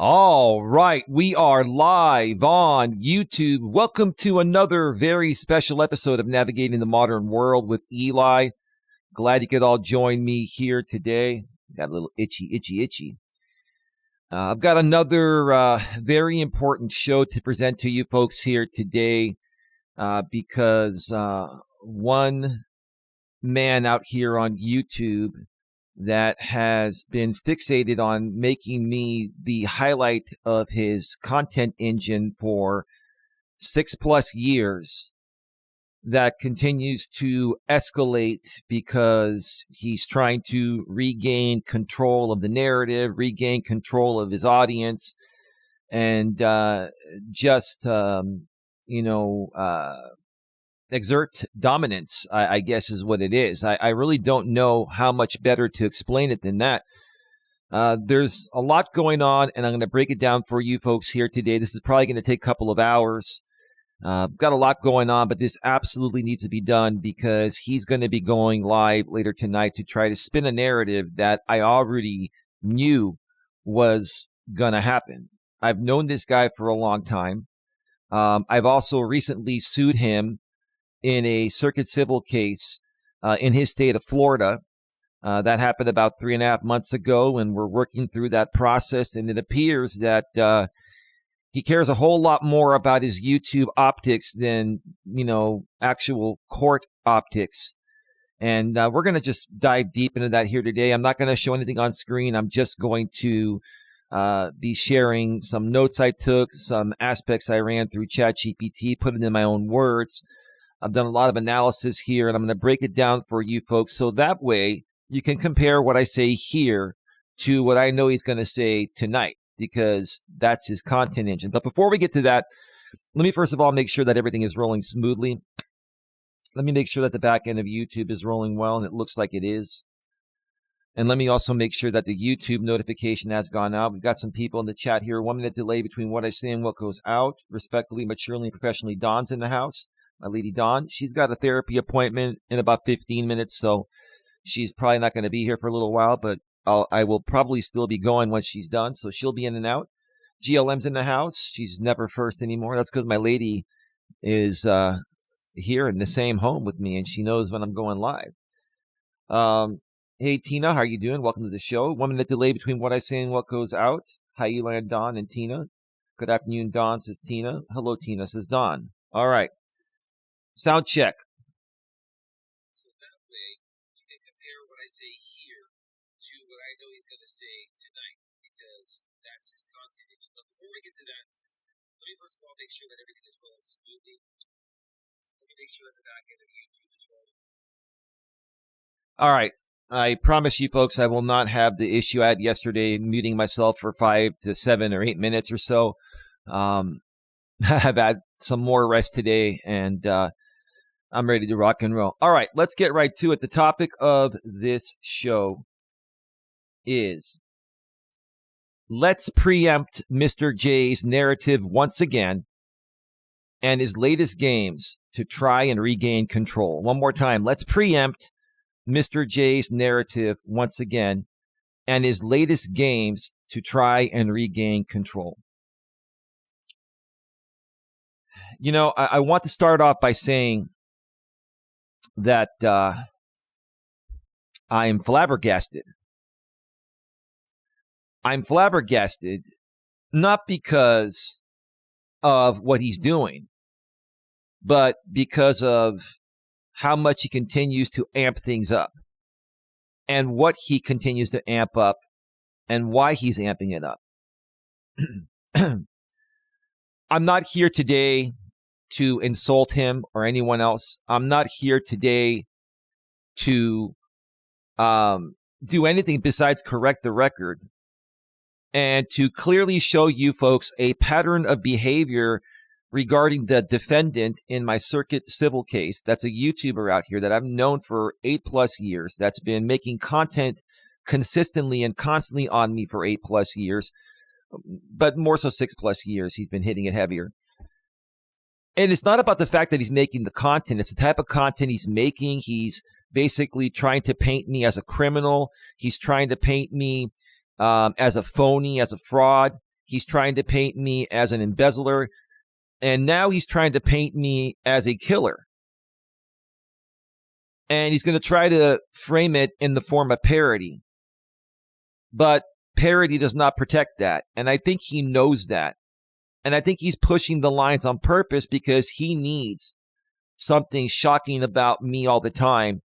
All right, we are live on YouTube. Welcome to another very special episode of Navigating the Modern World with Eli. Glad you could all join me here today. Got a little itchy. I've got another very important show to present to you folks here today because one man out here on YouTube that has been fixated on making me the highlight of his content engine for 6+ years, that continues to escalate because he's trying to regain control of the narrative, regain control of his audience, and exert dominance, I guess is what it is. I really don't know how much better to explain it than that. There's a lot going on, and I'm going to break it down for you folks here today. This is probably going to take a couple of hours. Got a lot going on, but this absolutely needs to be done because he's going to be going live later tonight to try to spin a narrative that I already knew was going to happen. I've known this guy for a long time. I've also recently sued him in a circuit civil case in his state of Florida. That happened about 3.5 months ago, and we're working through that process, and it appears that he cares a whole lot more about his YouTube optics than, actual court optics. And we're going to just dive deep into that here today. I'm not going to show anything on screen. I'm just going to be sharing some notes I took, some aspects I ran through ChatGPT, put it in my own words. I've done a lot of analysis here, and I'm going to break it down for you folks so that way you can compare what I say here to what I know he's going to say tonight, because that's his content engine. But before we get to that, let me first of all make sure that everything is rolling smoothly. Let me make sure that the back end of YouTube is rolling well, and it looks like it is. And let me also make sure that the YouTube notification has gone out. We've got some people in the chat here. 1 minute delay between what I say and what goes out. Respectfully, maturely, and professionally, Dawn's in the house. My lady Dawn, she's got a therapy appointment in about 15 minutes, so she's probably not going to be here for a little while, but I will probably still be going once she's done, so she'll be in and out. GLM's in the house. She's never first anymore. That's because my lady is here in the same home with me, and she knows when I'm going live. Hey, Tina, how are you doing? Welcome to the show. 1 minute delay between what I say and what goes out. Hi, Eli, Dawn, and Tina. Good afternoon, Dawn, says Tina. Hello, Tina, says Dawn. All right. Sound check. So that way, you can compare what I say here to what I know he's going to say tonight, because that's his content. But before we get to that, let me first of all make sure that everything is rolling smoothly. Let me make sure that the back end of YouTube is rolling. All right. I promise you folks I will not have the issue I had yesterday, muting myself for 5 to 7 or 8 minutes or so. I've had some more rest today, and I'm ready to rock and roll. All right, let's get right to it. The topic of this show is let's preempt Mr. J's narrative once again and his latest games to try and regain control. One more time, let's preempt Mr. J's narrative once again and his latest games to try and regain control. I want to start off by saying that I am flabbergasted. I'm flabbergasted not because of what he's doing, but because of how much he continues to amp things up and what he continues to amp up and why he's amping it up. I'm not here today to insult him or anyone else. I'm not here today to do anything besides correct the record and to clearly show you folks a pattern of behavior regarding the defendant in my circuit civil case. That's a YouTuber out here that I've known for 8+ years. That's been making content consistently and constantly on me for 8+ years, but more so 6+ years. He's been hitting it heavier. And it's not about the fact that he's making the content. It's the type of content he's making. He's basically trying to paint me as a criminal. He's trying to paint me as a phony, as a fraud. He's trying to paint me as an embezzler. And now he's trying to paint me as a killer. And he's going to try to frame it in the form of parody. But parody does not protect that. And I think he knows that. And I think he's pushing the lines on purpose because he needs something shocking about me all the time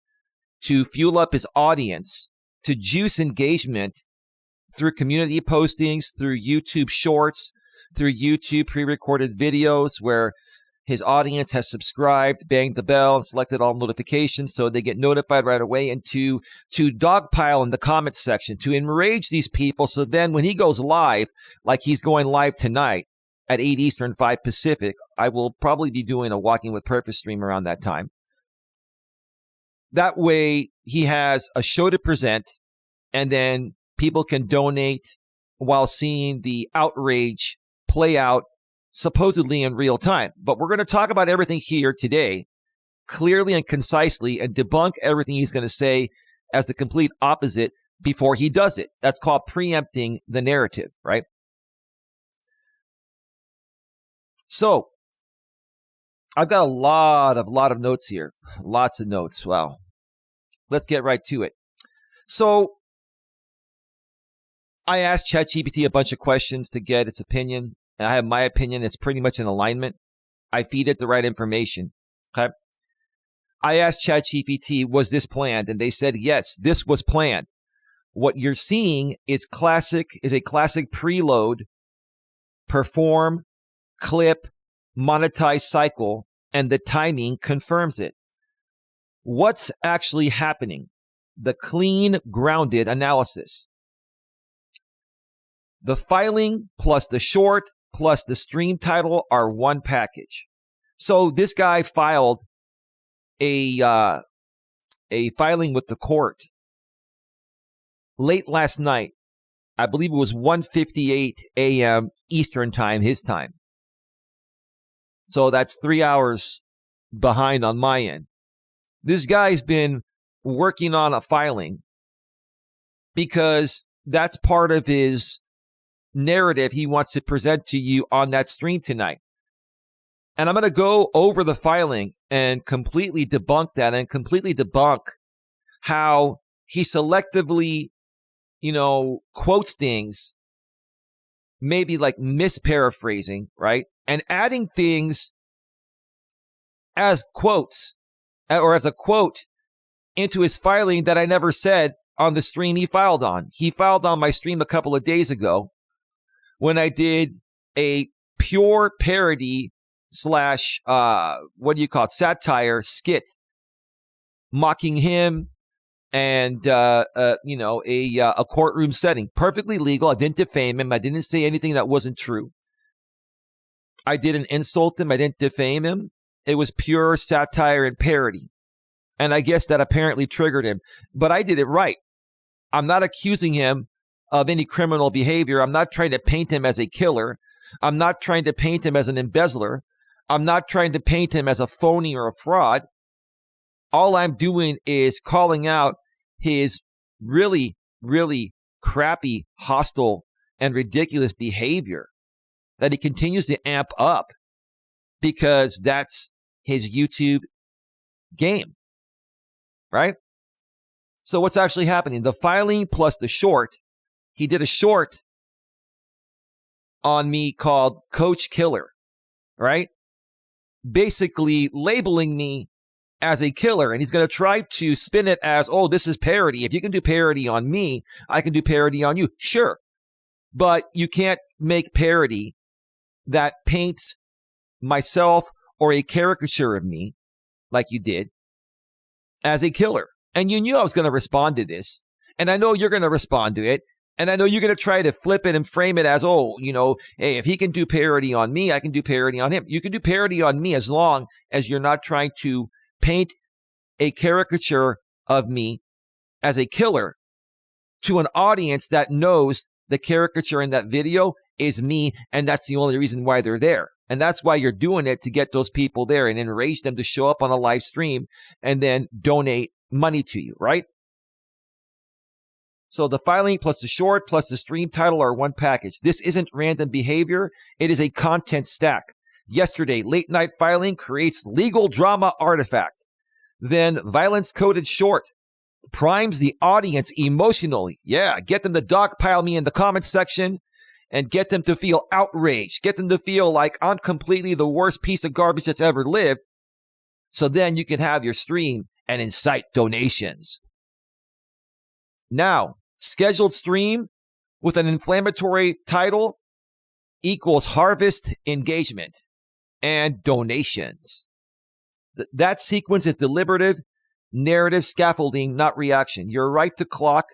to fuel up his audience, to juice engagement through community postings, through YouTube shorts, through YouTube pre-recorded videos where his audience has subscribed, banged the bell, and selected all notifications so they get notified right away, and to dogpile in the comments section, to enrage these people so then when he goes live, like he's going live tonight at 8 Eastern, 5 Pacific, I will probably be doing a Walking with Purpose stream around that time. That way he has a show to present, and then people can donate while seeing the outrage play out supposedly in real time. But we're going to talk about everything here today clearly and concisely and debunk everything he's going to say as the complete opposite before he does it. That's called preempting the narrative, right? So I've got a lot of notes here. Lots of notes. Wow. Let's get right to it. So I asked ChatGPT a bunch of questions to get its opinion. And I have my opinion. It's pretty much in alignment. I feed it the right information. Okay. I asked ChatGPT, was this planned? And they said, yes, this was planned. What you're seeing is a classic preload, perform, clip, monetize cycle, and the timing confirms it. What's actually happening? The clean, grounded analysis. The filing plus the short plus the stream title are one package. So this guy filed a filing with the court late last night. I believe it was 1:58 a.m. Eastern time, his time. So that's 3 hours behind on my end. This guy's been working on a filing because that's part of his narrative he wants to present to you on that stream tonight. And I'm going to go over the filing and completely debunk that and completely debunk how he selectively, quotes things, maybe like misparaphrasing, right? And adding things as quotes or as a quote into his filing that I never said on the stream he filed on. He filed on my stream a couple of days ago when I did a pure parody / satire skit mocking him and, a courtroom setting. Perfectly legal. I didn't defame him. I didn't say anything that wasn't true. I didn't insult him. I didn't defame him. It was pure satire and parody. And I guess that apparently triggered him. But I did it right. I'm not accusing him of any criminal behavior. I'm not trying to paint him as a killer. I'm not trying to paint him as an embezzler. I'm not trying to paint him as a phony or a fraud. All I'm doing is calling out his really, really crappy, hostile, and ridiculous behavior that he continues to amp up because that's his YouTube game, right? So what's actually happening? The filing plus the short. He did a short on me called Coach Killer, right? Basically labeling me as a killer. And he's going to try to spin it as, oh, this is parody. If you can do parody on me, I can do parody on you. Sure. But you can't make parody that paints myself or a caricature of me, like you did, as a killer. And you knew I was going to respond to this. And I know you're going to respond to it. And I know you're going to try to flip it and frame it as, hey, if he can do parody on me, I can do parody on him. You can do parody on me as long as you're not trying to paint a caricature of me as a killer to an audience that knows the caricature in that video is me, and that's the only reason why they're there. And that's why you're doing it, to get those people there and enrage them to show up on a live stream and then donate money to you, right? So the filing plus the short plus the stream title are one package. This isn't random behavior. It is a content stack. Yesterday, late night filing creates legal drama artifact. Then violence coded short primes the audience emotionally. Yeah, get them to dogpile me in the comments section and get them to feel outraged. Get them to feel like I'm completely the worst piece of garbage that's ever lived. So then you can have your stream and incite donations. Now, scheduled stream with an inflammatory title equals harvest engagement and donations. That sequence is deliberative, narrative scaffolding, not reaction. You're right to clock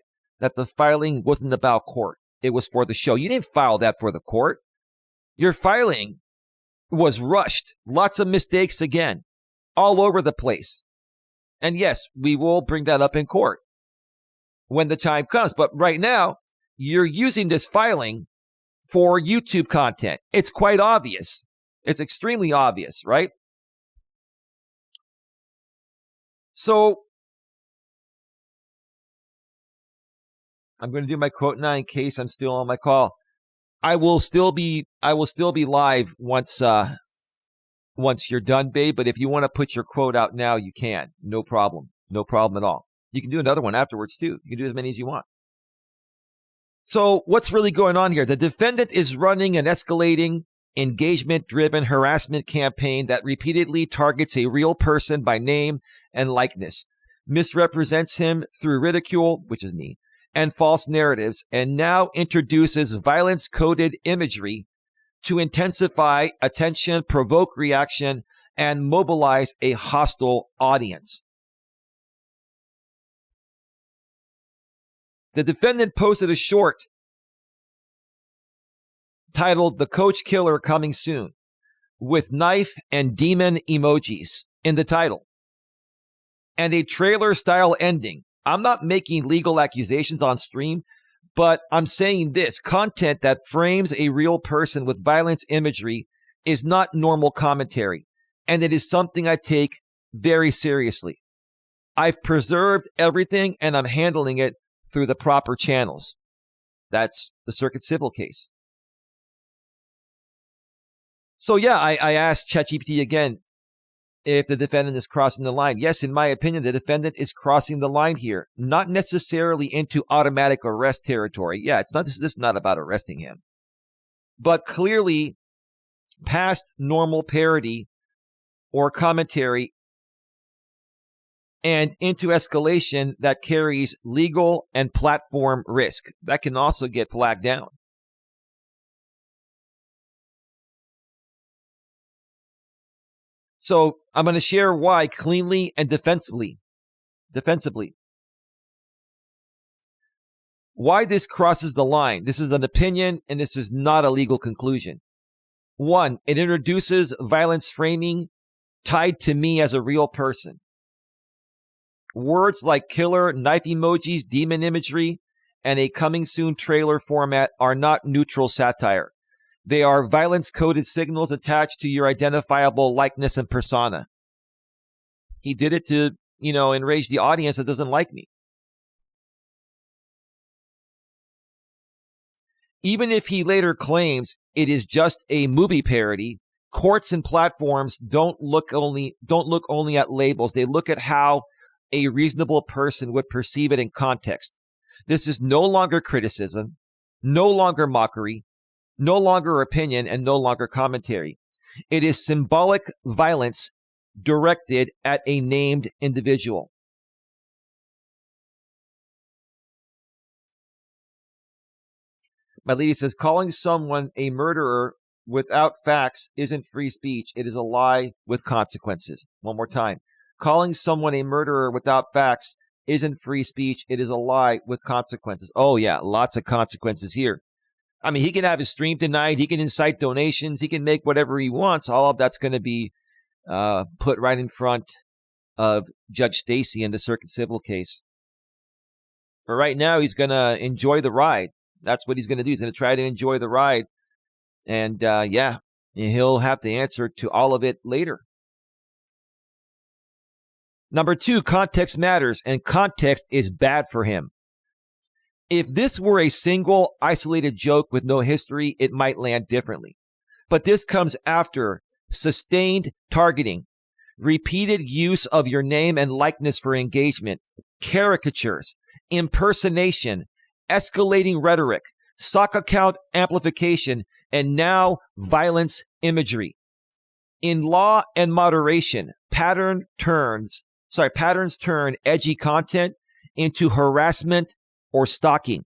that the filing wasn't about court. It was for the show. You didn't file that for the court. Your filing was rushed. Lots of mistakes again, all over the place. And yes, we will bring that up in court when the time comes. But right now, you're using this filing for YouTube content. It's quite obvious. It's extremely obvious, right? So I'm going to do my quote now in case I'm still on my call. I will still be live once you're done, babe. But if you want to put your quote out now, you can. No problem. No problem at all. You can do another one afterwards too. You can do as many as you want. So what's really going on here? The defendant is running an escalating, engagement-driven harassment campaign that repeatedly targets a real person by name and likeness, misrepresents him through ridicule, which is me, and false narratives, and now introduces violence-coded imagery to intensify attention, provoke reaction, and mobilize a hostile audience. The defendant posted a short titled "The Coach Killer Coming Soon" with knife and demon emojis in the title and a trailer-style ending. I'm not making legal accusations on stream, but I'm saying this: content that frames a real person with violence imagery is not normal commentary, and it is something I take very seriously. I've preserved everything, and I'm handling it through the proper channels. That's the Circuit Civil case. So yeah, I asked ChatGPT again if the defendant is crossing the line. Yes, in my opinion, the defendant is crossing the line here, not necessarily into automatic arrest territory. Yeah, this is not about arresting him, but clearly past normal parody or commentary and into escalation that carries legal and platform risk. That can also get flagged down. So I'm going to share why cleanly and defensively. Why this crosses the line. This is an opinion and this is not a legal conclusion. One, it introduces violence framing tied to me as a real person. Words like killer, knife emojis, demon imagery, and a coming soon trailer format are not neutral satire. They are violence-coded signals attached to your identifiable likeness and persona. He did it to, enrage the audience that doesn't like me. Even if he later claims it is just a movie parody, courts and platforms don't look only at labels. They look at how a reasonable person would perceive it in context. This is no longer criticism, no longer mockery, no longer opinion, and no longer commentary. It is symbolic violence directed at a named individual. My lady says, calling someone a murderer without facts isn't free speech. It is a lie with consequences. One more time. Calling someone a murderer without facts isn't free speech. It is a lie with consequences. Oh, yeah, lots of consequences here. I mean, he can have his stream denied. He can incite donations. He can make whatever he wants. All of that's going to be put right in front of Judge Stacy in the Circuit Civil case. For right now, he's going to enjoy the ride. That's what he's going to do. He's going to try to enjoy the ride. And he'll have to answer to all of it later. Number two, context matters, and context is bad for him. If this were a single isolated joke with no history, it might land differently. But this comes after sustained targeting, repeated use of your name and likeness for engagement, caricatures, impersonation, escalating rhetoric, sock account amplification, and now violence imagery. In law and moderation, patterns turn edgy content into harassment or stalking.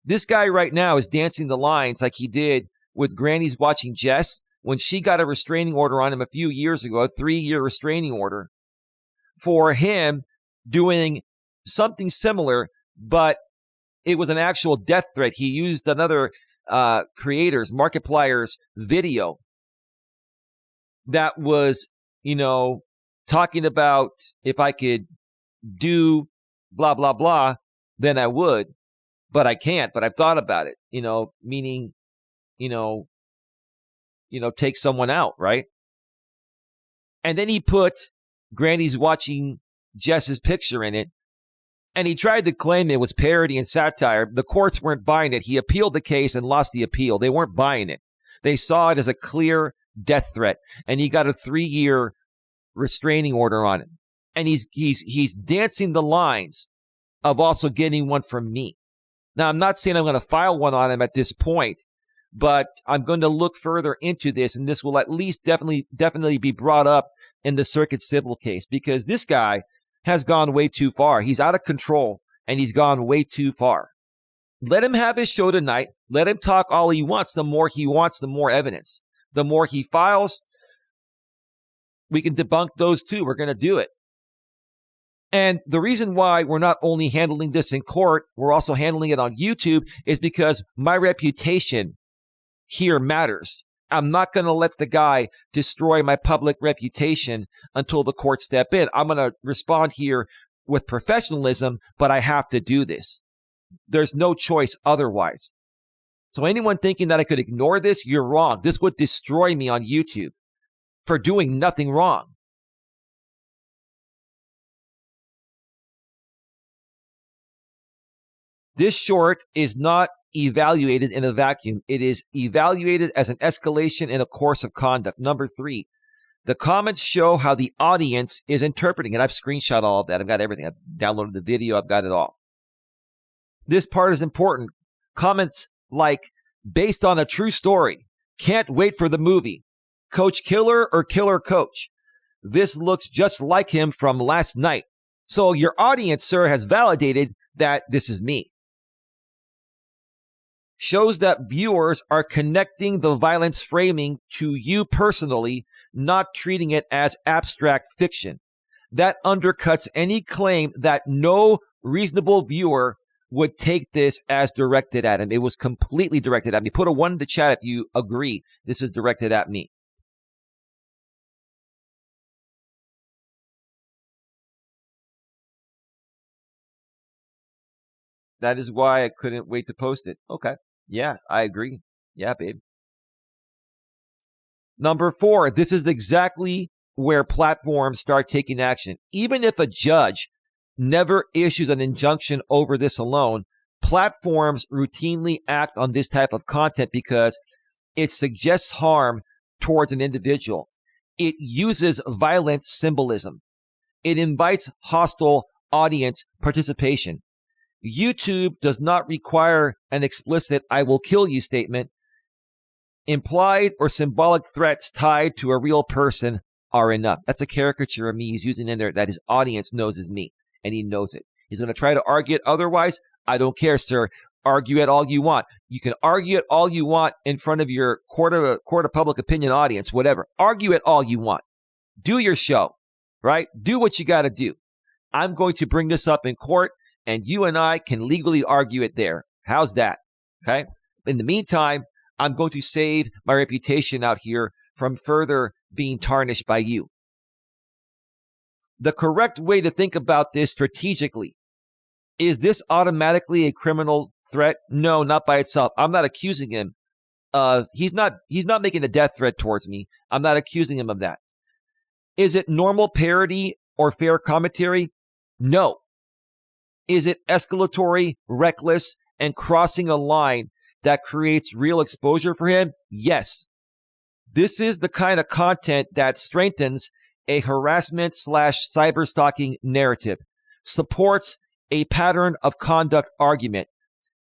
This guy right now is dancing the lines like he did with Granny's Watching Jess when she got a restraining order on him a few years ago, a 3-year restraining order for him doing something similar, but it was an actual death threat. He used another creator's, Markiplier's video that was, talking about if I could do blah, blah, blah, then I would, but I can't, but I've thought about it, meaning, take someone out, right? And then he put Granny's Watching Jess's picture in it, and he tried to claim it was parody and satire. The courts weren't buying it. He appealed the case and lost the appeal. They weren't buying it. They saw it as a clear death threat, and he got a 3-year restraining order on him. And he's dancing the lines of also getting one from me. Now, I'm not saying I'm going to file one on him at this point, but I'm going to look further into this, and this will at least definitely be brought up in the circuit civil case, because this guy has gone way too far. He's out of control, and he's gone way too far. Let him have his show tonight. Let him talk all he wants. The more he wants, the more evidence. The more he files, we can debunk those too. We're going to do it. And the reason why we're not only handling this in court, we're also handling it on YouTube, is because my reputation here matters. I'm not going to let the guy destroy my public reputation until the courts step in. I'm going to respond here with professionalism, but I have to do this. There's no choice otherwise. So anyone thinking that I could ignore this, you're wrong. This would destroy me on YouTube for doing nothing wrong. This short is not evaluated in a vacuum. It is evaluated as an escalation in a course of conduct. Number 3, the comments show how the audience is interpreting it. I've screenshot all of that. I've got everything. I've downloaded the video. I've got it all. This part is important. Comments like, based on a true story, can't wait for the movie, Coach Killer or Killer Coach, this looks just like him from last night. So your audience, sir, has validated that this is me. Shows that viewers are connecting the violence framing to you personally, not treating it as abstract fiction. That undercuts any claim that no reasonable viewer would take this as directed at him. It was completely directed at me. Put a 1 in the chat if you agree this is directed at me. That is why I couldn't wait to post it. Okay. Yeah, I agree. Yeah, babe. Number 4, this is exactly where platforms start taking action. Even if a judge never issues an injunction over this alone, platforms routinely act on this type of content because it suggests harm towards an individual. It uses violent symbolism. It invites hostile audience participation. YouTube does not require an explicit "I will kill you" statement. Implied or symbolic threats tied to a real person are enough. That's a caricature of me he's using in there that his audience knows is me, and he knows it. He's going to try to argue it otherwise. I don't care, sir. Argue it all you want. You can argue it all you want in front of your court of public opinion audience, whatever. Argue it all you want. Do your show, right? Do what you got to do. I'm going to bring this up in court, and you and I can legally argue it there. How's that? Okay? In the meantime, I'm going to save my reputation out here from further being tarnished by you. The correct way to think about this strategically, is this automatically a criminal threat? No, not by itself. I'm not accusing him of, he's not making a death threat towards me. I'm not accusing him of that. Is it normal parody or fair commentary? No. Is it escalatory, reckless, and crossing a line that creates real exposure for him? Yes. This is the kind of content that strengthens a harassment / cyberstalking narrative, supports a pattern of conduct argument,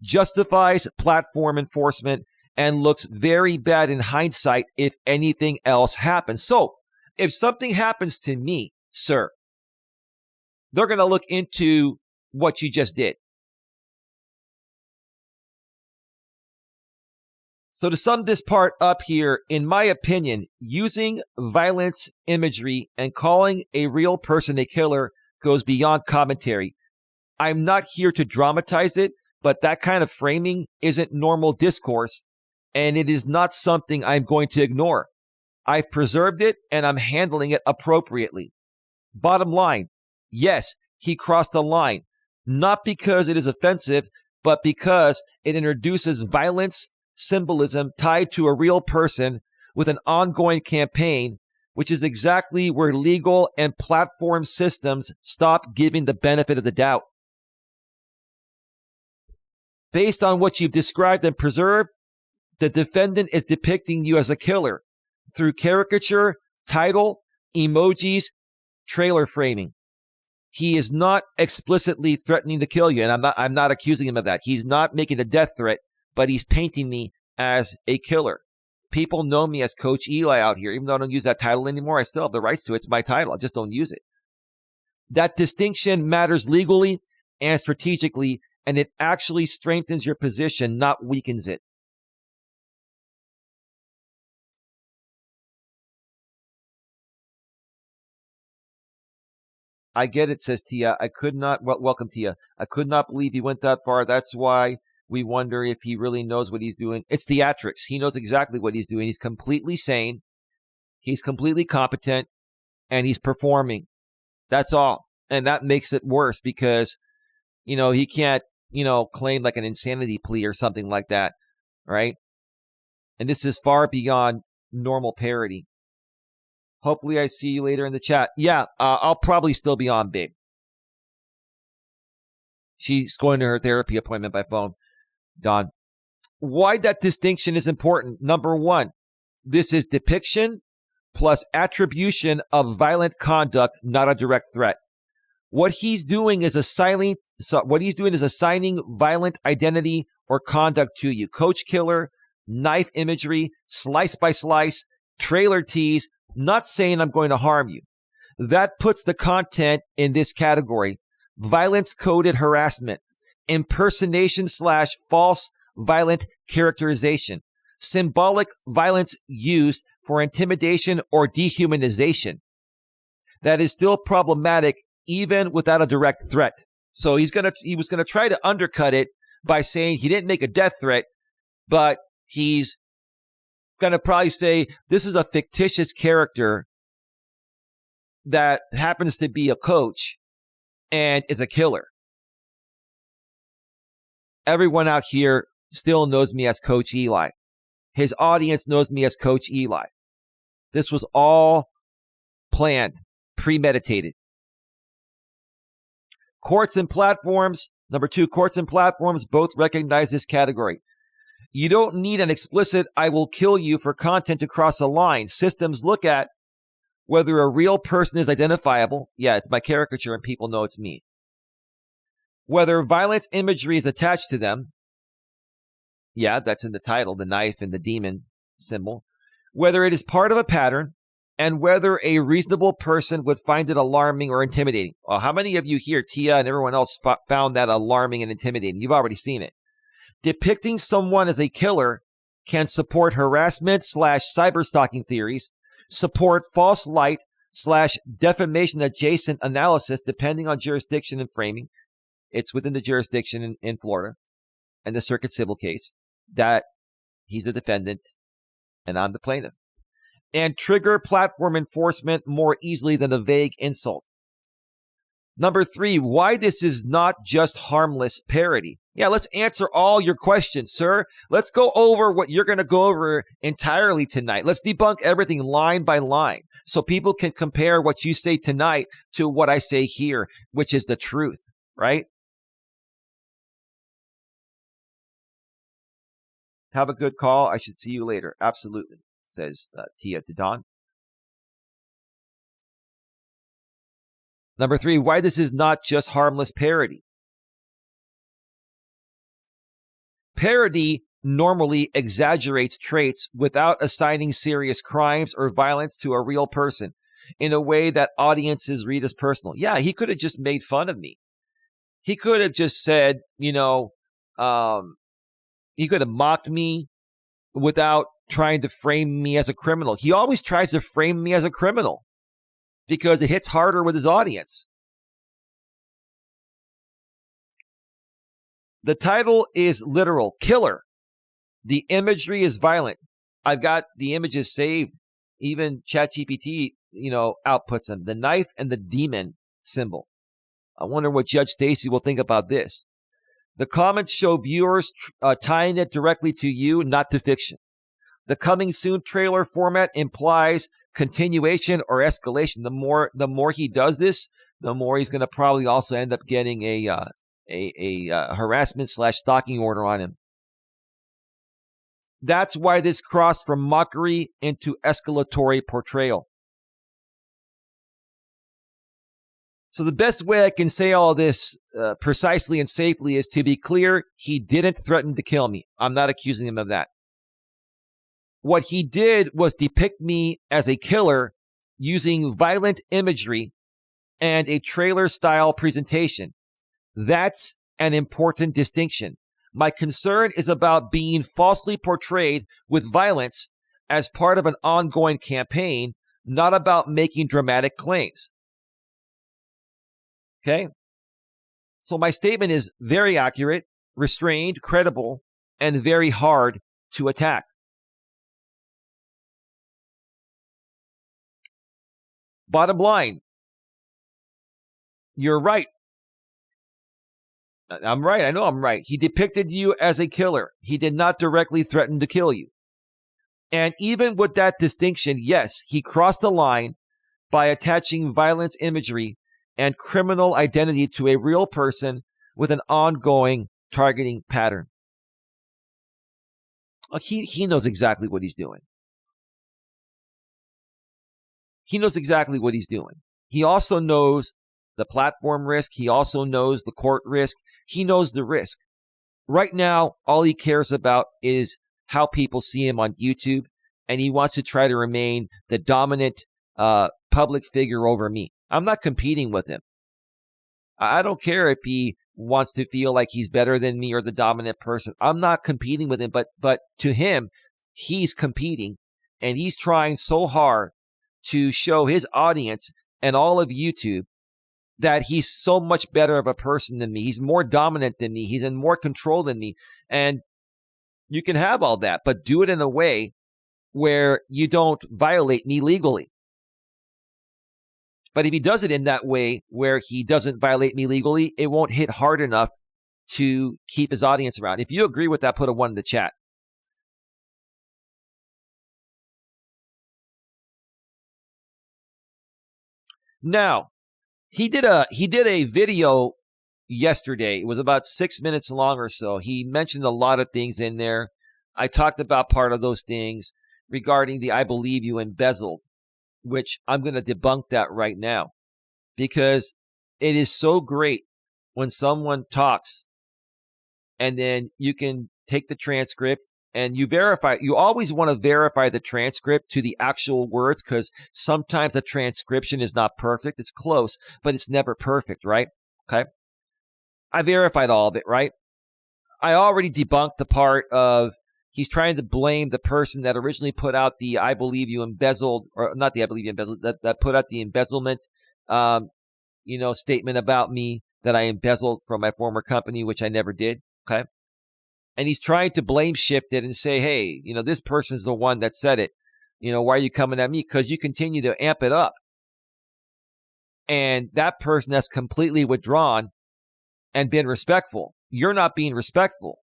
justifies platform enforcement, and looks very bad in hindsight if anything else happens. So, if something happens to me, sir, they're going to look into what you just did. So to sum this part up here, in my opinion, using violence imagery and calling a real person a killer goes beyond commentary. I'm not here to dramatize it, but that kind of framing isn't normal discourse, and it is not something I'm going to ignore. I've preserved it, and I'm handling it appropriately. Bottom line, yes, he crossed the line, not because it is offensive, but because it introduces violence symbolism tied to a real person with an ongoing campaign, which is exactly where legal and platform systems stop giving the benefit of the doubt. Based on what you've described and preserved, the defendant is depicting you as a killer through caricature, title, emojis, trailer framing. He is not explicitly threatening to kill you, and I'm not accusing him of that. He's not making a death threat, but he's painting me as a killer. People know me as Coach Eli out here. Even though I don't use that title anymore, I still have the rights to it. It's my title. I just don't use it. That distinction matters legally and strategically, and it actually strengthens your position, not weakens it. I get it, says Tia. Welcome, Tia. I could not believe he went that far. That's why we wonder if he really knows what he's doing. It's theatrics. He knows exactly what he's doing. He's completely sane. He's completely competent, and he's performing. That's all. And that makes it worse because, he can't, claim like an insanity plea or something like that, right? And this is far beyond normal parody. Hopefully I see you later in the chat. Yeah, I'll probably still be on, babe. She's going to her therapy appointment by phone. Don. Why that distinction is important. Number one, this is depiction plus attribution of violent conduct, not a direct threat. What he's doing is assigning violent identity or conduct to you. Coach killer, knife imagery, slice by slice, trailer tease, not saying I'm going to harm you. That puts the content in this category. Violence-coded harassment, impersonation / false violent characterization, symbolic violence used for intimidation or dehumanization. That is still problematic even without a direct threat. So he was gonna try to undercut it by saying he didn't make a death threat, but he's gonna probably say this is a fictitious character that happens to be a coach and is a killer. Everyone out here still knows me as Coach Eli. His audience knows me as Coach Eli. This was all planned, premeditated. Courts and platforms, number two, courts and platforms both recognize this category. You don't need an explicit "I will kill you" for content to cross a line. Systems look at whether a real person is identifiable. Yeah, it's my caricature and people know it's me. Whether violence imagery is attached to them. Yeah, that's in the title, the knife and the demon symbol. Whether it is part of a pattern, and whether a reasonable person would find it alarming or intimidating. Well, how many of you here, Tia and everyone else, found that alarming and intimidating? You've already seen it. Depicting someone as a killer can support harassment / cyberstalking theories, support false light / defamation adjacent analysis, depending on jurisdiction and framing. It's within the jurisdiction in Florida and the circuit civil case that he's the defendant and I'm the plaintiff. And trigger platform enforcement more easily than a vague insult. Number three, why this is not just harmless parody. Yeah, let's answer all your questions, sir. Let's go over what you're going to go over entirely tonight. Let's debunk everything line by line so people can compare what you say tonight to what I say here, which is the truth, right? Have a good call. I should see you later. Absolutely, says Tia to Don. Number 3, why this is not just harmless parody. Parody normally exaggerates traits without assigning serious crimes or violence to a real person in a way that audiences read as personal. Yeah, he could have just made fun of me. He could have just said, he could have mocked me without trying to frame me as a criminal. He always tries to frame me as a criminal because it hits harder with his audience. The title is literal, killer. The imagery is violent. I've got the images saved. Even ChatGPT, outputs them. The knife and the demon symbol. I wonder what Judge Stacy will think about this. The comments show viewers tying it directly to you, not to fiction. The coming soon trailer format implies continuation or escalation. The more he does this, the more he's going to probably also end up getting a harassment/stalking order on him. That's why this crossed from mockery into escalatory portrayal. So the best way I can say all this precisely and safely is to be clear, he didn't threaten to kill me. I'm not accusing him of that. What he did was depict me as a killer using violent imagery and a trailer-style presentation. That's an important distinction. My concern is about being falsely portrayed with violence as part of an ongoing campaign, not about making dramatic claims. Okay? So my statement is very accurate, restrained, credible, and very hard to attack. Bottom line, you're right. I'm right. I know I'm right. He depicted you as a killer. He did not directly threaten to kill you. And even with that distinction, yes, he crossed the line by attaching violence imagery and criminal identity to a real person with an ongoing targeting pattern. He knows exactly what he's doing. He knows exactly what he's doing. He also knows the platform risk. He also knows the court risk. He knows the risk. Right now, all he cares about is how people see him on YouTube, and he wants to try to remain the dominant public figure over me. I'm not competing with him. I don't care if he wants to feel like he's better than me or the dominant person. I'm not competing with him, but to him, he's competing, and he's trying so hard to show his audience and all of YouTube that he's so much better of a person than me. He's more dominant than me. He's in more control than me. And you can have all that, but do it in a way where you don't violate me legally. But if he does it in that way where he doesn't violate me legally, it won't hit hard enough to keep his audience around. If you agree with that, put a 1 in the chat. Now, he did a video yesterday. It was about 6 minutes long or so. He mentioned a lot of things in there. I talked about part of those things regarding the I believe you embezzled, which I'm going to debunk that right now because it is so great when someone talks and then you can take the transcript and you verify. You always want to verify the transcript to the actual words because sometimes the transcription is not perfect. It's close, but it's never perfect, right? Okay. I verified all of it, right? I already debunked the part of he's trying to blame the person that originally put out the I believe you embezzled, or not the I believe you embezzled, that put out the embezzlement, statement about me that I embezzled from my former company, which I never did. Okay. And he's trying to blame shift it and say, hey, this person's the one that said it. Why are you coming at me? Because you continue to amp it up. And that person has completely withdrawn and been respectful. You're not being respectful.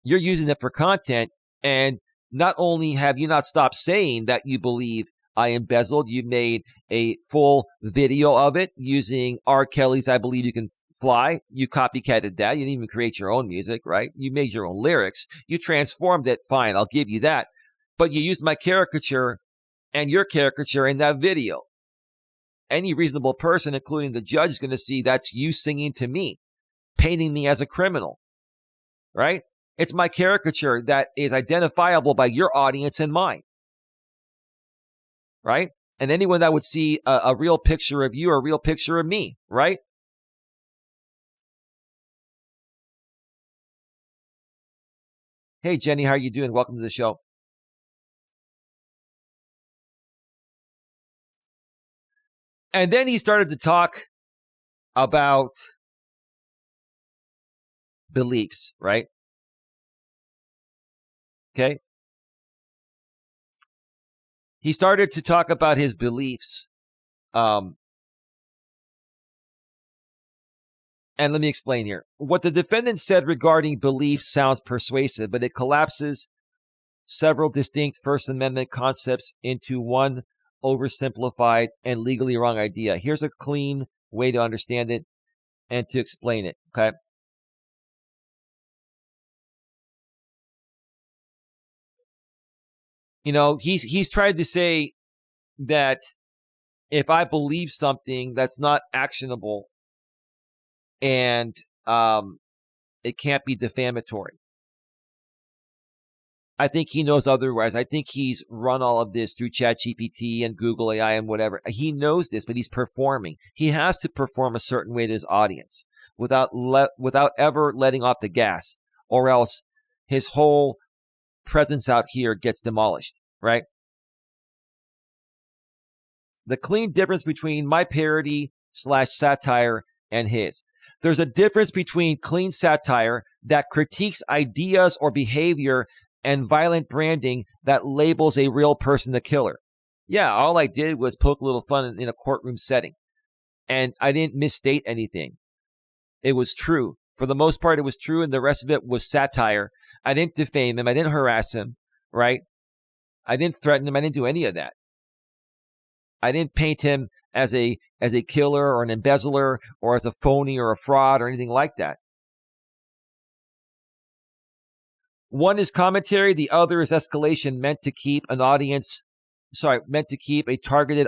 You're using it for content. And not only have you not stopped saying that you believe I embezzled, you made a full video of it using R. Kelly's I Believe You Can fly. You copycatted that. You didn't even create your own music, right? You made your own lyrics. You transformed it. Fine, I'll give you that. But you used my caricature and your caricature in that video. Any reasonable person, including the judge, is going to see that's you singing to me, painting me as a criminal, right? It's my caricature that is identifiable by your audience and mine, right? And anyone that would see a real picture of you or a real picture of me, right? Hey, Jenny, how are you doing? Welcome to the show. And then he started to talk about beliefs, right? Okay. He started to talk about his beliefs. And let me explain here. What the defendant said regarding beliefs sounds persuasive, but it collapses several distinct First Amendment concepts into one oversimplified and legally wrong idea. Here's a clean way to understand it and to explain it, okay? You know, he's tried to say that if I believe something that's not actionable and it can't be defamatory. I think he knows otherwise. I think he's run all of this through ChatGPT and Google AI and whatever. He knows this, but he's performing. He has to perform a certain way to his audience without ever letting off the gas, or else his whole presence out here gets demolished, right? The clean difference between my parody / satire and his. There's a difference between clean satire that critiques ideas or behavior and violent branding that labels a real person the killer. Yeah, all I did was poke a little fun in a courtroom setting. And I didn't misstate anything. It was true. For the most part, it was true, and the rest of it was satire. I didn't defame him. I didn't harass him, right? I didn't threaten him. I didn't do any of that. I didn't paint him as a killer or an embezzler or as a phony or a fraud or anything like that. One is commentary, the other is escalation meant to keep a targeted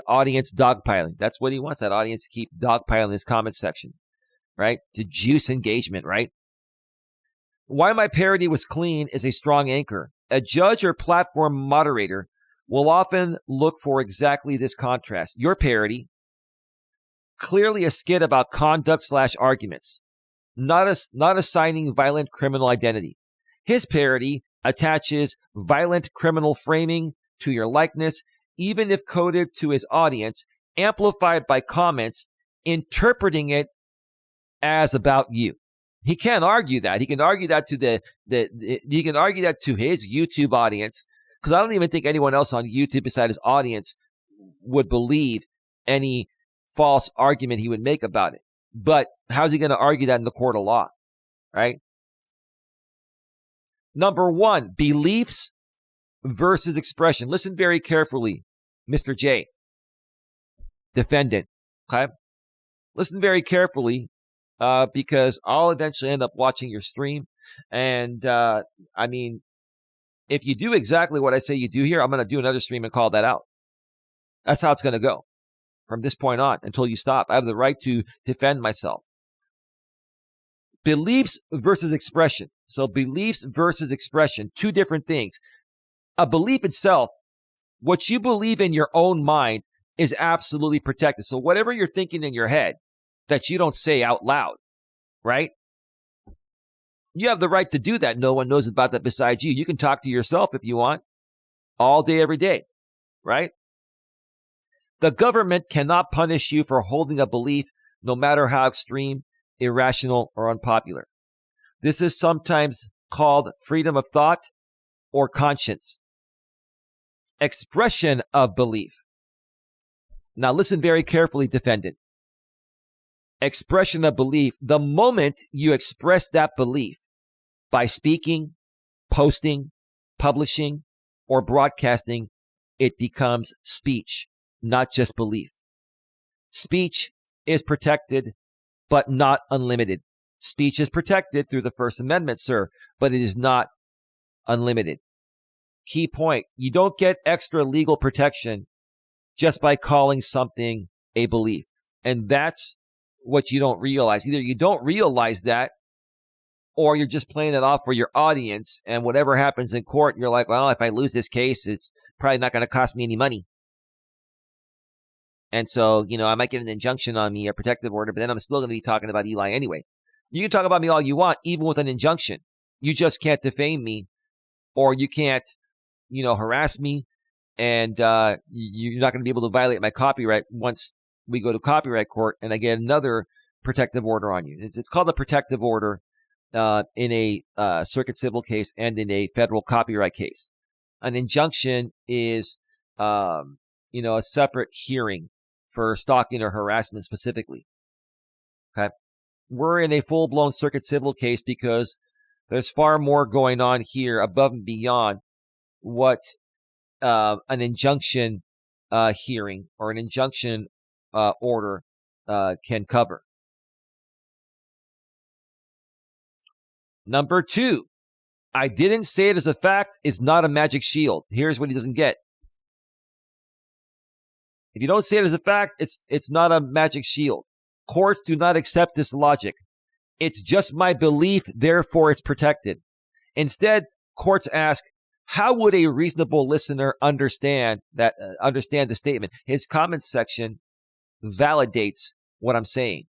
audience dogpiling. That's what he wants, that audience to keep dogpiling his comment section, right? To juice engagement, right? Why my parody was clean is a strong anchor. A judge or platform moderator will often look for exactly this contrast. Your parody, clearly a skit about conduct / arguments, not assigning violent criminal identity. His parody attaches violent criminal framing to your likeness, even if coded to his audience, amplified by comments, interpreting it as about you. He can't argue that. He can argue that to he can argue that to his YouTube audience, because I don't even think anyone else on YouTube beside his audience would believe any false argument he would make about it. But how's he going to argue that in the court of law, right? Number one, beliefs versus expression. Listen very carefully, Mr. J, defendant, okay? Listen very carefully because I'll eventually end up watching your stream. And, I mean, if you do exactly what I say you do here, I'm going to do another stream and call that out. That's how it's going to go from this point on until you stop. I have the right to defend myself. Beliefs versus expression. So beliefs versus expression, two different things. A belief itself, what you believe in your own mind, is absolutely protected. So whatever you're thinking in your head that you don't say out loud, right? You have the right to do that. No one knows about that besides you. You can talk to yourself if you want, all day, every day, right? The government cannot punish you for holding a belief, no matter how extreme, irrational, or unpopular. This is sometimes called freedom of thought or conscience. Expression of belief. Now listen very carefully, defendant. Expression of belief. The moment you express that belief by speaking, posting, publishing, or broadcasting, it becomes speech, not just belief. Speech is protected but not unlimited. Speech is protected through the First Amendment, sir, but it is not unlimited. Key point, you don't get extra legal protection just by calling something a belief. And that's what you don't realize. Either you don't realize that, or you're just playing it off for your audience, and whatever happens in court, you're like, well, if I lose this case, it's probably not going to cost me any money. And so, I might get an injunction on me, a protective order, but then I'm still going to be talking about Eli anyway. You can talk about me all you want, even with an injunction. You just can't defame me, or you can't, harass me, and you're not going to be able to violate my copyright once we go to copyright court and I get another protective order on you. It's called a protective order in a circuit civil case and in a federal copyright case. An injunction is, a separate hearing for stalking or harassment specifically. Okay. We're in a full-blown circuit civil case because there's far more going on here above and beyond what an injunction hearing or an injunction order can cover. Number 2, I didn't say it as a fact is not a magic shield. Here's what he doesn't get. If you don't say it as a fact, it's not a magic shield. Courts do not accept this logic. It's just my belief, therefore it's protected. Instead, courts ask, how would a reasonable listener understand the statement? His comments section validates what I'm saying.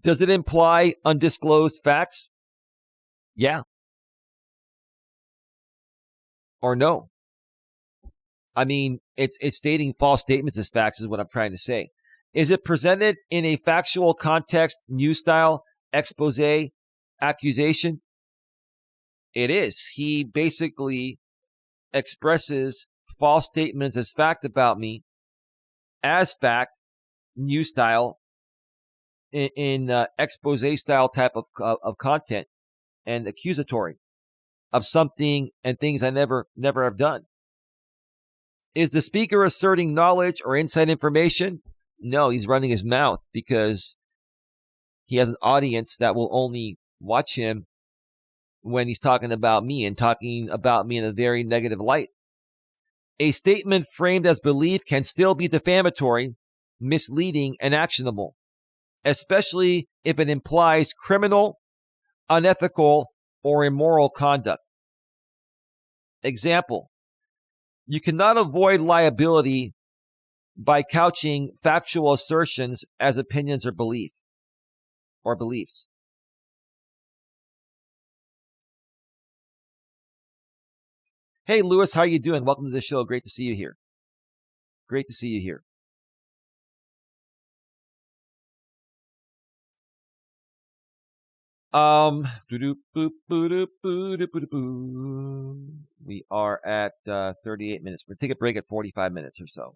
Does it imply undisclosed facts? Yeah. Or no? I mean, it's stating false statements as facts is what I'm trying to say. Is it presented in a factual context, news style, expose, accusation? It is. He basically expresses false statements as fact about me, as fact, news style, in expose style type of content, and accusatory of something and things I never have done. Is the speaker asserting knowledge or inside information? No, he's running his mouth because he has an audience that will only watch him when he's talking about me and talking about me in a very negative light. A statement framed as belief can still be defamatory, misleading, and actionable, especially if it implies criminal, unethical, or immoral conduct. Example, you cannot avoid liability by couching factual assertions as opinions or beliefs. Hey, Lewis, how are you doing? Welcome to the show. Great to see you here. Great to see you here. We are at 38 minutes. We'll take a break at 45 minutes or so.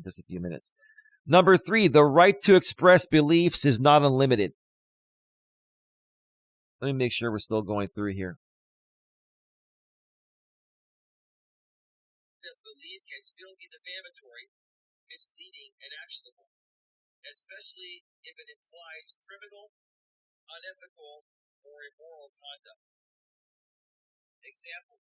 Just a few minutes. Number 3, the right to express beliefs is not unlimited. Let me make sure we're still going through here. This belief can still be defamatory, misleading, and actionable, especially if it implies criminal, unethical, or immoral conduct. Example.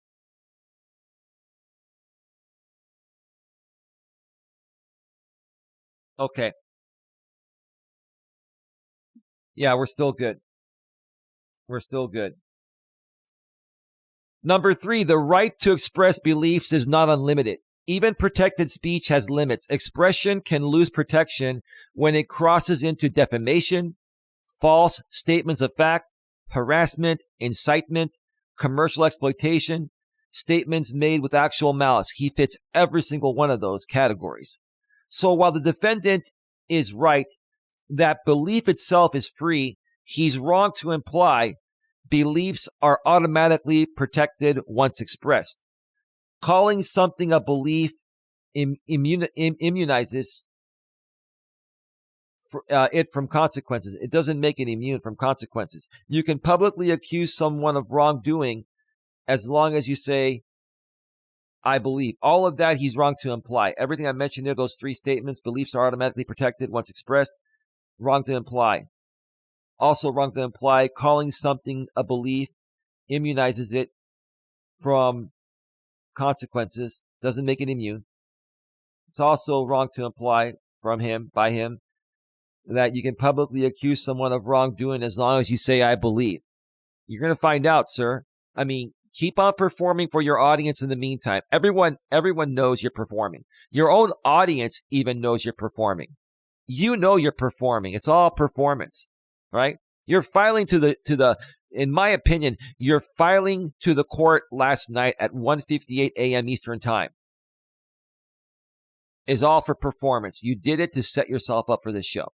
Okay. Yeah, we're still good. We're still good. Number 3, the right to express beliefs is not unlimited. Even protected speech has limits. Expression can lose protection when it crosses into defamation, false statements of fact, harassment, incitement, commercial exploitation, statements made with actual malice. He fits every single one of those categories. So while the defendant is right that belief itself is free, he's wrong to imply beliefs are automatically protected once expressed. Calling something a belief immunizes it from consequences. It doesn't make it immune from consequences. You can publicly accuse someone of wrongdoing as long as you say, I believe. All of that he's wrong to imply. Everything I mentioned there, those three statements, beliefs are automatically protected once expressed, wrong to imply. Also wrong to imply calling something a belief immunizes it from consequences, doesn't make it immune. It's also wrong to imply by him, that you can publicly accuse someone of wrongdoing as long as you say, I believe. You're going to find out, sir. I mean, keep on performing for your audience in the meantime. Everyone knows you're performing. Your own audience even knows you're performing. You know you're performing. It's all performance, right? You're filing to the, in my opinion, you're filing to the court last night at 1:58 a.m. Eastern Time. Is all for performance. You did it to set yourself up for this show.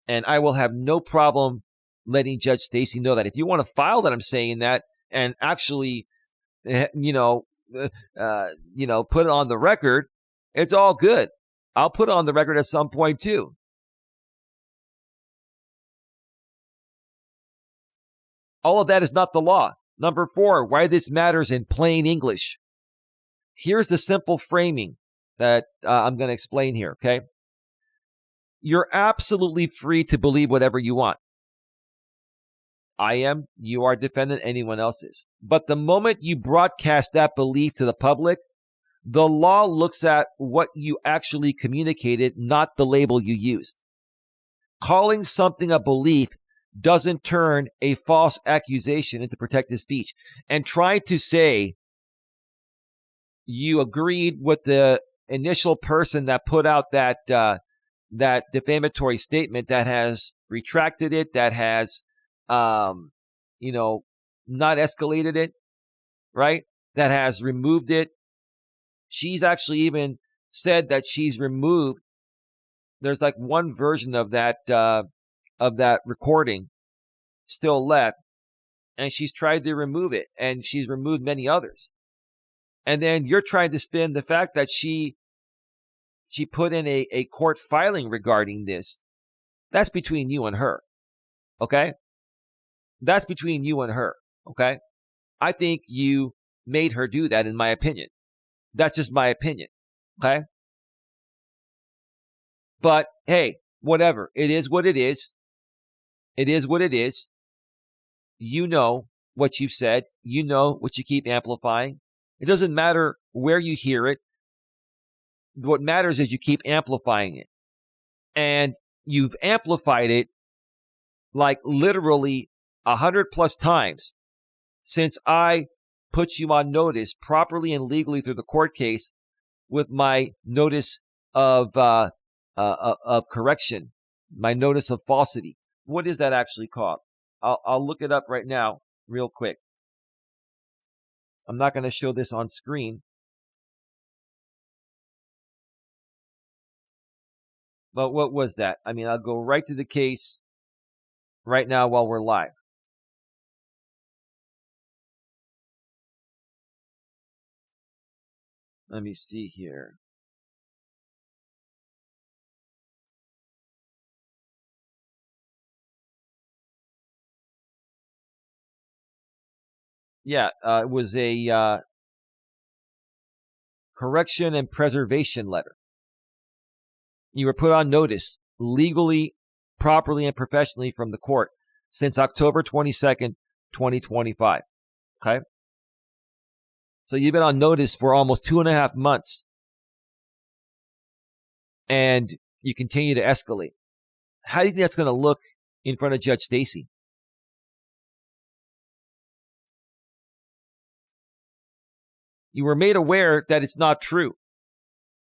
And I will have no problem letting Judge Stacy know that. If you want to file that I'm saying that and actually, put it on the record, it's all good. I'll put it on the record at some point too. All of that is not the law. Number 4, why this matters in plain English. Here's the simple framing that I'm going to explain here, okay? You're absolutely free to believe whatever you want. I am, you are defendant, anyone else is. But the moment you broadcast that belief to the public, the law looks at what you actually communicated, not the label you used. Calling something a belief doesn't turn a false accusation into protected speech. And trying to say you agreed with the initial person that put out that defamatory statement, that has retracted it, that has not escalated it, right? That has removed it. She's actually even said that she's removed. There's like one version of that recording still left, and she's tried to remove it, and she's removed many others. And then you're trying to spin the fact that she put in a court filing regarding this. That's between you and her, okay? That's between you and her, okay? I think you made her do that, in my opinion. That's just my opinion, okay? But, hey, whatever. It is what it is. It is what it is. You know what you've said. You know what you keep amplifying. It doesn't matter where you hear it. What matters is you keep amplifying it. And you've amplified it like literally 100+ times since I put you on notice properly and legally through the court case with my notice of correction, my notice of falsity. What is that actually called? I'll look it up right now real quick. I'm not going to show this on screen. But what was that? I mean, I'll go right to the case right now while we're live. Let me see here. Yeah, it was a correction and preservation letter. You were put on notice legally, properly, and professionally from the court since October 22nd, 2025. Okay? So you've been on notice for almost 2.5 months. And you continue to escalate. How do you think that's going to look in front of Judge Stacy? You were made aware that it's not true.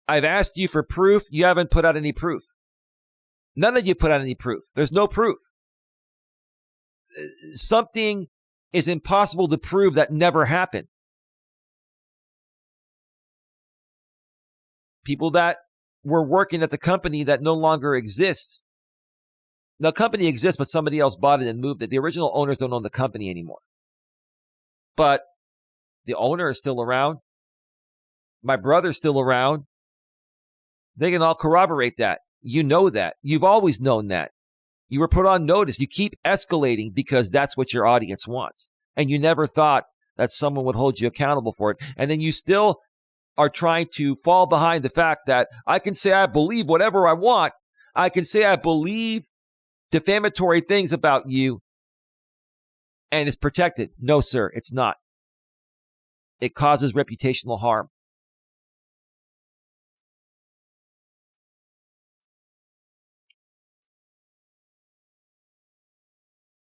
I've asked you for proof. You haven't put out any proof. None of you put out any proof. There's no proof. Something is impossible to prove that never happened. People that were working at the company that no longer exists. The company exists, but somebody else bought it and moved it. The original owners don't own the company anymore. But the owner is still around. My brother's still around. They can all corroborate that. You know that. You've always known that. You were put on notice. You keep escalating because that's what your audience wants. And you never thought that someone would hold you accountable for it. And then you still are trying to fall behind the fact that I can say I believe whatever I want. I can say I believe defamatory things about you, and it's protected. No, sir, it's not. It causes reputational harm.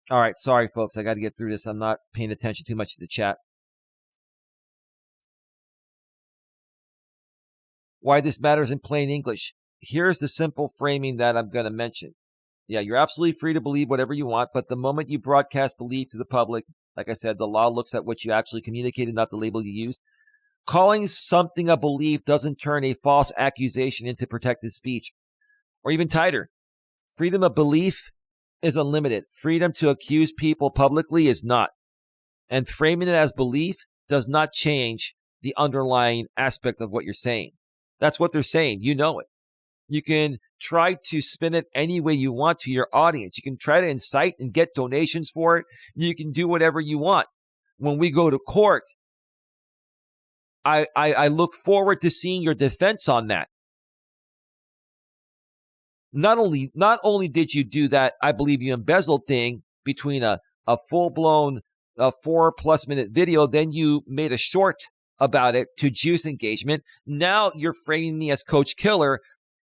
All right, sorry, folks. I got to get through this. I'm not paying attention too much to the chat. Why this matters in plain English. Here's the simple framing that I'm going to mention. Yeah, you're absolutely free to believe whatever you want, but the moment you broadcast belief to the public, like I said, the law looks at what you actually communicated, not the label you used. Calling something a belief doesn't turn a false accusation into protected speech. Or even tighter, freedom of belief is unlimited. Freedom to accuse people publicly is not. And framing it as belief does not change the underlying aspect of what you're saying. That's what they're saying. You know it. You can try to spin it any way you want to your audience. You can try to incite and get donations for it. You can do whatever you want. When we go to court, I look forward to seeing your defense on that. Not only did you do that, I believe you embezzled thing between a full-blown 4+ minute video, then you made a short about it to juice engagement. Now you're framing me as Coach Killer,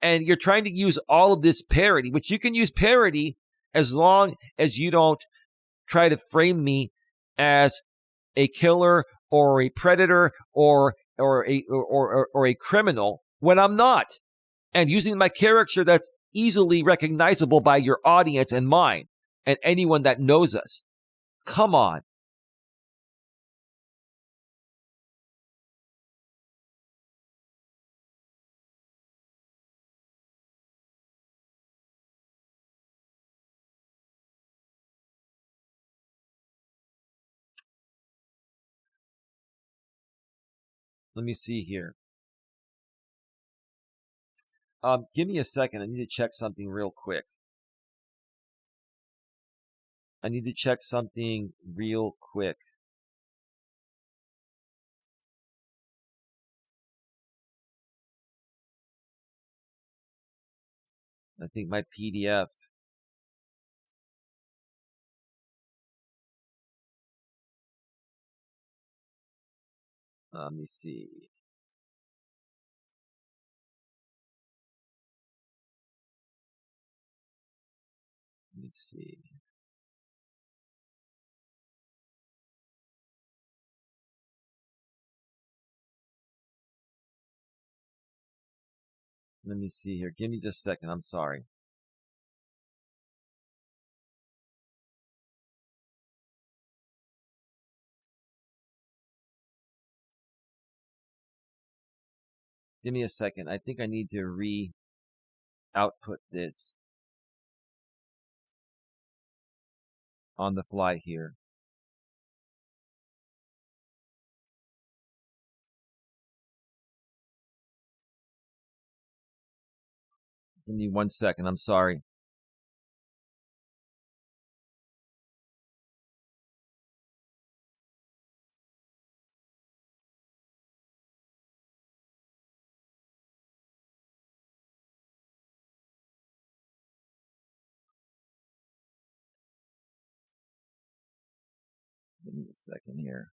and you're trying to use all of this parody, which you can use parody as long as you don't try to frame me as a killer or a predator or a criminal when I'm not. And using my character that's easily recognizable by your audience and mine and anyone that knows us. Come on. Let me see here. Give me a second. I need to check something real quick. I think my PDF. Let me see. Let me see. Let me see here. Give me just a second. I'm sorry. Give me a second. I think I need to re-output this on the fly here. Give me 1 second. I'm sorry. Give me a second here.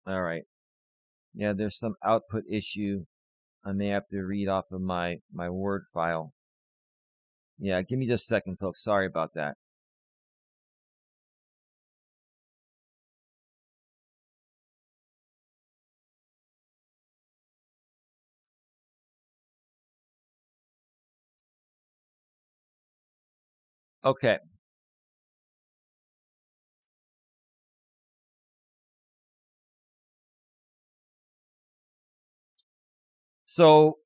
All right. Yeah, there's some output issue. I may have to read off of my Word file. Yeah, give me just a second, folks. Sorry about that. Okay. So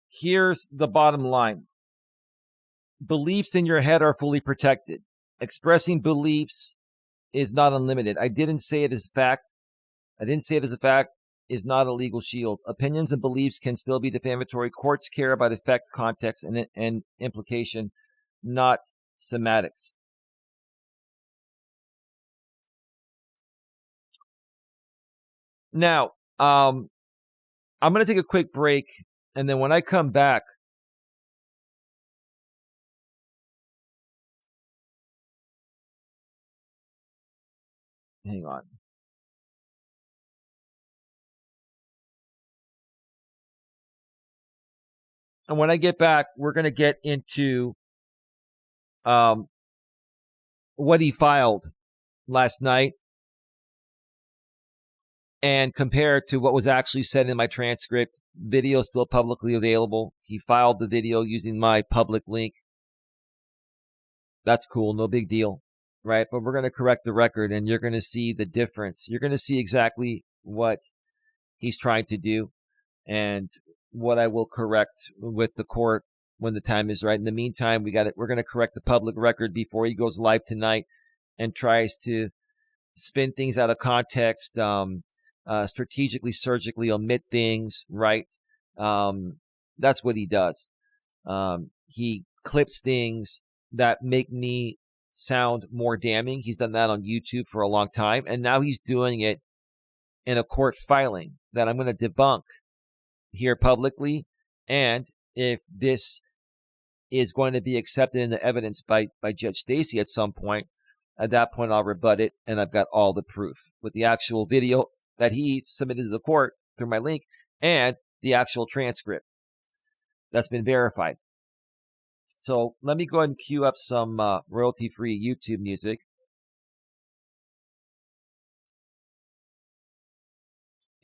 here's the bottom line. Beliefs in your head are fully protected. Expressing beliefs is not unlimited. I didn't say it as fact. Is not a legal shield. Opinions and beliefs can still be defamatory. Courts care about effect, context, and implication. not semantics. Now, I'm going to take a quick break, and then when I come back, hang on. And when I get back, we're going to get into what he filed last night and compare it to what was actually said in my transcript. Video still publicly available. He filed the video using my public link. That's cool. No big deal, right? But we're going to correct the record, and you're going to see the difference. You're going to see exactly what he's trying to do and what I will correct with the court when the time is right. In the meantime, we're going to correct the public record before he goes live tonight and tries to spin things out of context, strategically, surgically omit things, right? That's what he does. He clips things that make me sound more damning. He's done that on YouTube for a long time, and now he's doing it in a court filing that I'm going to debunk here publicly. And if this is going to be accepted into evidence by Judge Stacy at some point, at that point I'll rebut it, and I've got all the proof with the actual video that he submitted to the court through my link and the actual transcript that's been verified. So let me go ahead and cue up some royalty-free YouTube music.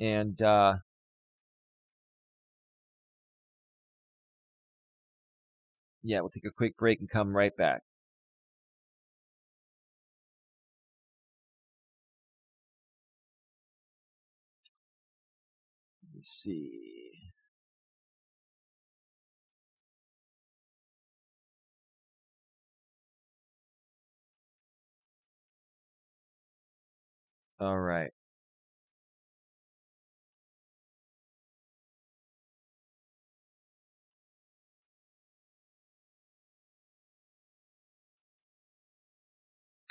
And yeah, we'll take a quick break and come right back. Let me see. All right.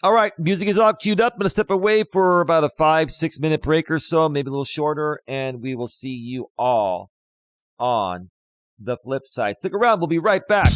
All right, music is all queued up. I'm going to step away for about a 5-6 minute break or so, maybe a little shorter, and we will see you all on the flip side. Stick around. We'll be right back.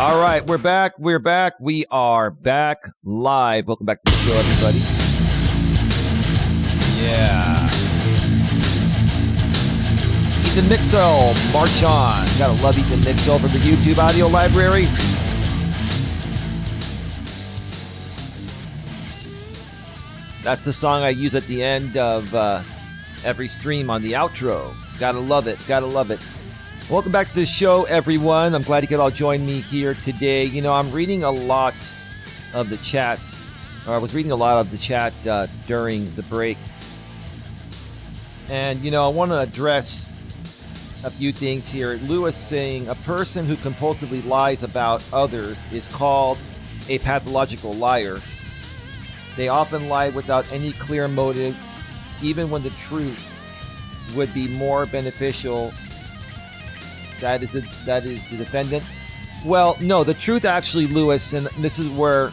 All right, we're back. We're back. We are back live. Welcome back to the show, everybody. Yeah. Ethan Mixel, march on. Gotta love Ethan Mixel from the YouTube audio library. That's the song I use at the end of every stream on the outro. Gotta love it. Gotta love it. Welcome back to the show, everyone. I'm glad you could all join me here today. You know, I'm reading a lot of the chat, or I was reading a lot of the chat during the break. And, you know, I want to address a few things here. Lewis saying, a person who compulsively lies about others is called a pathological liar. They often lie without any clear motive, even when the truth would be more beneficial. That is the defendant. Well, no, the truth actually, Lewis, and this is where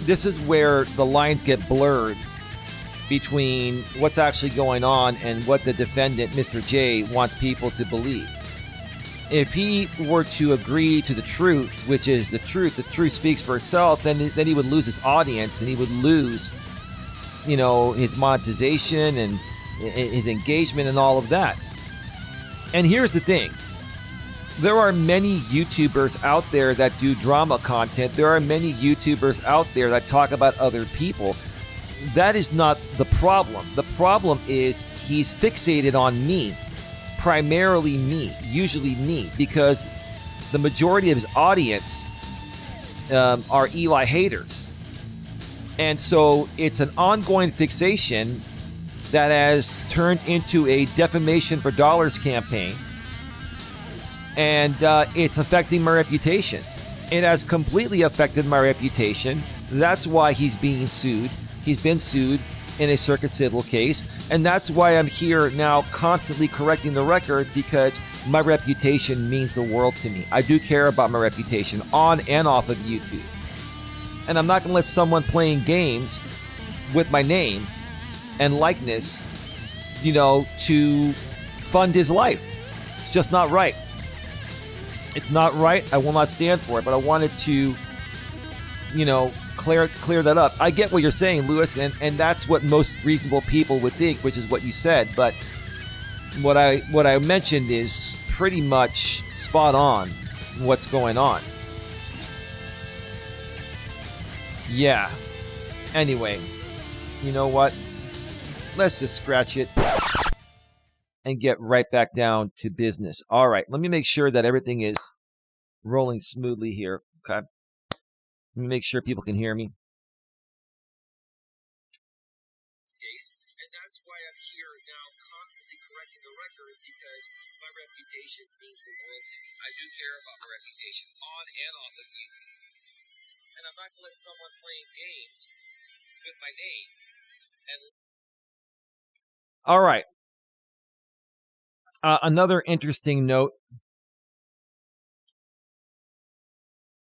the lines get blurred between what's actually going on and what the defendant, Mr. J, wants people to believe. If he were to agree to the truth, which is the truth speaks for itself, then he would lose his audience and he would lose, you know, his monetization and his engagement and all of that. And here's the thing. There are many YouTubers out there that do drama content. There are many YouTubers out there that talk about other people. That is not the problem. The problem is he's fixated on me, primarily me, usually me, because the majority of his audience are Eli haters. And so it's an ongoing fixation that has turned into a defamation for dollars campaign. And it's affecting my reputation. It has completely affected my reputation. That's why he's being sued. He's been sued in a circuit civil case. And that's why I'm here now constantly correcting the record, because my reputation means the world to me. I do care about my reputation on and off of YouTube. And I'm not going to let someone playing games with my name and likeness, you know, to fund his life. It's just not right. It's not right. I will not stand for it, but I wanted to, you know, clear that up. I get what you're saying, Lewis, and that's what most reasonable people would think, which is what you said. But what I mentioned is pretty much spot on what's going on. Yeah. Anyway, you know what? Let's just scratch it and get right back down to business. All right, let me make sure that everything is rolling smoothly here. Okay. Let me make sure people can hear me. And that's why I'm here now constantly correcting the record, because my reputation means the world to me. I do care about my reputation on and off of YouTube. And I'm not going to let someone playing games with my name. And all right. Another interesting note.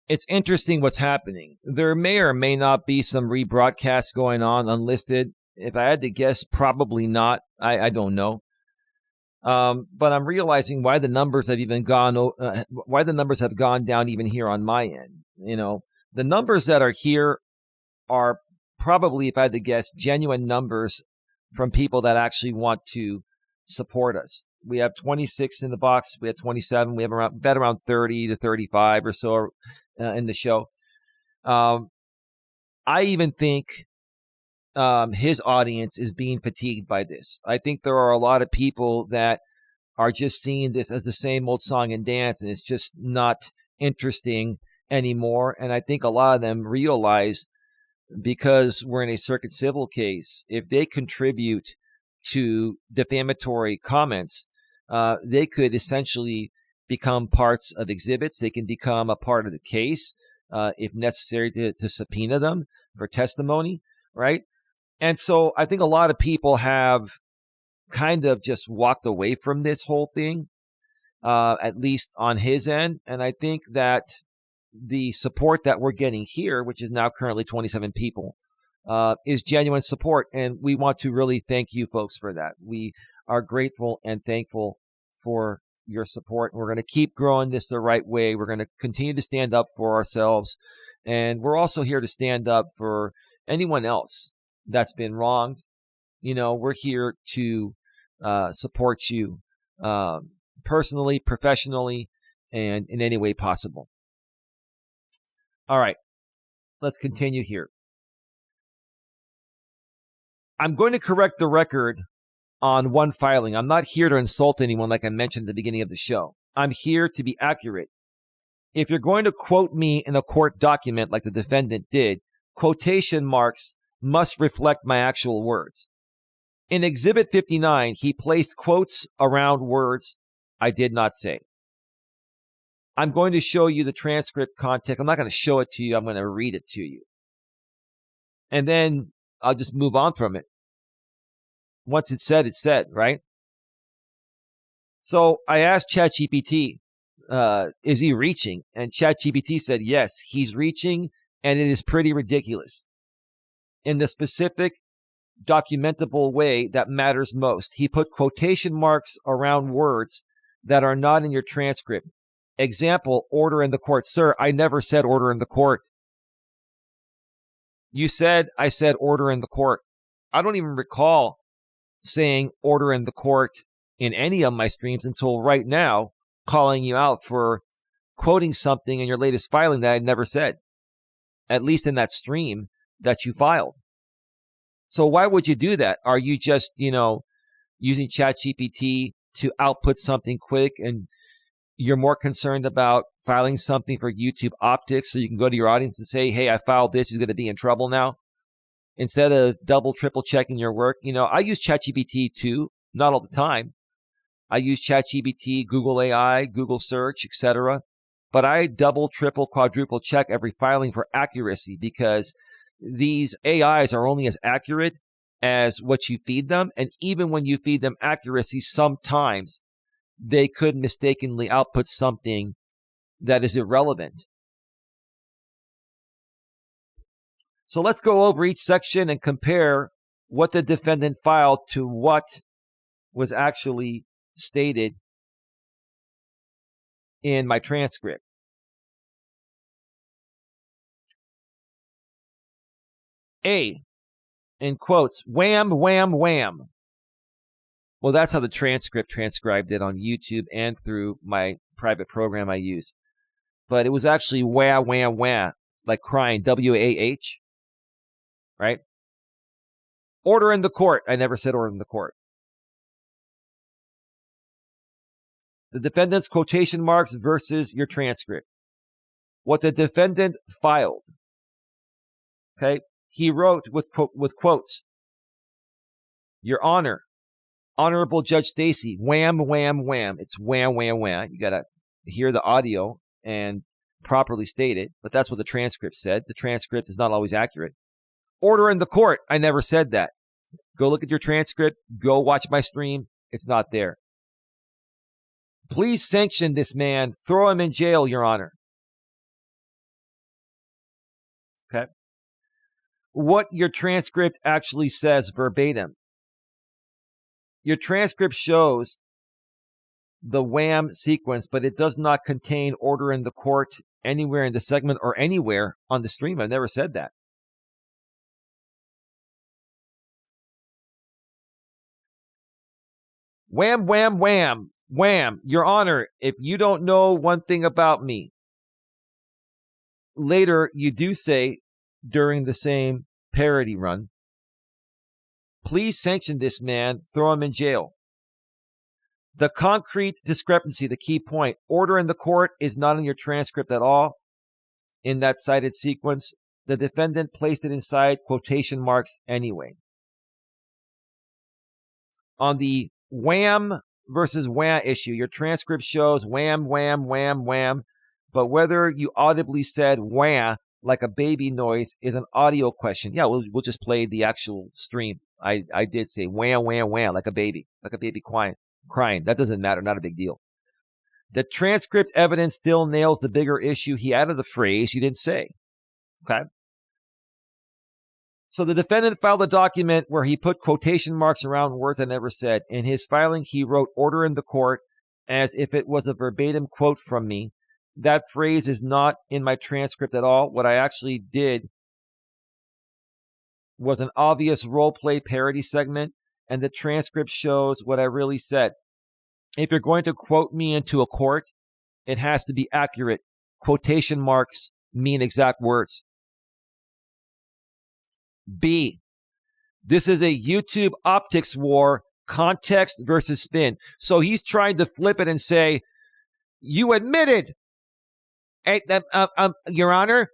It's interesting what's happening. There may or may not be some rebroadcasts going on unlisted. If I had to guess, probably not. I don't know. But I'm realizing why the numbers have even why the numbers have gone down even here on my end. You know, the numbers that are here are probably, if I had to guess, genuine numbers from people that actually want to support us. We have 26 in the box. We have 27. We have around 30 to 35 or so in the show. I even think his audience is being fatigued by this. I think there are a lot of people that are just seeing this as the same old song and dance, and it's just not interesting anymore. And I think a lot of them realize, because we're in a circuit civil case, if they contribute to defamatory comments, they could essentially become parts of exhibits. They can become a part of the case, if necessary, to subpoena them for testimony, right? And so I think a lot of people have kind of just walked away from this whole thing, at least on his end. And I think that the support that we're getting here, which is now currently 27 people, is genuine support. And we want to really thank you folks for that. We are grateful and thankful for your support. We're going to keep growing this the right way. We're going to continue to stand up for ourselves. And we're also here to stand up for anyone else that's been wronged. We're here to support you personally, professionally, and in any way possible. All right, let's continue here. I'm going to correct the record on one filing. I'm not here to insult anyone like I mentioned at the beginning of the show. I'm here to be accurate. If you're going to quote me in a court document like the defendant did, quotation marks must reflect my actual words. In Exhibit 59, he placed quotes around words I did not say. I'm going to show you the transcript context. I'm not going to show it to you. I'm going to read it to you. And then I'll just move on from it. Once it's said, right? So I asked ChatGPT, is he reaching? And ChatGPT said, yes, he's reaching, and it is pretty ridiculous. In the specific documentable way that matters most, he put quotation marks around words that are not in your transcript. Example, order in the court. Sir, I never said order in the court. You said I said order in the court. I don't even recall saying order in the court in any of my streams until right now, calling you out for quoting something in your latest filing that I never said, at least in that stream that you filed. So why would you do that? Are you just, using ChatGPT to output something quick, and you're more concerned about filing something for YouTube optics so you can go to your audience and say, hey, I filed this, he's going to be in trouble now? Instead of double, triple checking your work. I use ChatGPT too, not all the time. I use ChatGPT, Google AI, Google Search, etc. But I double, triple, quadruple check every filing for accuracy, because these AIs are only as accurate as what you feed them. And even when you feed them accuracy, sometimes they could mistakenly output something that is irrelevant. So let's go over each section and compare what the defendant filed to what was actually stated in my transcript. A, in quotes, wham, wham, wham. Well, that's how the transcript transcribed it on YouTube and through my private program I use. But it was actually wah, wah, wah, like crying, W-A-H, right? Order in the court. I never said order in the court. The defendant's quotation marks versus your transcript. What the defendant filed. Okay? He wrote with quotes. Your Honor, Honorable Judge Stacy, wham, wham, wham. It's wham, wham, wham. You got to hear the audio and properly state it, but that's what the transcript said. The transcript is not always accurate. Order in the court. I never said that. Go look at your transcript. Go watch my stream. It's not there. Please sanction this man. Throw him in jail, Your Honor. Okay. What your transcript actually says verbatim. Your transcript shows the wham sequence, but it does not contain order in the court anywhere in the segment or anywhere on the stream. I've never said that. Wham, wham, wham, wham. Your Honor, if you don't know one thing about me, later you do say during the same parody run, please sanction this man, throw him in jail. The concrete discrepancy, the key point, order in the court is not in your transcript at all. In that cited sequence, the defendant placed it inside quotation marks anyway. On the wham versus wham issue, your transcript shows wham, wham, wham, wham, but whether you audibly said wham like a baby noise is an audio question. Yeah, we'll just play the actual stream. I did say wham, wham, wham, like a baby crying. That doesn't matter, not a big deal. The transcript evidence still nails the bigger issue. He added the phrase you didn't say. Okay? So the defendant filed a document where he put quotation marks around words I never said. In his filing, he wrote order in the court as if it was a verbatim quote from me. That phrase is not in my transcript at all. What I actually did was an obvious role play parody segment, and the transcript shows what I really said. If you're going to quote me into a court, it has to be accurate. Quotation marks mean exact words. B, this is a YouTube optics war, context versus spin. So he's trying to flip it and say, you admitted, Your Honor,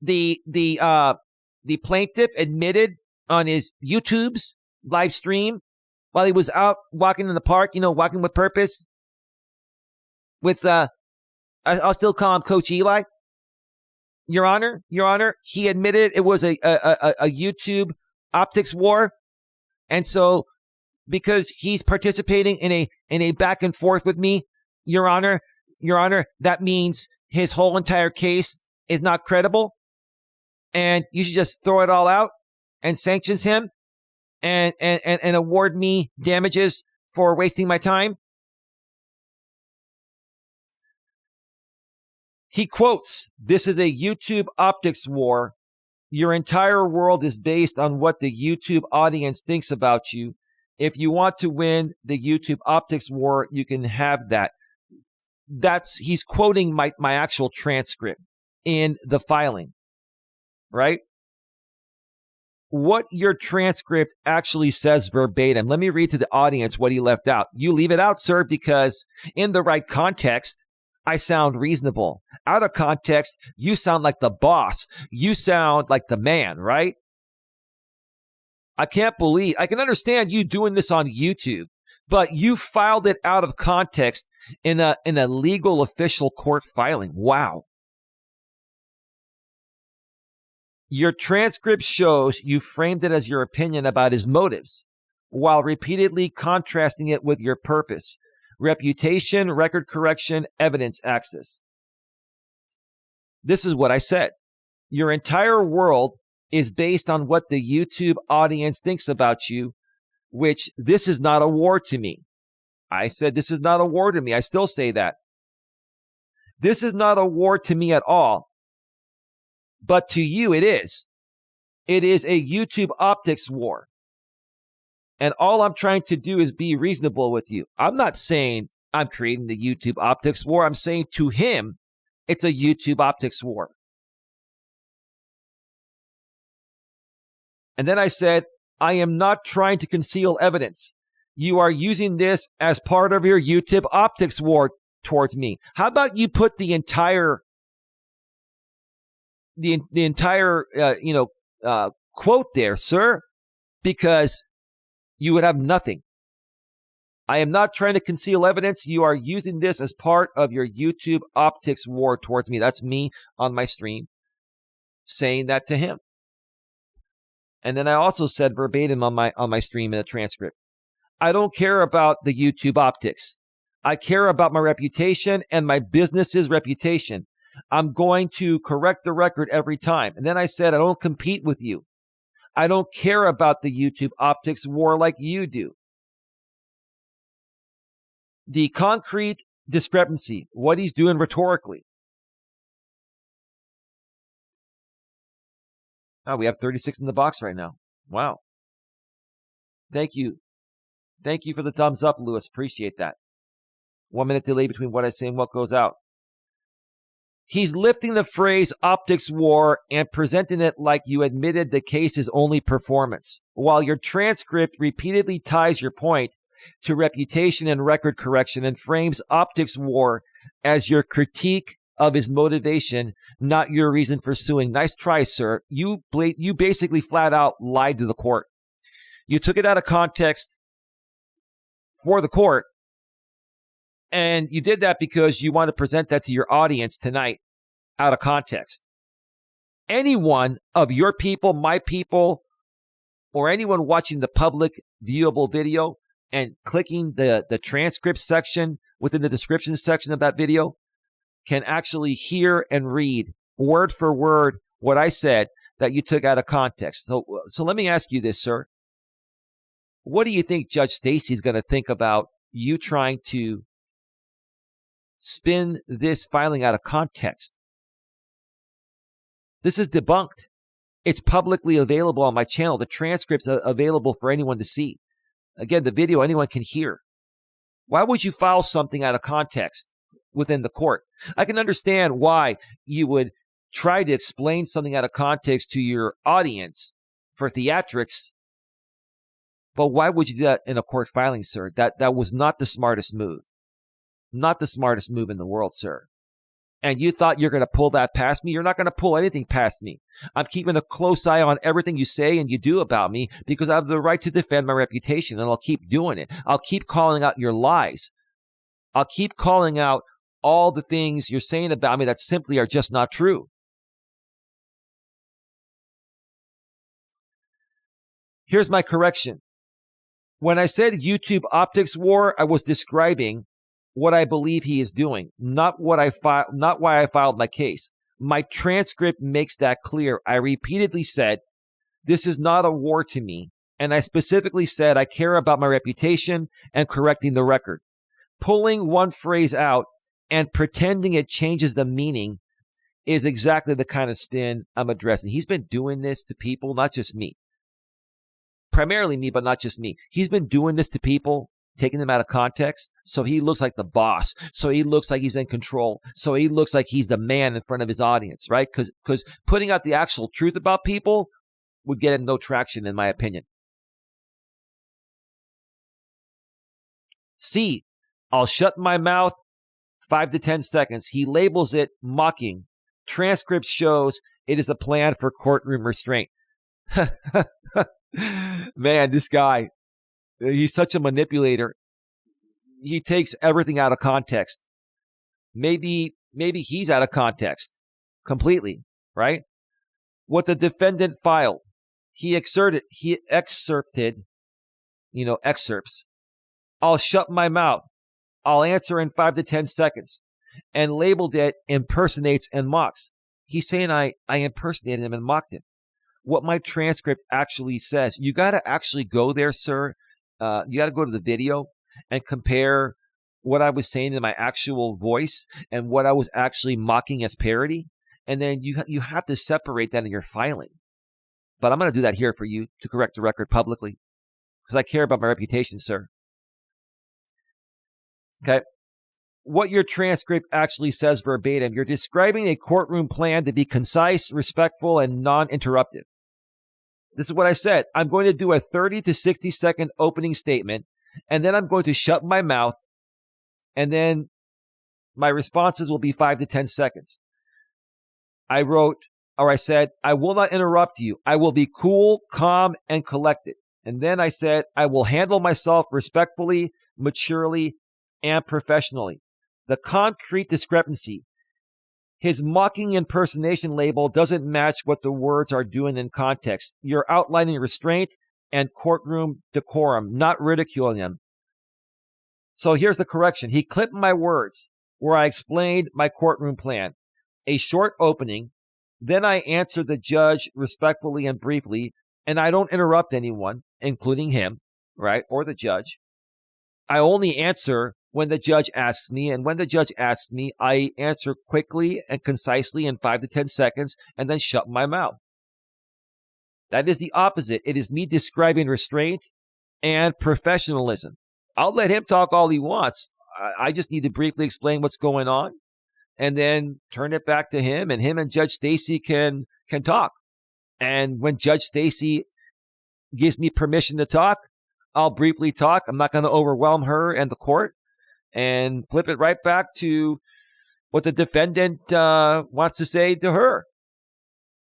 the plaintiff admitted on his YouTube's live stream while he was out walking in the park, walking with purpose. With I'll still call him Coach Eli. Your Honor, he admitted it was a YouTube optics war, and so because he's participating in a back and forth with me, Your Honor, that means his whole entire case is not credible, and you should just throw it all out and sanctions him and award me damages for wasting my time. He quotes, this is a YouTube optics war. Your entire world is based on what the YouTube audience thinks about you. If you want to win the YouTube optics war, you can have that. He's quoting my actual transcript in the filing, right? What your transcript actually says verbatim. Let me read to the audience what he left out. You leave it out, sir, because in the right context, I sound reasonable. Out of context, you sound like the boss. You sound like the man, right? I can understand you doing this on YouTube, but you filed it out of context in a legal official court filing. Wow. Your transcript shows you framed it as your opinion about his motives, while repeatedly contrasting it with your purpose. Reputation, record correction, evidence access. This is what I said. Your entire world is based on what the YouTube audience thinks about you, which this is not a war to me. I said this is not a war to me. I still say that. This is not a war to me at all. But to you, it is. It is a YouTube optics war. And all I'm trying to do is be reasonable with you. I'm not saying I'm creating the YouTube optics war. I'm saying to him, it's a YouTube optics war. And then I said, I am not trying to conceal evidence. You are using this as part of your YouTube optics war towards me. How about you put the entire quote there, sir? Because you would have nothing. I am not trying to conceal evidence. You are using this as part of your YouTube optics war towards me. That's me on my stream saying that to him. And then I also said verbatim on my stream in the transcript, I don't care about the YouTube optics. I care about my reputation and my business's reputation. I'm going to correct the record every time. And then I said, I don't compete with you. I don't care about the YouTube optics war like you do. The concrete discrepancy, what he's doing rhetorically. Oh, we have 36 in the box right now. Wow. Thank you. Thank you for the thumbs up, Lewis. Appreciate that. 1 minute delay between what I say and what goes out. He's lifting the phrase optics war and presenting it like you admitted the case is only performance, while your transcript repeatedly ties your point to reputation and record correction and frames optics war as your critique of his motivation, not your reason for suing. Nice try, sir. You basically flat out lied to the court. You took it out of context for the court, and you did that because you want to present that to your audience tonight out of context. Anyone of your people, my people, or anyone watching the public viewable video and clicking the transcript section within the description section of that video can actually hear and read word for word what I said that you took out of context. So let me ask you this, sir. What do you think Judge Stacy's going to think about you trying to spin this filing out of context. This is debunked. It's publicly available on my channel. The transcript's available for anyone to see. Again, the video anyone can hear. Why would you file something out of context within the court? I can understand why you would try to explain something out of context to your audience for theatrics, but why would you do that in a court filing, sir? That was not the smartest move. Not the smartest move in the world, sir. And you thought you're going to pull that past me? You're not going to pull anything past me. I'm keeping a close eye on everything you say and you do about me because I have the right to defend my reputation, and I'll keep doing it. I'll keep calling out your lies. I'll keep calling out all the things you're saying about me that simply are just not true. Here's my correction. When I said YouTube optics war, I was describing what I believe he is doing, not why I filed my case. My transcript makes that clear. I repeatedly said, this is not a war to me. And I specifically said I care about my reputation and correcting the record. Pulling one phrase out and pretending it changes the meaning is exactly the kind of spin I'm addressing. He's been doing this to people, not just me. Primarily me, but not just me. He's been doing this to people, taking them out of context, so he looks like the boss, so he looks like he's in control, so he looks like he's the man in front of his audience, right? Because putting out the actual truth about people would get him no traction, in my opinion. C, I'll shut my mouth 5 to 10 seconds. He labels it mocking. Transcript shows it is a plan for courtroom restraint. Man, this guy, he's such a manipulator. He takes everything out of context. Maybe he's out of context completely, right? What the defendant filed, he excerpted, excerpts. I'll shut my mouth. I'll answer in 5 to 10 seconds, and labeled it impersonates and mocks. He's saying I impersonated him and mocked him. What my transcript actually says, you got to actually go there, sir. You got to go to the video and compare what I was saying in my actual voice and what I was actually mocking as parody. And then you have to separate that in your filing. But I'm going to do that here for you to correct the record publicly because I care about my reputation, sir. Okay. What your transcript actually says verbatim, you're describing a courtroom plan to be concise, respectful, and non-interruptive. This is what I said. I'm going to do a 30 to 60 second opening statement, and then I'm going to shut my mouth, and then my responses will be 5 to 10 seconds. I said, I will not interrupt you. I will be cool, calm, and collected. And then I said, I will handle myself respectfully, maturely, and professionally. The concrete discrepancy. His mocking impersonation label doesn't match what the words are doing in context. You're outlining restraint and courtroom decorum, not ridiculing them. So here's the correction. He clipped my words where I explained my courtroom plan. A short opening. Then I answered the judge respectfully and briefly, and I don't interrupt anyone, including him, right, or the judge. I only answer when the judge asks me, and when the judge asks me, I answer quickly and concisely in 5 to 10 seconds and then shut my mouth. That is the opposite. It is me describing restraint and professionalism. I'll let him talk all he wants. I just need to briefly explain what's going on and then turn it back to him, and him and Judge Stacy can talk. And when Judge Stacy gives me permission to talk, I'll briefly talk. I'm not going to overwhelm her and the court, and flip it right back to what the defendant wants to say to her.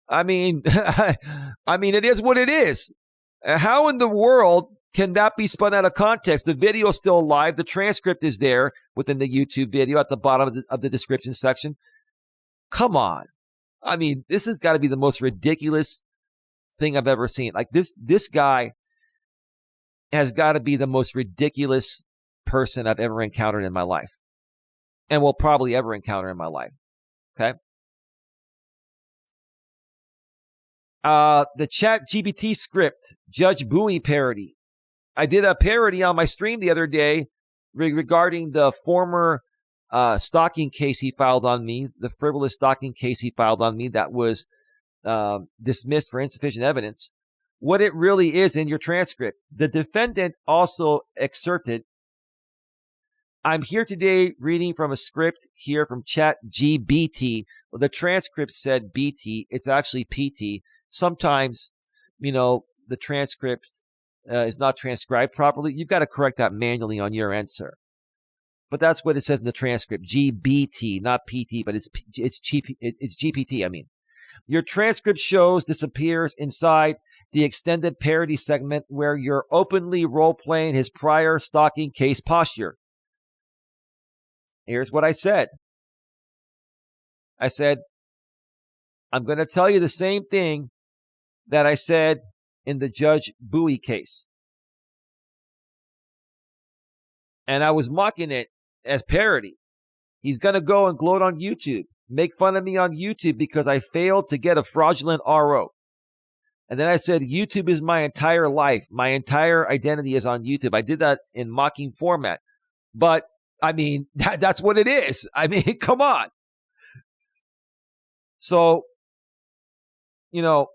I mean, it is what it is. How in the world can that be spun out of context? The video is still live. The transcript is there within the YouTube video at the bottom of the description section. Come on. I mean, this has got to be the most ridiculous thing I've ever seen. Like this guy has got to be the most ridiculous person I've ever encountered in my life, and will probably ever encounter in my life. Okay. The ChatGPT script, Judge Bowie parody. I did a parody on my stream the other day regarding the former stalking case he filed on me, the frivolous stalking case he filed on me that was dismissed for insufficient evidence. What it really is in your transcript, the defendant also excerpted. I'm here today reading from a script here from ChatGPT. Well, the transcript said BT. It's actually PT. Sometimes, the transcript is not transcribed properly. You've got to correct that manually on your end, sir. But that's what it says in the transcript. GBT, not PT, but it's GPT, I mean. Your transcript shows this appears inside the extended parody segment where you're openly role-playing his prior stalking case posture. Here's what I said. I said, I'm going to tell you the same thing that I said in the Judge Bowie case. And I was mocking it as parody. He's going to go and gloat on YouTube, make fun of me on YouTube because I failed to get a fraudulent RO. And then I said, YouTube is my entire life. My entire identity is on YouTube. I did that in mocking format. But, I mean, that's what it is. I mean, come on. So,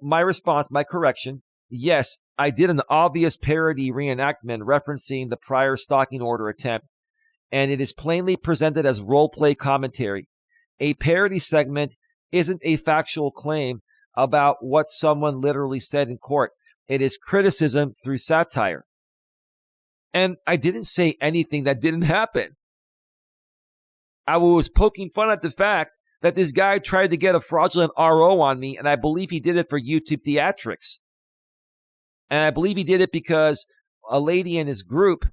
my response, my correction, yes, I did an obvious parody reenactment referencing the prior stalking order attempt, and it is plainly presented as role-play commentary. A parody segment isn't a factual claim about what someone literally said in court. It is criticism through satire. And I didn't say anything that didn't happen. I was poking fun at the fact that this guy tried to get a fraudulent RO on me, and I believe he did it for YouTube theatrics. And I believe he did it because a lady in his group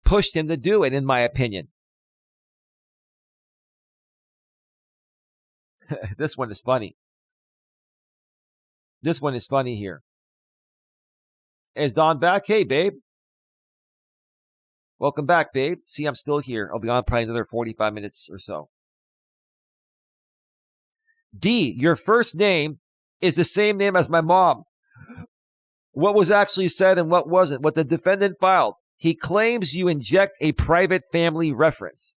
pushed him to do it, in my opinion. This one is funny. This one is funny here. Is Dawn back? Hey, babe. Welcome back, babe. See, I'm still here. I'll be on probably another 45 minutes or so. D, your first name is the same name as my mom. What was actually said and what wasn't. What the defendant filed. He claims you inject a private family reference.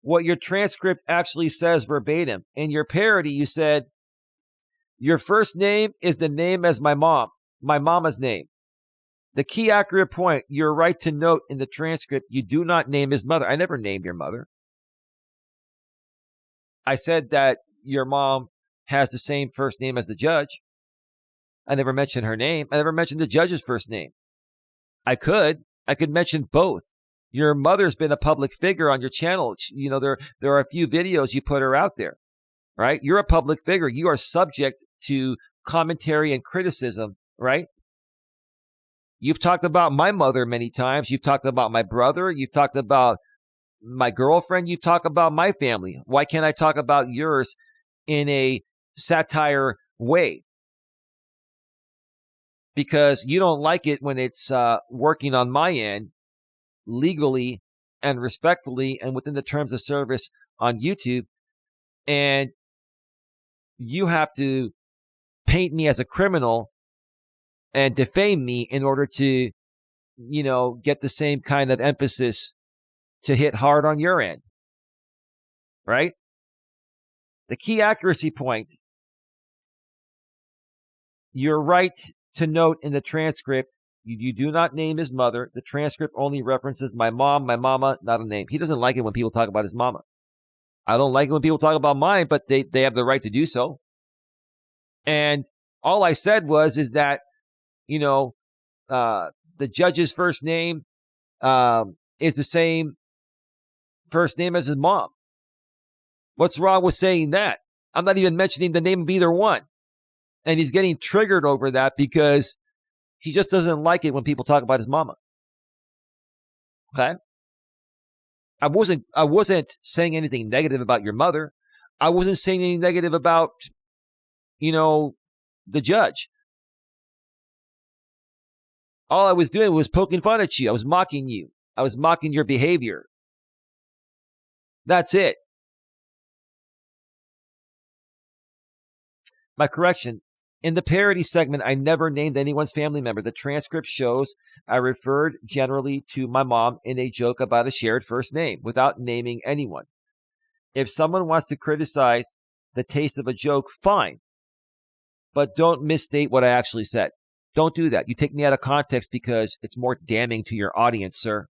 What your transcript actually says verbatim. In your parody, you said, your first name is the name as my mama's name. The key accurate point, you're right to note in the transcript, you do not name his mother. I never named your mother. I said that your mom has the same first name as the judge. I never mentioned her name. I never mentioned the judge's first name. I could mention both. Your mother's been a public figure on your channel. There are a few videos you put her out there, right? You're a public figure. You are subject to commentary and criticism, right? You've talked about my mother many times. You've talked about my brother. You've talked about my girlfriend. You've talked about my family. Why can't I talk about yours in a satire way? Because you don't like it when it's working on my end legally and respectfully and within the terms of service on YouTube. And you have to paint me as a criminal and defame me in order to, get the same kind of emphasis to hit hard on your end. Right? The key accuracy point. You're right to note in the transcript, you do not name his mother. The transcript only references my mom, my mama, not a name. He doesn't like it when people talk about his mama. I don't like it when people talk about mine, but they have the right to do so. And all I said is that, the judge's first name is the same first name as his mom. What's wrong with saying that? I'm not even mentioning the name of either one. And he's getting triggered over that because he just doesn't like it when people talk about his mama. Okay? I wasn't saying anything negative about your mother. I wasn't saying anything negative about, the judge. All I was doing was poking fun at you. I was mocking you. I was mocking your behavior. That's it. My correction, In the parody segment, I never named anyone's family member. The transcript shows I referred generally to my mom in a joke about a shared first name without naming anyone. If someone wants to criticize the taste of a joke, fine. But don't misstate what I actually said. Don't do that. You take me out of context because it's more damning to your audience, sir.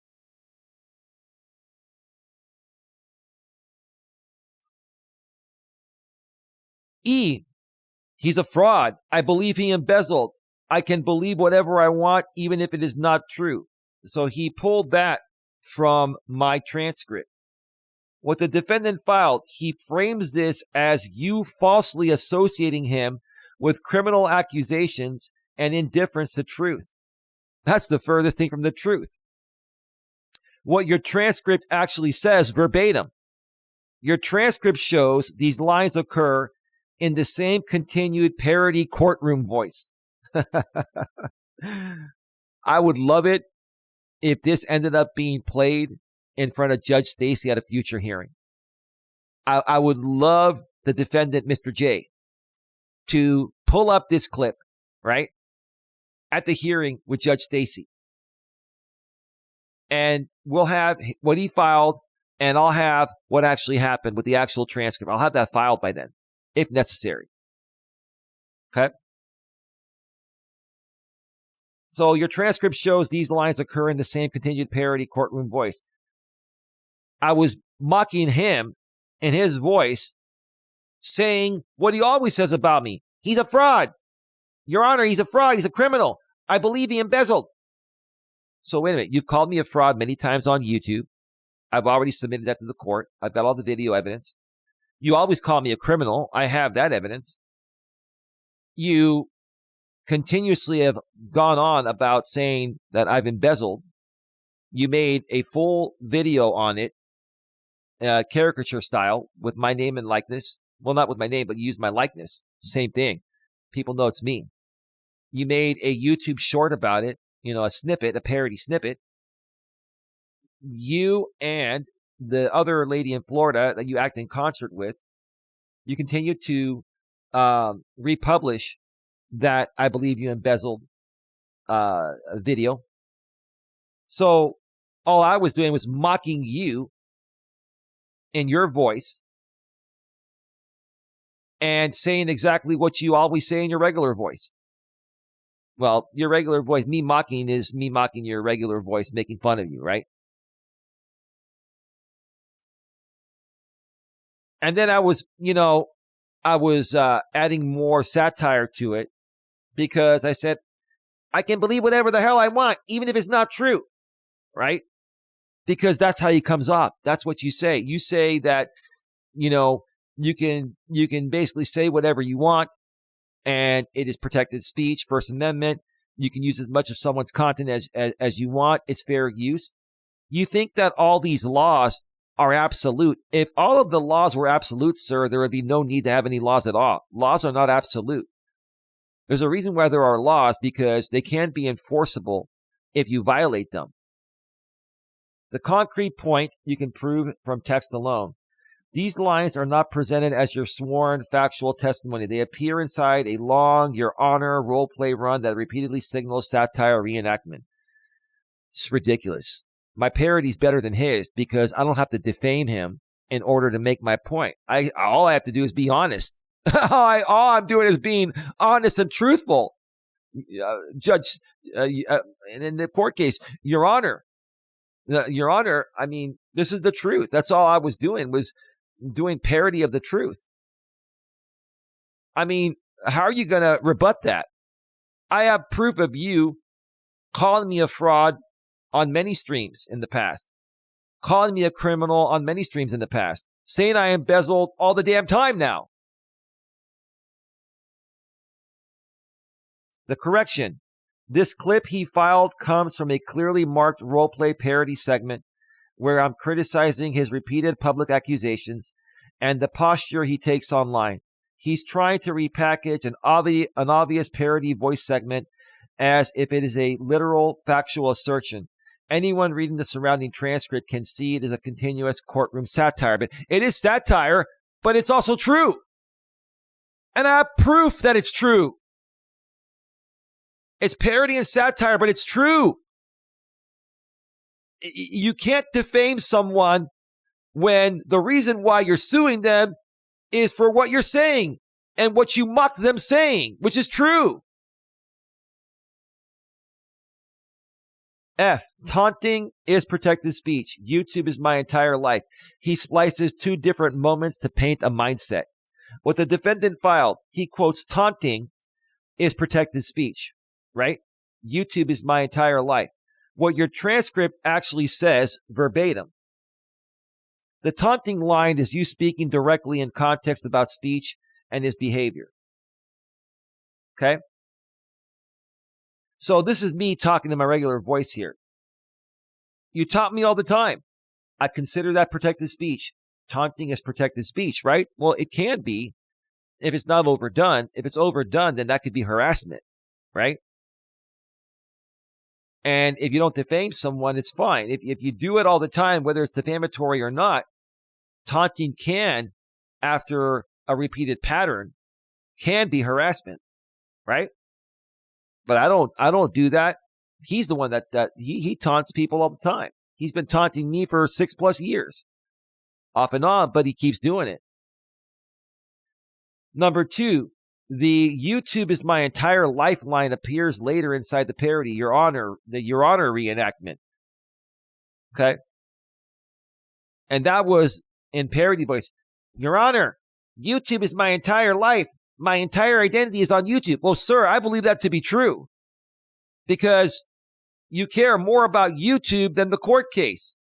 E. He's a fraud. I believe he embezzled. I can believe whatever I want, even if it is not true. So he pulled that from my transcript. What the defendant filed, he frames this as you falsely associating him with criminal accusations and indifference to truth. That's the furthest thing from the truth. What your transcript actually says verbatim. Your transcript shows these lines occur in the same continued parody courtroom voice. I would love it if this ended up being played in front of Judge Stacy at a future hearing. I would love the defendant, Mr. J, to pull up this clip, right, at the hearing with Judge Stacy. And we'll have what he filed, and I'll have what actually happened with the actual transcript. I'll have that filed by then, if necessary. Okay? So your transcript shows these lines occur in the same continued parody courtroom voice. I was mocking him in his voice, saying what he always says about me. He's a fraud. Your Honor, he's a fraud. He's a criminal. I believe he embezzled. So wait a minute. You've called me a fraud many times on YouTube. I've already submitted that to the court. I've got all the video evidence. You always call me a criminal. I have that evidence. You continuously have gone on about saying that I've embezzled. You made a full video on it, caricature style, with my name and likeness. Well, not with my name, but you used my likeness. Same thing. People know it's me. You made a YouTube short about it, a snippet, a parody snippet. You and the other lady in Florida that you act in concert with, you continue to republish that I believe you embezzled video. So all I was doing was mocking you in your voice and saying exactly what you always say in your regular voice. Well, your regular voice, me mocking is me mocking your regular voice, making fun of you, right? And then I was adding more satire to it because I said, I can believe whatever the hell I want, even if it's not true, right? Because that's how he comes off. That's what you say. You say that, you can basically say whatever you want, and it is protected speech, First Amendment. You can use as much of someone's content as you want. It's fair use. You think that all these laws are absolute. If all of the laws were absolute, sir, there would be no need to have any laws at all. Laws are not absolute. There's a reason why there are laws, because they can be enforceable if you violate them. The concrete point you can prove from text alone. These lines are not presented as your sworn factual testimony. They appear inside a long, Your Honor, role play run that repeatedly signals satire reenactment. It's ridiculous. My parody's better than his because I don't have to defame him in order to make my point. All I have to do is be honest. All I'm doing is being honest and truthful. Judge, and in the court case, Your Honor, I mean, this is the truth. That's all I was doing, was doing parody of the truth. I mean, how are you going to rebut that? I have proof of you calling me a fraud on many streams in the past, calling me a criminal on many streams in the past, saying I embezzled all the damn time now. The correction. This clip he filed comes from a clearly marked roleplay parody segment where I'm criticizing his repeated public accusations and the posture he takes online. He's trying to repackage an obvious parody voice segment as if it is a literal factual assertion. Anyone reading the surrounding transcript can see it as a continuous courtroom satire. But it is satire, but it's also true. And I have proof that it's true. It's parody and satire, but it's true. You can't defame someone when the reason why you're suing them is for what you're saying and what you mocked them saying, which is true. F, taunting is protected speech. YouTube is my entire life. He splices two different moments to paint a mindset. What the defendant filed, he quotes taunting is protected speech, right? YouTube is my entire life. What your transcript actually says verbatim. The taunting line is you speaking directly in context about speech and his behavior. Okay? So this is me talking in my regular voice here. You taunt me all the time. I consider that protected speech. Taunting is protected speech, right? Well, it can be if it's not overdone. If it's overdone, then that could be harassment, right? And if you don't defame someone, it's fine. If you do it all the time, whether it's defamatory or not, taunting can, after a repeated pattern, can be harassment, right? But I don't do that. He's the one that he taunts people all the time. He's been taunting me for 6+ years, off and on, but he keeps doing it. Number 2, the YouTube is my entire lifeline appears later inside the parody, Your Honor, the Your Honor reenactment. Okay? And that was in parody voice. Your Honor, YouTube is my entire life. My entire identity is on YouTube. Well, sir, I believe that to be true because you care more about YouTube than the court case.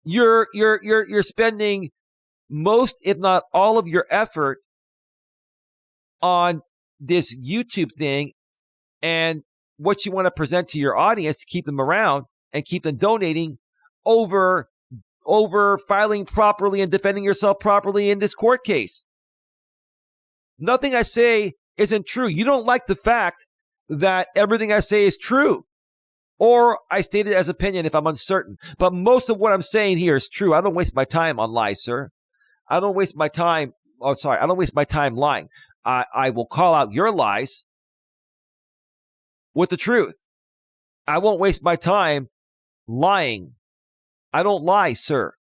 You're spending most, if not all, of your effort on this YouTube thing and what you want to present to your audience to keep them around and keep them donating over filing properly and defending yourself properly in this court case. Nothing I say isn't true. You don't like the fact that everything I say is true, or I state it as opinion if I'm uncertain. But most of what I'm saying here is true. I don't waste my time on lies, sir. I don't waste my time. I don't waste my time lying. I will call out your lies with the truth. I won't waste my time lying. I don't lie, sir.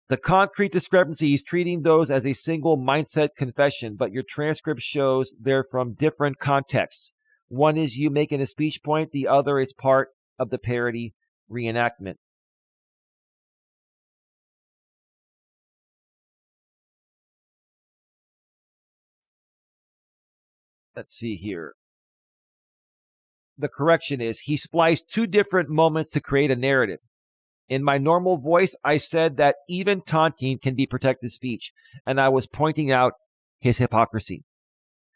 The concrete discrepancy is treating those as a single mindset confession, but your transcript shows they're from different contexts. One is you making a speech point, the other is part of the parody reenactment. Let's see here. The correction is he spliced two different moments to create a narrative. In my normal voice, I said that even taunting can be protected speech, and I was pointing out his hypocrisy.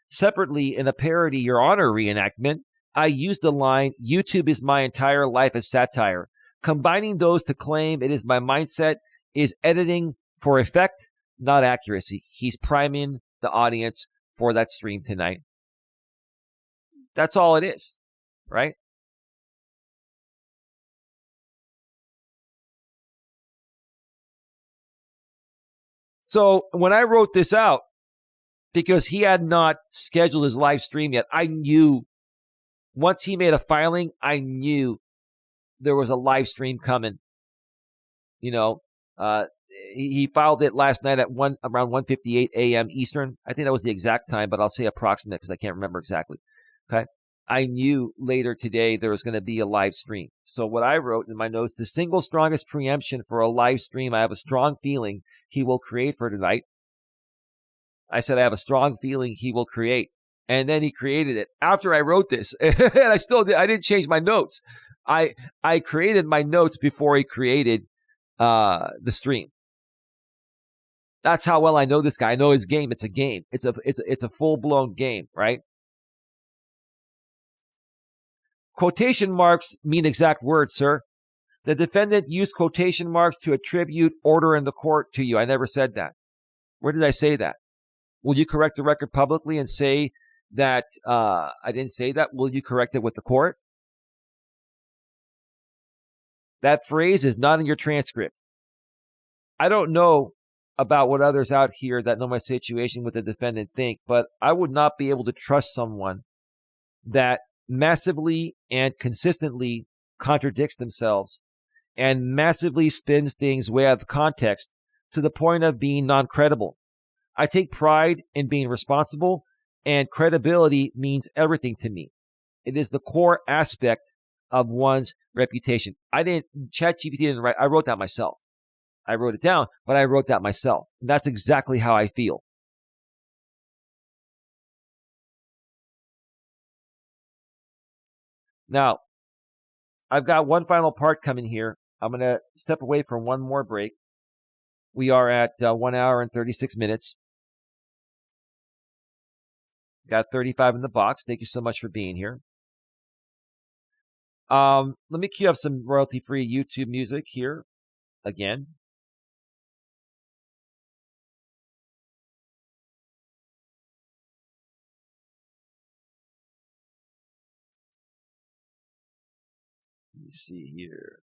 Separately, in a parody Your Honor reenactment, I used the line, YouTube is my entire life as satire. Combining those to claim it is my mindset is editing for effect, not accuracy. He's priming the audience for that stream tonight. That's all it is, right? So when I wrote this out, because he had not scheduled his live stream yet, I knew once he made a filing, I knew there was a live stream coming. You know, he filed it last night at around 1:58 a.m. Eastern. I think that was the exact time, but I'll say approximate because I can't remember exactly. Okay. I knew later today there was going to be a live stream. So what I wrote in my notes, the single strongest preemption for a live stream I have a strong feeling he will create for tonight. I said I have a strong feeling he will create. And then he created it after I wrote this. And I didn't change my notes. I created my notes before he created the stream. That's how well I know this guy. I know his game. It's a game. It's a full-blown game, right? Quotation marks mean exact words, sir. The defendant used quotation marks to attribute order in the court to you. I never said that. Where did I say that? Will you correct the record publicly and say that I didn't say that? Will you correct it with the court? That phrase is not in your transcript. I don't know about what others out here that know my situation with the defendant think, but I would not be able to trust someone that massively and consistently contradicts themselves and massively spins things way out of context to the point of being non-credible. I take pride in being responsible, and credibility means everything to me. It is the core aspect of one's reputation. ChatGPT didn't write, I wrote that myself. I wrote it down, but I wrote that myself. And that's exactly how I feel. Now, I've got one final part coming here. I'm going to step away for one more break. We are at 1 hour and 36 minutes. Got 35 in the box. Thank you so much for being here. Let me cue up some royalty-free YouTube music here again. Let me see here.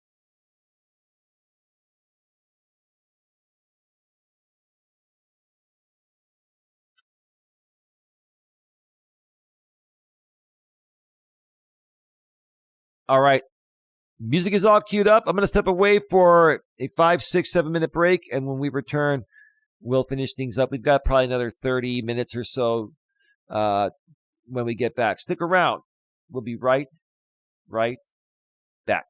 All right. Music is all queued up. I'm going to step away for a 5, 6, 7 minute break. And when we return, we'll finish things up. We've got probably another 30 minutes or so when we get back. Stick around. We'll be right back.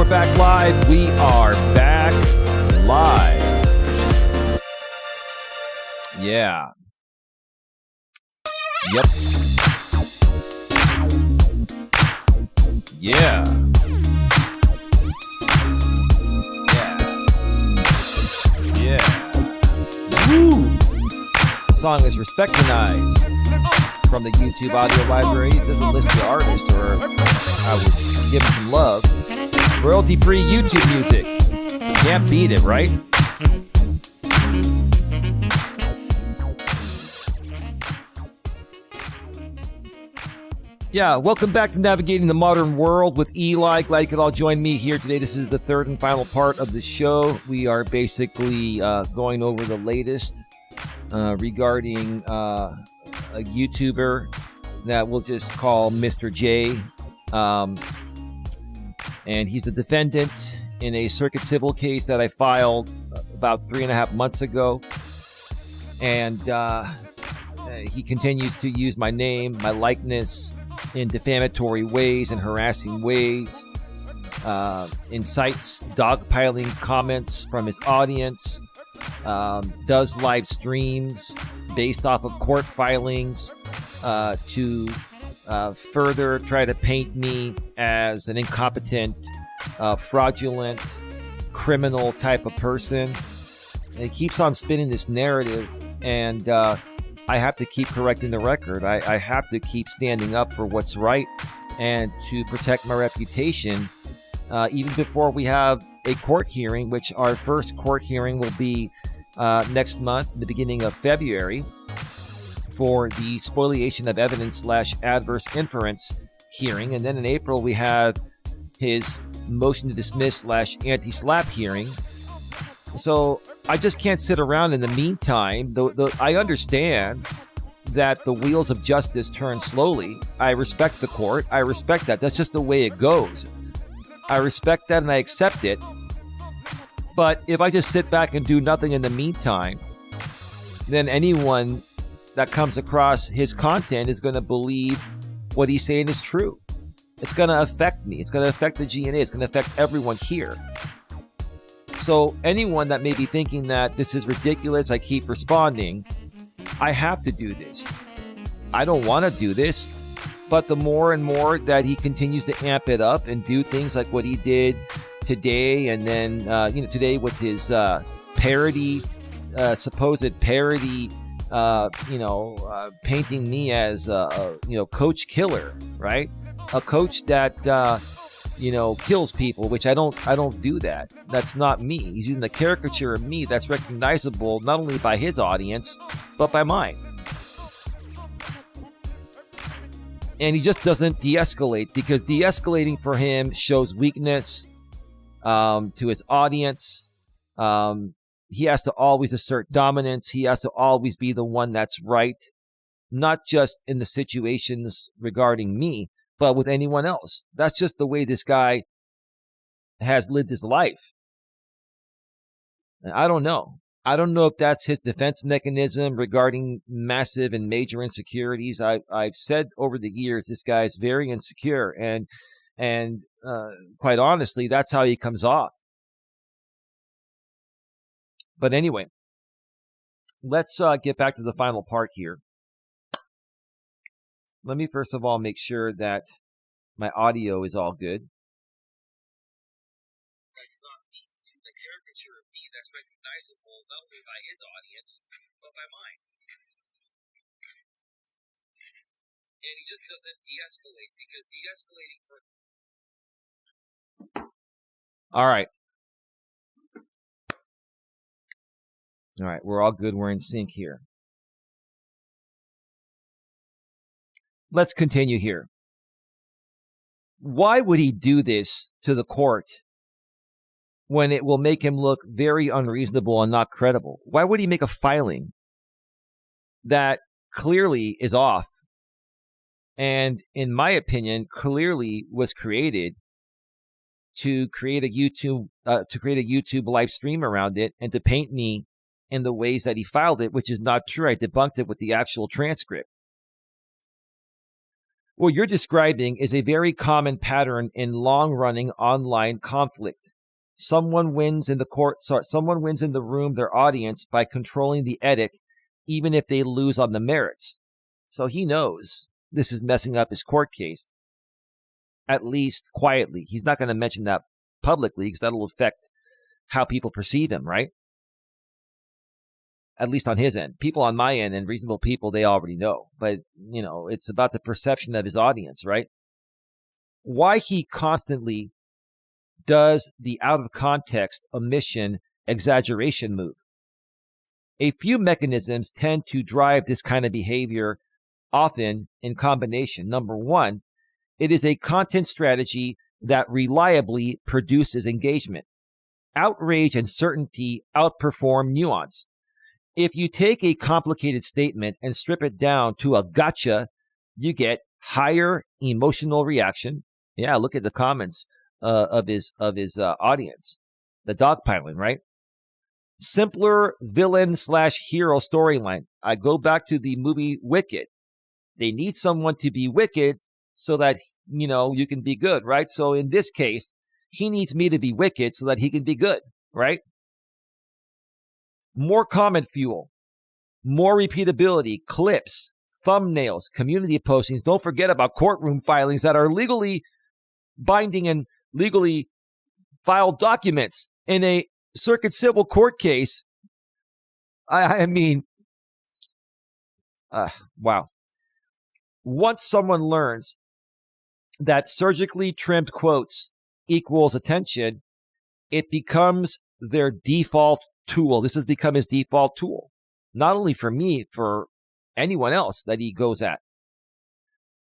we're back live. We are back live. Yeah. Yep. Yeah. Yeah. Woo! The song is Respectinized from the YouTube audio library. It doesn't list the artist, or I would give him some love. Royalty-free YouTube music. Can't beat it, right? Yeah, welcome back to Navigating the Modern World with Eli. Glad you could all join me here today. This is the third and final part of the show. We are basically going over the latest regarding a YouTuber that we'll just call Mr. J. And he's the defendant in a circuit civil case that I filed about 3.5 months ago. And he continues to use my name, my likeness, in defamatory ways and harassing ways, incites dogpiling comments from his audience, does live streams based off of court filings to further try to paint me as an incompetent, fraudulent, criminal type of person. And he keeps on spinning this narrative, and I have to keep correcting the record. I have to keep standing up for what's right and to protect my reputation, even before we have a court hearing, which our first court hearing will be next month, the beginning of February, for the spoliation of evidence / adverse inference hearing. And then in April, we have his motion to dismiss / anti-slap hearing. So I just can't sit around in the meantime. I understand that the wheels of justice turn slowly. I respect the court. I respect that. That's just the way it goes. I respect that and I accept it. But if I just sit back and do nothing in the meantime, then anyone that comes across his content is going to believe what he's saying is true. It's going to affect me. It's going to affect the GNA. It's going to affect everyone here. So anyone that may be thinking that this is ridiculous, I keep responding, I have to do this. I don't want to do this, but the more and more that he continues to amp it up and do things like what he did today, and then today with his parody, supposed parody, painting me as Coach Killer, right? A coach that kills people, which I don't do that. That's not me. He's using the caricature of me that's recognizable not only by his audience, but by mine. And he just doesn't de-escalate, because de-escalating for him shows weakness to his audience. He has to always assert dominance. He has to always be the one that's right, not just in the situations regarding me, but with anyone else. That's just the way this guy has lived his life. And I don't know. I don't know if that's his defense mechanism regarding massive and major insecurities. I've said over the years, this guy's very insecure, and quite honestly, that's how he comes off. But anyway, let's get back to the final part here. Let me first of all make sure that my audio is all good. That's not me. The caricature of me that's recognizable not only by his audience, but by mine. And he just doesn't de-escalate, because de-escalating for... All right. All right, we're all good. We're in sync here. Let's continue here. Why would he do this to the court when it will make him look very unreasonable and not credible? Why would he make a filing that clearly is off and, in my opinion, clearly was created to create a YouTube live stream around it and to paint me in the ways that he filed it, which is not true? I debunked it with the actual transcript. What you're describing is a very common pattern in long-running online conflict. Someone wins in the room, their audience, by controlling the edit, even if they lose on the merits. So he knows this is messing up his court case, at least quietly. He's not going to mention that publicly because that'll affect how people perceive him, right? At least on his end. People on my end and reasonable people, they already know. But, it's about the perception of his audience, right? Why he constantly does the out-of-context, omission, exaggeration move. A few mechanisms tend to drive this kind of behavior, often in combination. Number one, it is a content strategy that reliably produces engagement. Outrage and certainty outperform nuance. If you take a complicated statement and strip it down to a gotcha, you get higher emotional reaction. Yeah, look at the comments of his audience. The dogpiling, right? Simpler villain/hero storyline. I go back to the movie Wicked. They need someone to be wicked so that, you can be good, right? So in this case, he needs me to be wicked so that he can be good, right? More comment fuel, more repeatability, clips, thumbnails, community postings. Don't forget about courtroom filings that are legally binding and legally filed documents in a circuit civil court case. I mean, wow. Once someone learns that surgically trimmed quotes equals attention, it becomes their default tool. This has become his default tool, not only for me, for anyone else that he goes at,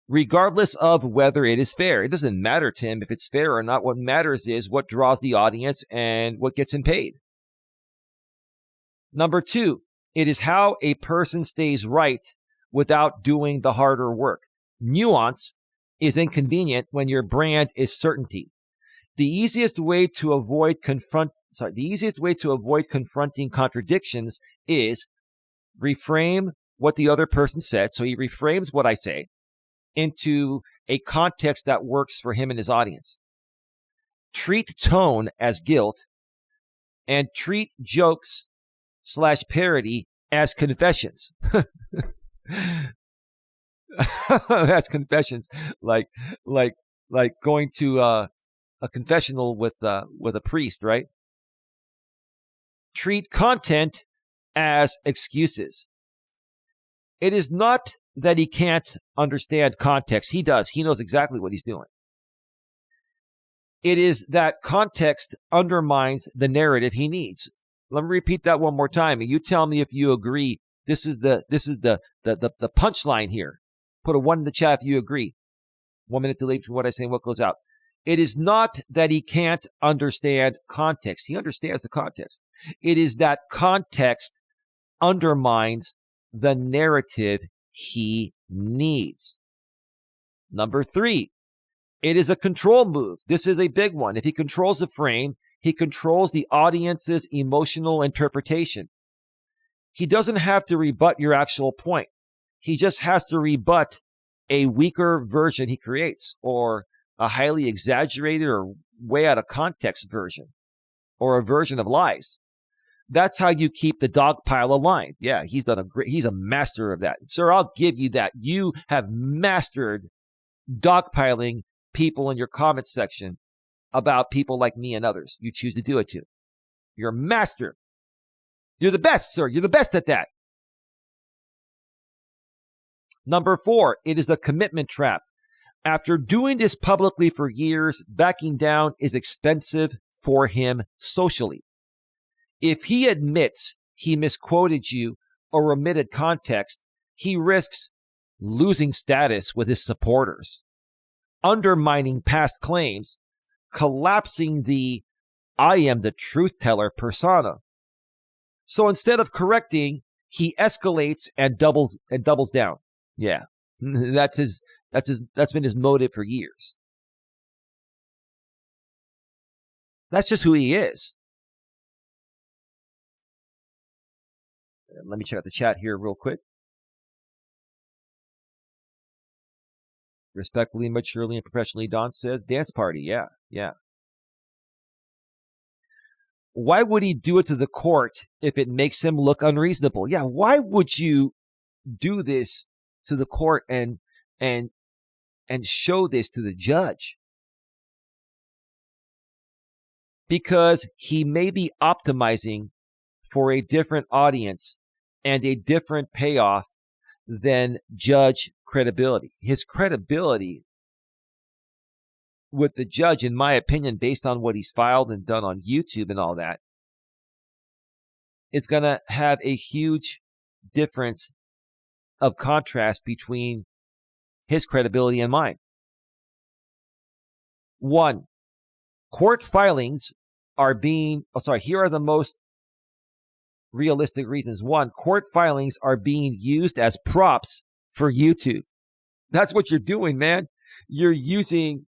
regardless of whether it is fair. It doesn't matter to him if it's fair or not. What matters is what draws the audience and what gets him paid. Number two, it is how a person stays right without doing the harder work. Nuance is inconvenient when your brand is certainty. The easiest way to avoid confronting contradictions is reframe what the other person said. So he reframes what I say into a context that works for him and his audience. Treat tone as guilt and treat jokes/parody as confessions. That's confessions, like going to a confessional with a priest, right? Treat content as excuses. It is not that he can't understand context. He does. He knows exactly what he's doing. It is that context undermines the narrative he needs. Let me repeat that one more time, and you tell me if you agree. This is the punchline here. Put a 1 in the chat if you agree. 1 minute delay between what I say and what goes out. It is not that he can't understand context. He understands the context. It is that context undermines the narrative he needs. Number 3, it is a control move. This is a big one. If he controls the frame, he controls the audience's emotional interpretation. He doesn't have to rebut your actual point. He just has to rebut a weaker version he creates, or a highly exaggerated or way out of context version, or a version of lies. That's how you keep the dog pile aligned. Yeah, he's a master of that. Sir, I'll give you that. You have mastered dogpiling people in your comments section about people like me and others. You choose to do it too. You're a master. You're the best, sir. You're the best at that. Number 4, it is the commitment trap. After doing this publicly for years, backing down is expensive for him socially. If he admits he misquoted you or omitted context, he risks losing status with his supporters, undermining past claims, collapsing the I am the truth teller persona. So instead of correcting, he escalates and doubles down. Yeah, that's been his motive for years. That's just who he is. Let me check out the chat here real quick. Respectfully, maturely, and professionally, Don says, dance party. Yeah, yeah. Why would he do it to the court if it makes him look unreasonable? Yeah, why would you do this to the court and show this to the judge? Because he may be optimizing for a different audience and a different payoff than judge credibility. His credibility with the judge, in my opinion, based on what he's filed and done on YouTube and all that, is going to have a huge difference of contrast between his credibility and mine. One, court filings are being, here are the most realistic reasons. One, court filings are being used as props for YouTube. That's what you're doing, man. You're using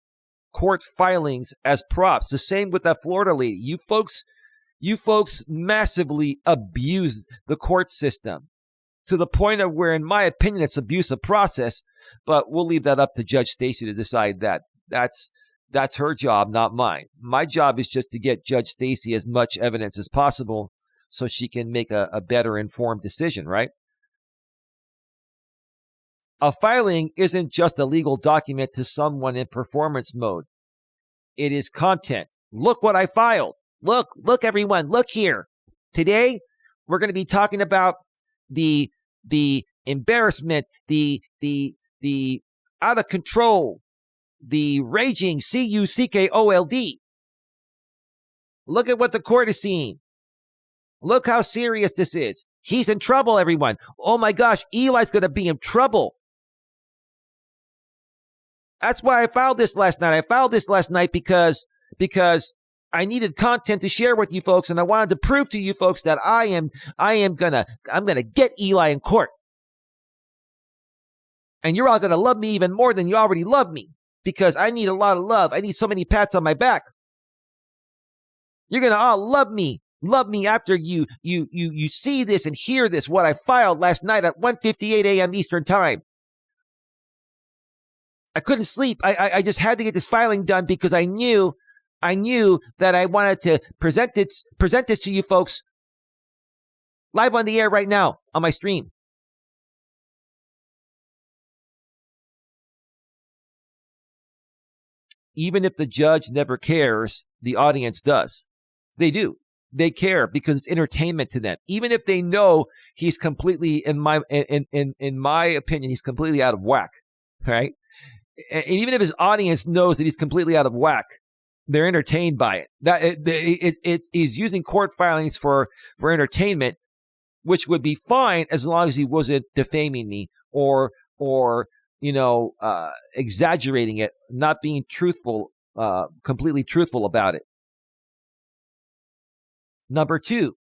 court filings as props. The same with that Florida lady. You folks massively abuse the court system to the point of where, in my opinion, it's abuse of process, but we'll leave that up to Judge Stacy to decide that. That's her job, not mine. My job is just to get Judge Stacy as much evidence as possible so she can make a better informed decision, right? A filing isn't just a legal document to someone in performance mode. It is content. Look what I filed. Look, everyone, look here. Today, we're going to be talking about the embarrassment, the out of control, the raging, CUCKOLD. Look at what the court is seeing. Look how serious this is. He's in trouble, everyone. Oh my gosh, Eli's going to be in trouble. That's why I filed this last night. I filed this last night because I needed content to share with you folks, and I wanted to prove to you folks that I'm gonna get Eli in court. And you're all gonna love me even more than you already love me, because I need a lot of love. I need so many pats on my back. You're gonna all love me after you see this and hear this, what I filed last night at 1:58 a.m. Eastern Time. I couldn't sleep. I just had to get this filing done because I knew that I wanted to present this to you folks live on the air right now on my stream. Even if the judge never cares, the audience does. They do. They care because it's entertainment to them. Even if they know he's completely, in my opinion, he's completely out of whack, right? And even if his audience knows that he's completely out of whack, they're entertained by it. He's using court filings for entertainment, which would be fine as long as he wasn't defaming me or exaggerating it, not being truthful, completely truthful about it. Number two,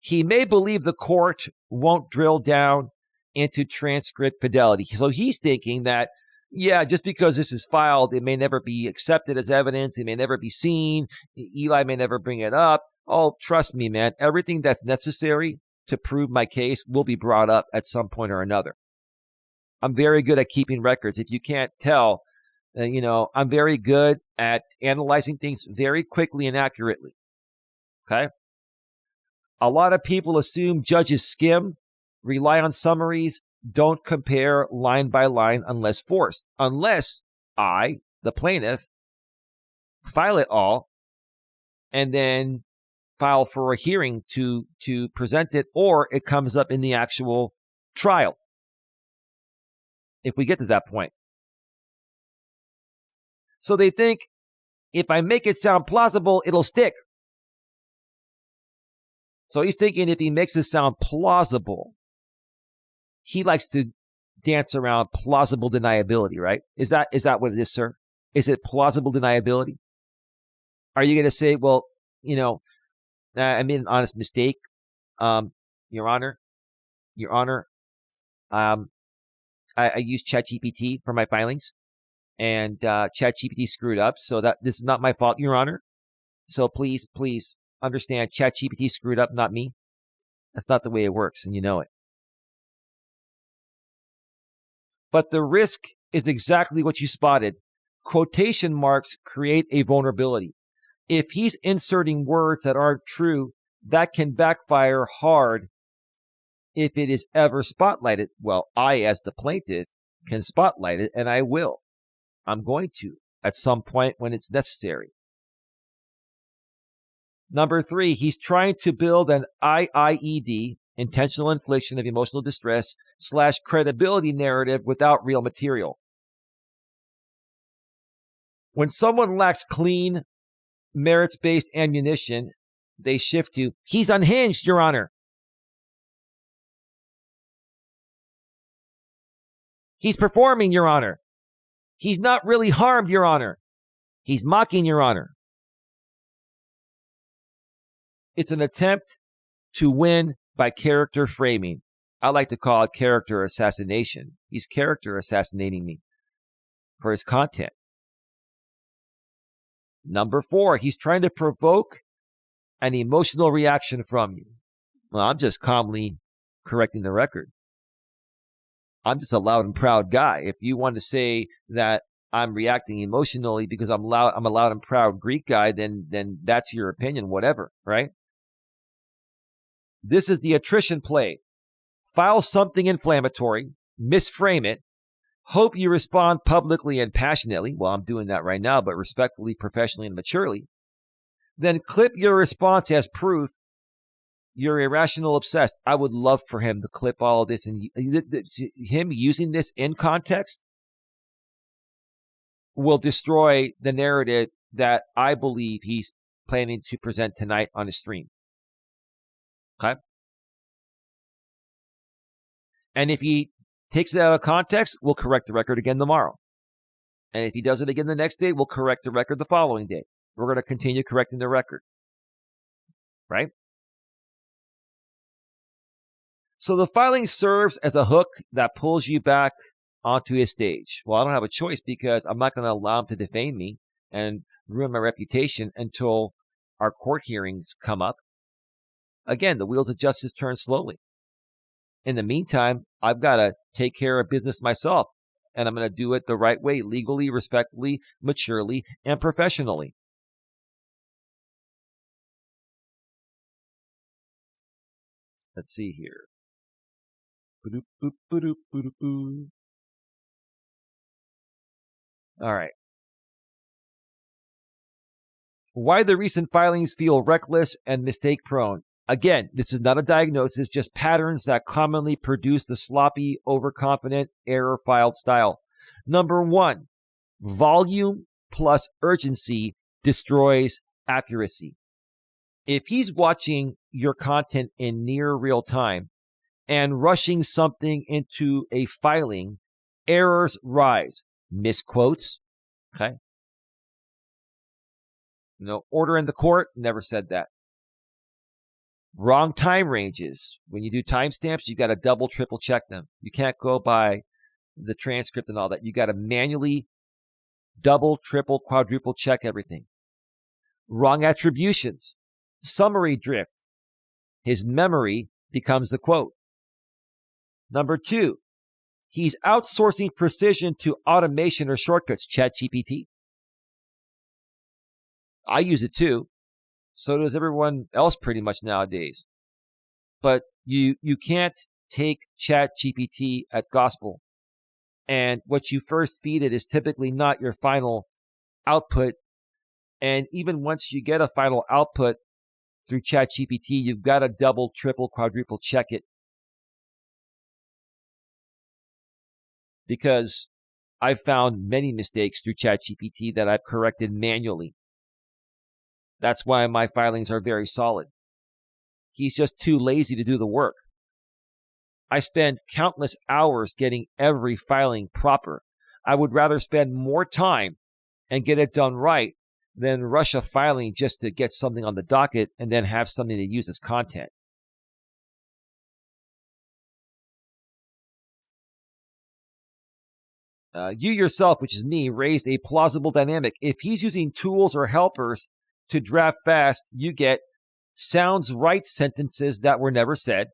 he may believe the court won't drill down into transcript fidelity. So he's thinking that, yeah, just because this is filed, it may never be accepted as evidence. It may never be seen. Eli may never bring it up. Oh, trust me, man. Everything that's necessary to prove my case will be brought up at some point or another. I'm very good at keeping records. If you can't tell, I'm very good at analyzing things very quickly and accurately. Okay? A lot of people assume judges skim, rely on summaries, don't compare line by line unless forced. Unless I, the plaintiff, file it all and then file for a hearing to present it, or it comes up in the actual trial, if we get to that point. So they think if I make it sound plausible, it'll stick. So he's thinking if he makes it sound plausible, he likes to dance around plausible deniability, right? Is that what it is, sir? Is it plausible deniability? Are you going to say, well, I made an honest mistake, Your Honor, I used ChatGPT for my filings, and ChatGPT screwed up, so that this is not my fault, Your Honor. So please understand, ChatGPT screwed up, not me. That's not the way it works, and you know it. But the risk is exactly what you spotted. Quotation marks create a vulnerability. If he's inserting words that aren't true, that can backfire hard if it is ever spotlighted. Well, I, as the plaintiff, can spotlight it, and I will. I'm going to at some point when it's necessary. Number 3, he's trying to build an IIED, intentional infliction of emotional distress / credibility narrative without real material. When someone lacks clean, merits-based ammunition, they shift to, he's unhinged, Your Honor. He's performing, Your Honor. He's not really harmed, Your Honor. He's mocking, Your Honor. It's an attempt to win by character framing. I like to call it character assassination. He's character assassinating me for his content. Number 4, he's trying to provoke an emotional reaction from you. Well, I'm just calmly correcting the record. I'm just a loud and proud guy. If you want to say that I'm reacting emotionally because I'm a loud and proud Greek guy, then that's your opinion, whatever, right? This is the attrition play. File something inflammatory, misframe it, hope you respond publicly and passionately. Well, I'm doing that right now, but respectfully, professionally, and maturely. Then clip your response as proof you're irrational obsessed. I would love for him to clip all of this, and him using this in context will destroy the narrative that I believe he's planning to present tonight on his stream. Okay? And if he takes it out of context, we'll correct the record again tomorrow. And if he does it again the next day, we'll correct the record the following day. We're going to continue correcting the record. Right? So the filing serves as a hook that pulls you back onto his stage. Well, I don't have a choice because I'm not going to allow him to defame me and ruin my reputation until our court hearings come up. Again, the wheels of justice turn slowly. In the meantime, I've got to take care of business myself, and I'm going to do it the right way, legally, respectfully, maturely, and professionally. Let's see here. All right. Why the recent filings feel reckless and mistake-prone. Again, this is not a diagnosis, just patterns that commonly produce the sloppy, overconfident, error-filed style. Number 1, volume plus urgency destroys accuracy. If he's watching your content in near real time and rushing something into a filing, errors rise. Misquotes, okay? Order in the court, never said that. Wrong time ranges. When you do timestamps, you got to double, triple check them. You can't go by the transcript and all that. You got to manually double, triple, quadruple check everything. Wrong attributions. Summary drift. His memory becomes the quote. Number 2, he's outsourcing precision to automation or shortcuts. ChatGPT. I use it too. So does everyone else pretty much nowadays. But you can't take ChatGPT at gospel. And what you first feed it is typically not your final output. And even once you get a final output through ChatGPT, you've got to double, triple, quadruple check it. Because I've found many mistakes through ChatGPT that I've corrected manually. That's why my filings are very solid. He's just too lazy to do the work. I spend countless hours getting every filing proper. I would rather spend more time and get it done right than rush a filing just to get something on the docket and then have something to use as content. You yourself, which is me, raised a plausible dynamic. If he's using tools or helpers to draft fast, you get sounds right sentences that were never said,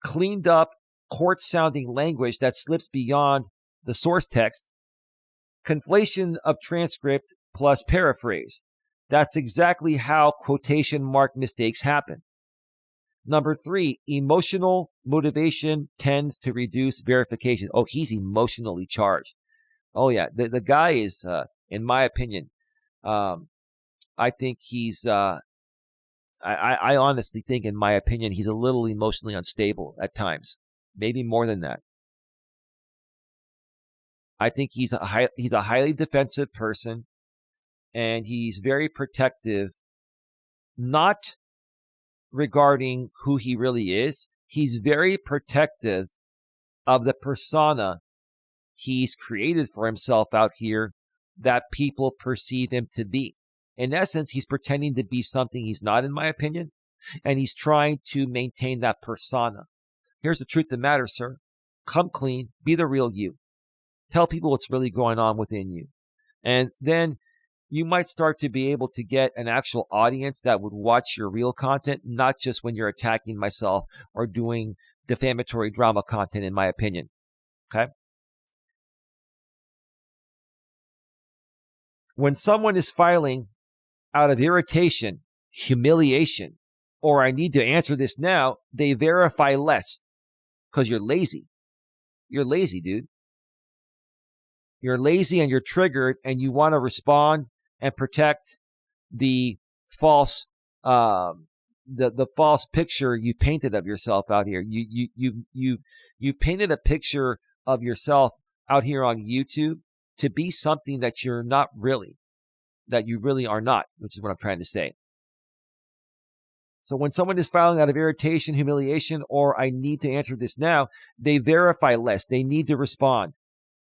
cleaned up court-sounding language that slips beyond the source text, Conflation of transcript plus paraphrase. That's exactly how quotation mark mistakes happen. Number 3, emotional motivation tends to reduce verification. Oh, he's emotionally charged. Oh, yeah. The guy is, in my opinion, I think he's, I honestly think, in my opinion, he's a little emotionally unstable at times. Maybe more than that. I think he's a highly defensive person, and he's very protective, not regarding who he really is. He's very protective of the persona he's created for himself out here that people perceive him to be. In essence, he's pretending to be something he's not, in my opinion, and he's trying to maintain that persona. Here's the truth of the matter, sir. Come clean, be the real you. Tell people what's really going on within you. And then you might start to be able to get an actual audience that would watch your real content, not just when you're attacking myself or doing defamatory drama content, in my opinion. Okay? When someone is filing out of irritation, humiliation, or I need to answer this now, they verify less because you're lazy. You're lazy, dude. You're lazy and you're triggered, and you want to respond and protect the false the false picture you painted of yourself out here. You've painted a picture of yourself out here on YouTube to be something that you're not really, that you really are not, which is what I'm trying to say. So when someone is filing out of irritation, humiliation, or I need to answer this now, they verify less. They need to respond.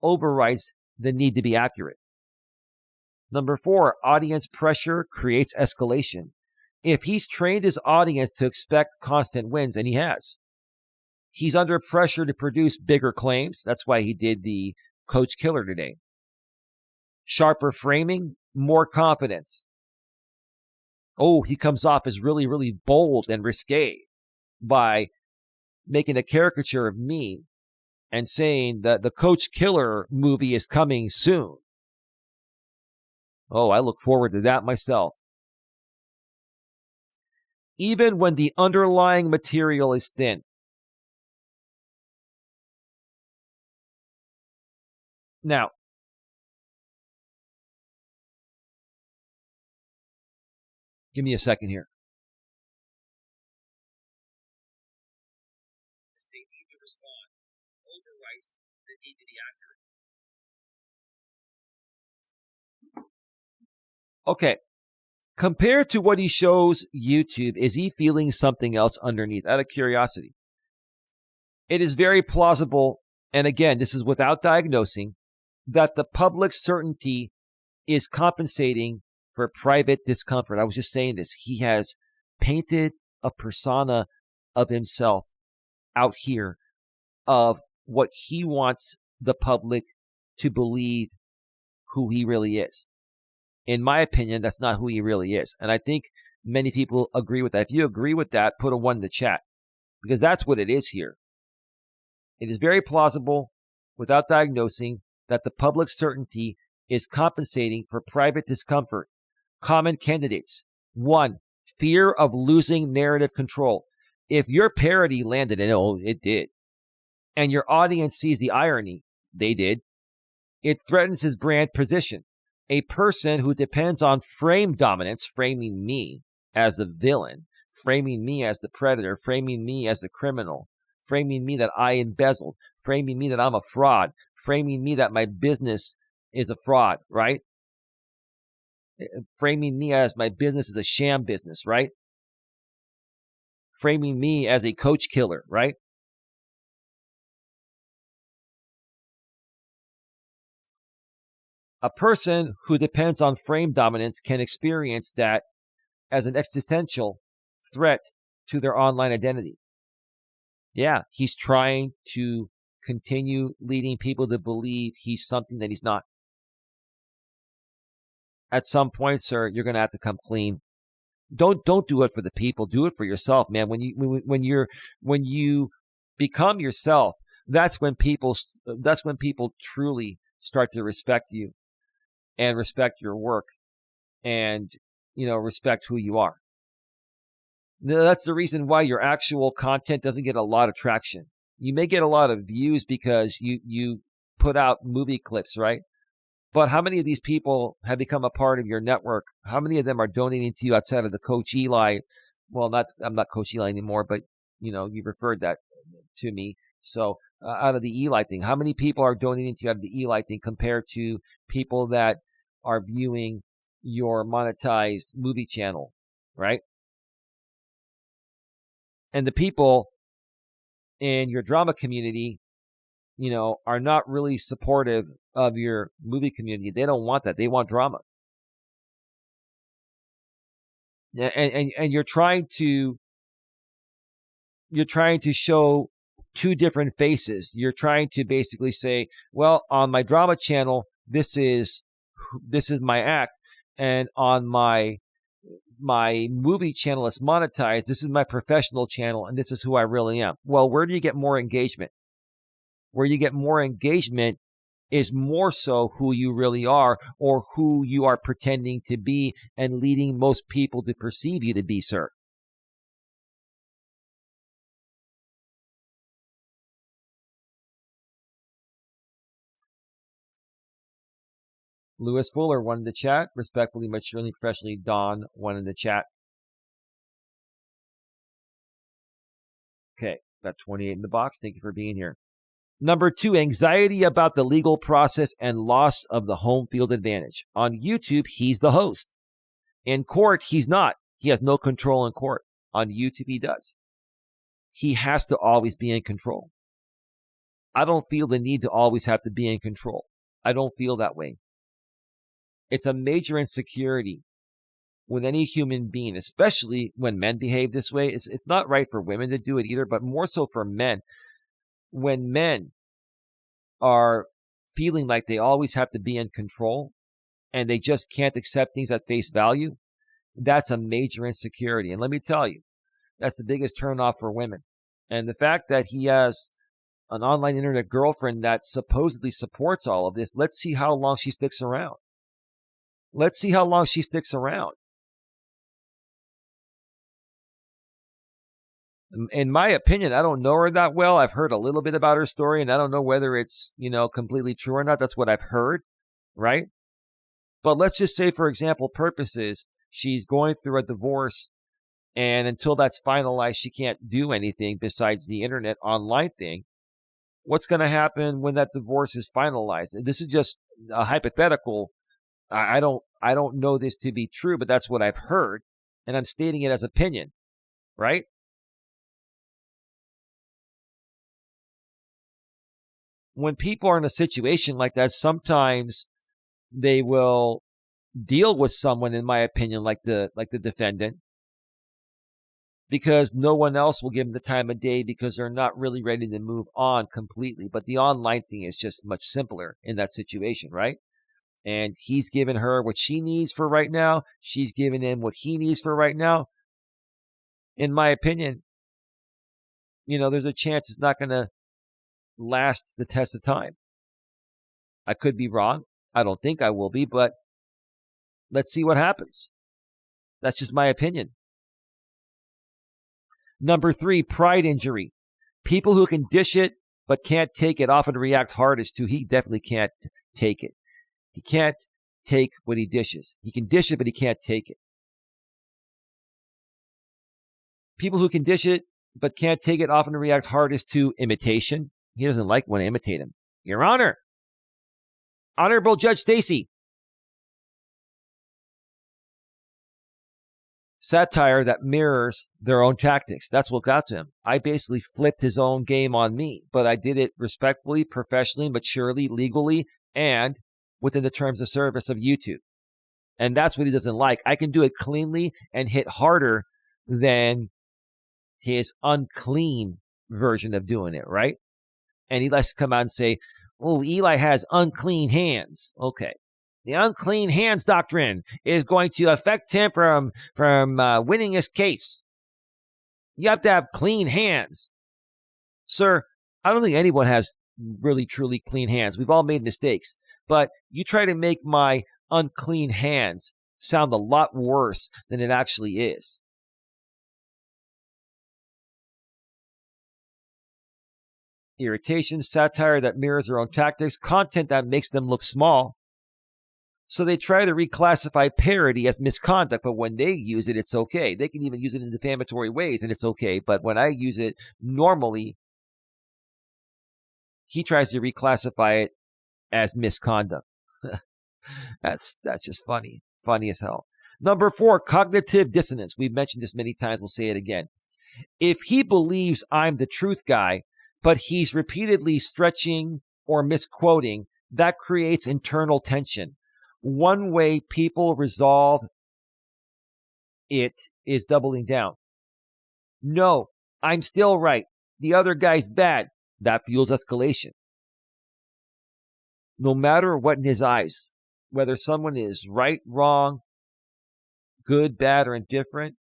Overrides the need to be accurate. Number 4, audience pressure creates escalation. If he's trained his audience to expect constant wins, and he has, he's under pressure to produce bigger claims. That's why he did the coach killer today. Sharper framing, more confidence. Oh, he comes off as really, really bold and risque by making a caricature of me and saying that the Coach Killer movie is coming soon. Oh, I look forward to that myself. Even when the underlying material is thin. Now, give me a second here. They need to respond. Overrides the need to be accurate. Okay. Compared to what he shows YouTube, is he feeling something else underneath? Out of curiosity. It is very plausible, and again, this is without diagnosing, that the public certainty is compensating for private discomfort. I was just saying this. He has painted a persona of himself out here of what he wants the public to believe who he really is. In my opinion, that's not who he really is. And I think many people agree with that. If you agree with that, put a 1 in the chat, because that's what it is here. It is very plausible, without diagnosing, that the public certainty is compensating for private discomfort. Common candidates. 1, fear of losing narrative control. If your parody landed, and oh, it did, and your audience sees the irony, they did, it threatens his brand position. A person who depends on frame dominance, framing me as the villain, framing me as the predator, framing me as the criminal, framing me that I embezzled, framing me that I'm a fraud, framing me that my business is a fraud, right? Framing me as my business is a sham business, right? Framing me as a coach killer, right? A person who depends on frame dominance can experience that as an existential threat to their online identity. Yeah, he's trying to continue leading people to believe he's something that he's not. At some point, sir, you're going to have to come clean. Don't do it for the people. Do it for yourself, man. When you become yourself, that's when people truly start to respect you. and respect your work and, respect who you are. That's the reason why your actual content doesn't get a lot of traction. You may get a lot of views because you put out movie clips, right? But how many of these people have become a part of your network? How many of them are donating to you outside of the Coach Eli? Well, I'm not Coach Eli anymore, but you referred that to me. So out of the Eli thing, how many people are donating to you out of the Eli thing compared to people that are viewing your monetized movie channel, right? And the people in your drama community, are not really supportive of your movie community. They don't want that. They want drama. And you're trying to show two different faces. You're trying to basically say, well, on my drama channel, this is my act, and on my movie channel is monetized. This is my professional channel, and this is who I really am. Well, where do you get more engagement? Where you get more engagement is more so who you really are, or who you are pretending to be and leading most people to perceive you to be, sir. Lewis Fuller wanted to chat. Respectfully, maturely, professionally, Don wanted to chat. Okay, got 28 in the box. Thank you for being here. Number 2, anxiety about the legal process and loss of the home field advantage. On YouTube, he's the host. In court, he's not. He has no control in court. On YouTube, he does. He has to always be in control. I don't feel the need to always have to be in control. I don't feel that way. It's a major insecurity with any human being, especially when men behave this way. It's not right for women to do it either, but more so for men. When men are feeling like they always have to be in control and they just can't accept things at face value, that's a major insecurity. And let me tell you, that's the biggest turnoff for women. And the fact that he has an online internet girlfriend that supposedly supports all of this, let's see how long she sticks around. Let's see how long she sticks around. In my opinion, I don't know her that well. I've heard a little bit about her story, and I don't know whether it's, completely true or not. That's what I've heard, right? But let's just say, for example purposes, she's going through a divorce, and until that's finalized, she can't do anything besides the internet online thing. What's going to happen when that divorce is finalized? This is just a hypothetical. I don't know this to be true, but that's what I've heard, and I'm stating it as opinion, right? When people are in a situation like that, sometimes they will deal with someone, in my opinion, like the defendant, because no one else will give them the time of day because they're not really ready to move on completely. But the online thing is just much simpler in that situation, right? And he's given her what she needs for right now. She's given him what he needs for right now. In my opinion, there's a chance it's not going to last the test of time. I could be wrong. I don't think I will be, but let's see what happens. That's just my opinion. Number 3, pride injury. People who can dish it but can't take it often react hardest to. He definitely can't take it. He can't take what he dishes. He can dish it, but he can't take it. People who can dish it but can't take it often react hardest to imitation. He doesn't like when I imitate him. Your Honor, Honorable Judge Stacy. Satire that mirrors their own tactics. That's what got to him. I basically flipped his own game on me, but I did it respectfully, professionally, maturely, legally, and within the terms of service of YouTube. And that's what he doesn't like. I can do it cleanly and hit harder than his unclean version of doing it, right? And he likes to come out and say, oh, Eli has unclean hands. Okay. The unclean hands doctrine is going to affect him from winning his case. You have to have clean hands. Sir, I don't think anyone has really, truly clean hands. We've all made mistakes. But you try to make my unclean hands sound a lot worse than it actually is. Irritation, satire that mirrors their own tactics, content that makes them look small. So they try to reclassify parody as misconduct, but when they use it, it's okay. They can even use it in defamatory ways, and it's okay. But when I use it normally, he tries to reclassify it as misconduct. That's just funny. Funny as hell. Number 4, cognitive dissonance. We've mentioned this many times. We'll say it again. If he believes I'm the truth guy, but he's repeatedly stretching or misquoting, that creates internal tension. One way people resolve it is doubling down. No, I'm still right. The other guy's bad. That fuels escalation. No matter what in his eyes, whether someone is right, wrong, good, bad, or indifferent,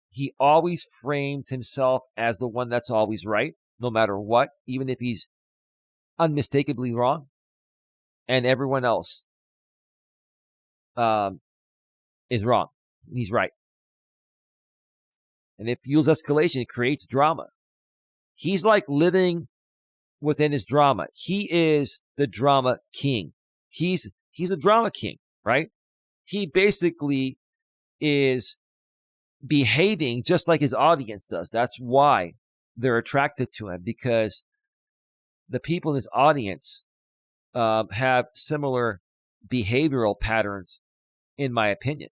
he always frames himself as the one that's always right, no matter what, even if he's unmistakably wrong, and everyone else is wrong. He's right. And it fuels escalation. It creates drama. He's like living within his drama. He is the drama king. He's a drama king, right? He basically is behaving just like his audience does. That's why they're attracted to him, because the people in his audience have similar behavioral patterns, in my opinion.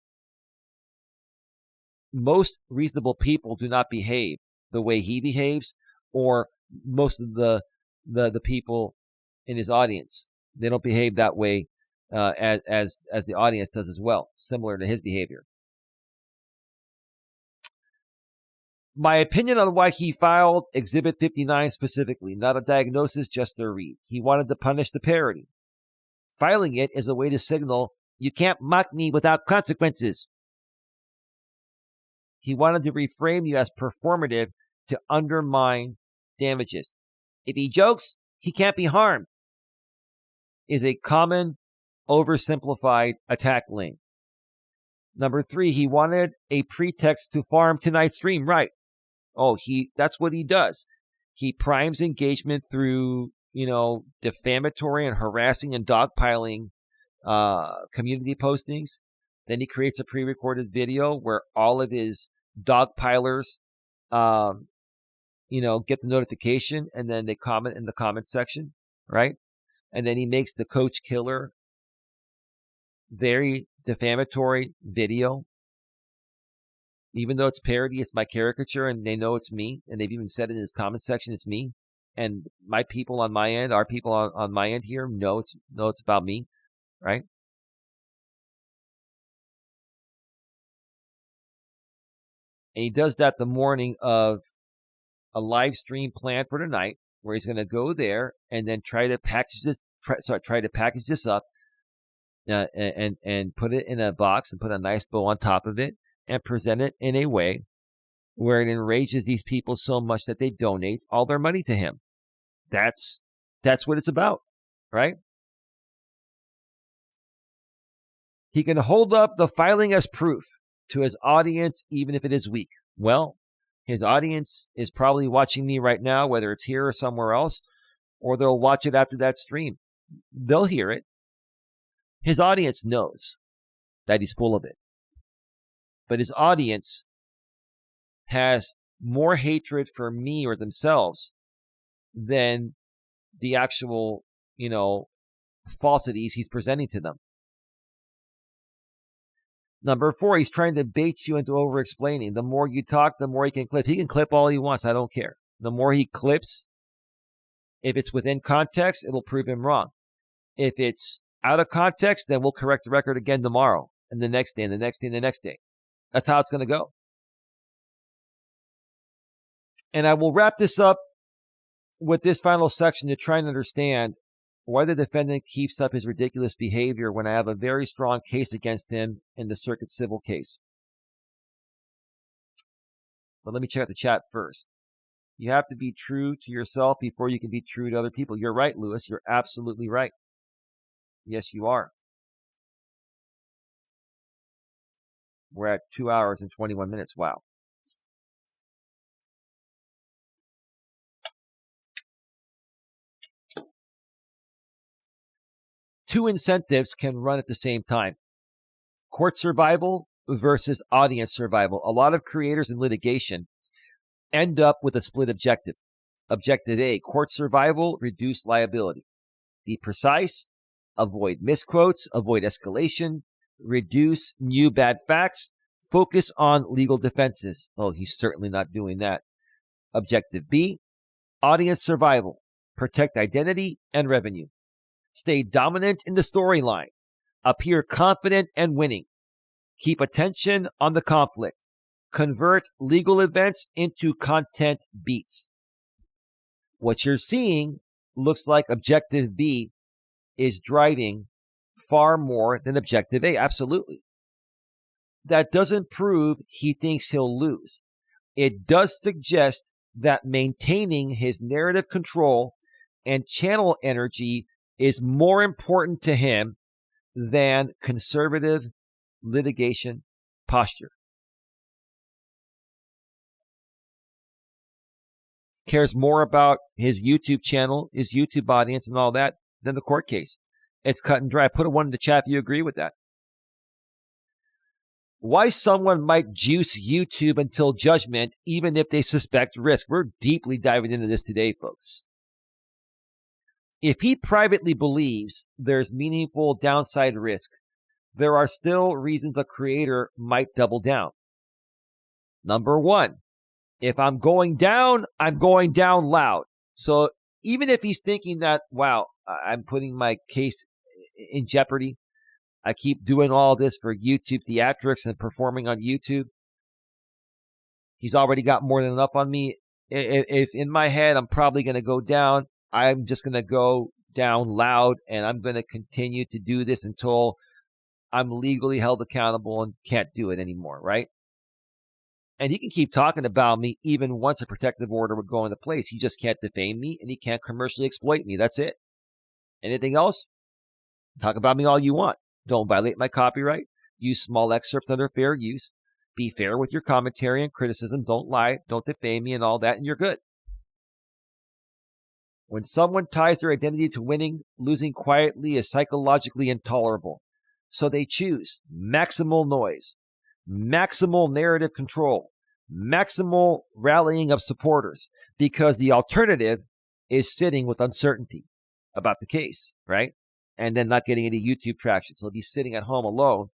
Most reasonable people do not behave the way he behaves, or most of the people in his audience, they don't behave that way as the audience does as well, similar to his behavior. My opinion on why he filed Exhibit 59 specifically, not a diagnosis, just a read. He wanted to punish the parody. Filing it is a way to signal, you can't mock me without consequences. He wanted to reframe you as performative to undermine damages. If he jokes, he can't be harmed, is a common oversimplified attack lane. Number 3, he wanted a pretext to farm tonight's stream. Right. Oh, that's what he does. He primes engagement through, defamatory and harassing and dogpiling community postings. Then he creates a pre-recorded video where all of his dogpilers, get the notification, and then they comment in the comment section, right? And then he makes the coach killer very defamatory video. Even though it's parody, it's my caricature, and they know it's me, and they've even said it in his comment section, it's me. And my people on my end, our people on my end here, know it's about me, right? And he does that the morning of a live stream planned for tonight, where he's going to go there and then try to package this up and put it in a box and put a nice bow on top of it and present it in a way where it enrages these people so much that they donate all their money to him. That's what it's about, right? He can hold up the filing as proof to his audience, even if it is weak. Well, his audience is probably watching me right now, whether it's here or somewhere else, or they'll watch it after that stream. They'll hear it. His audience knows that he's full of it. But his audience has more hatred for me or themselves than the actual, falsities he's presenting to them. Number 4, he's trying to bait you into over-explaining. The more you talk, the more he can clip. He can clip all he wants. I don't care. The more he clips, if it's within context, it'll prove him wrong. If it's out of context, then we'll correct the record again tomorrow, and the next day, and the next day, and the next day. That's how it's going to go. And I will wrap this up with this final section to try and understand why the defendant keeps up his ridiculous behavior when I have a very strong case against him in the circuit civil case. But let me check out the chat first. You have to be true to yourself before you can be true to other people. You're right, Lewis. You're absolutely right. Yes, you are. We're at 2 hours and 21 minutes. Wow. Two incentives can run at the same time. Court survival versus audience survival. A lot of creators in litigation end up with a split objective. Objective A, court survival, reduce liability. Be precise, avoid misquotes, avoid escalation, reduce new bad facts, focus on legal defenses. Oh, he's certainly not doing that. Objective B, audience survival, protect identity and revenue. Stay dominant in the storyline. Appear confident and winning. Keep attention on the conflict. Convert legal events into content beats. What you're seeing looks like Objective B is driving far more than Objective A. Absolutely. That doesn't prove he thinks he'll lose. It does suggest that maintaining his narrative control and channel energy is more important to him than conservative litigation posture. Cares more about his YouTube channel, his YouTube audience, and all that than the court case. It's cut and dry. Put a 1 in the chat if you agree with that. Why someone might juice YouTube until judgment, even if they suspect risk. We're deeply diving into this today, folks. If he privately believes there's meaningful downside risk, there are still reasons a creator might double down. Number 1, if I'm going down loud. So even if he's thinking that, wow, I'm putting my case in jeopardy, I keep doing all this for YouTube theatrics and performing on YouTube, he's already got more than enough on me. If in my head I'm probably going to go down, I'm just going to go down loud, and I'm going to continue to do this until I'm legally held accountable and can't do it anymore, right? And he can keep talking about me even once a protective order would go into place. He just can't defame me, and he can't commercially exploit me. That's it. Anything else? Talk about me all you want. Don't violate my copyright. Use small excerpts under fair use. Be fair with your commentary and criticism. Don't lie. Don't defame me and all that, and you're good. When someone ties their identity to winning, losing quietly is psychologically intolerable. So they choose maximal noise, maximal narrative control, maximal rallying of supporters, because the alternative is sitting with uncertainty about the case, right? And then not getting any YouTube traction. So he'll be sitting at home alone,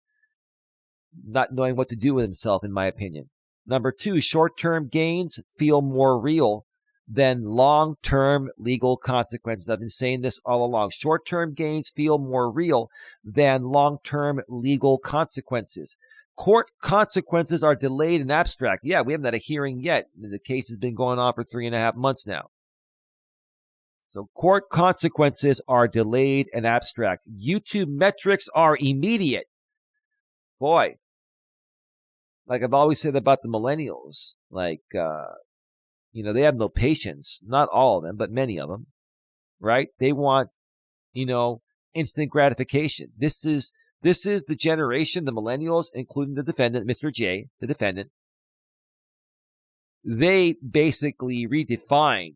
not knowing what to do with himself, in my opinion. Number 2, short-term gains feel more real than long-term legal consequences. I've been saying this all along. Short-term gains feel more real than long-term legal consequences. Court consequences are delayed and abstract. Yeah, we haven't had a hearing yet. The case has been going on for 3.5 months now. So court consequences are delayed and abstract. YouTube metrics are immediate. Boy, like I've always said about the millennials, they have no patience. Not all of them, but many of them, right? They want, instant gratification. This is the generation, the millennials, including the defendant, Mr. J, the defendant. They basically redefine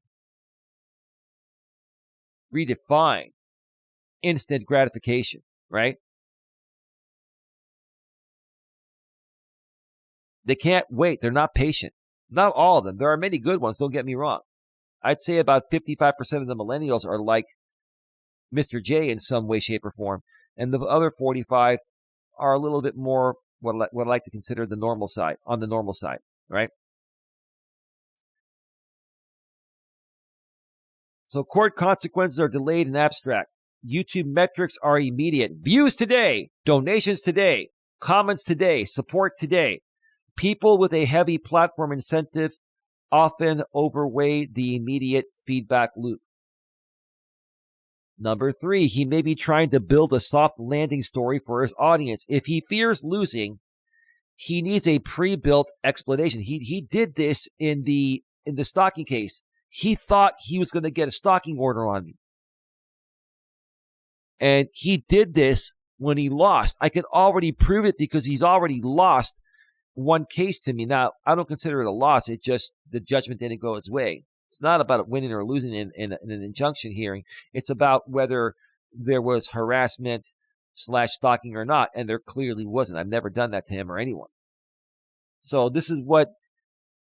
instant gratification, right? They can't wait. They're not patient. Not all of them. There are many good ones, don't get me wrong. I'd say about 55% of the millennials are like Mr. J in some way, shape, or form. And the other 45 are a little bit more what I like to consider the normal side, right? So court consequences are delayed and abstract. YouTube metrics are immediate. Views today, donations today, comments today, support today. People with a heavy platform incentive often overweigh the immediate feedback loop. Number 3, he may be trying to build a soft landing story for his audience. If he fears losing, he needs a pre-built explanation. He did this in the stalking case. He thought he was going to get a stalking order on me. And he did this when he lost. I can already prove it because he's already lost one case to me. Now, I don't consider it a loss. It just, the judgment didn't go his way. It's not about winning or losing in an injunction hearing. It's about whether there was harassment / stalking or not. And there clearly wasn't. I've never done that to him or anyone. So this is what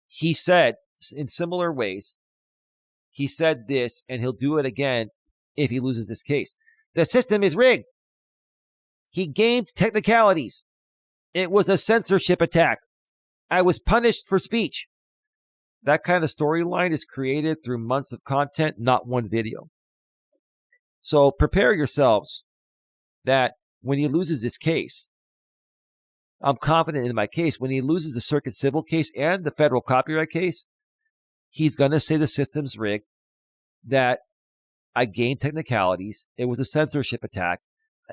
he said in similar ways. He said this, and he'll do it again if he loses this case. The system is rigged. He gamed technicalities. It was a censorship attack. I was punished for speech. That kind of storyline is created through months of content, not one video. So prepare yourselves that when he loses this case, I'm confident in my case, when he loses the circuit civil case and the federal copyright case, he's going to say the system's rigged, that I gained technicalities, it was a censorship attack,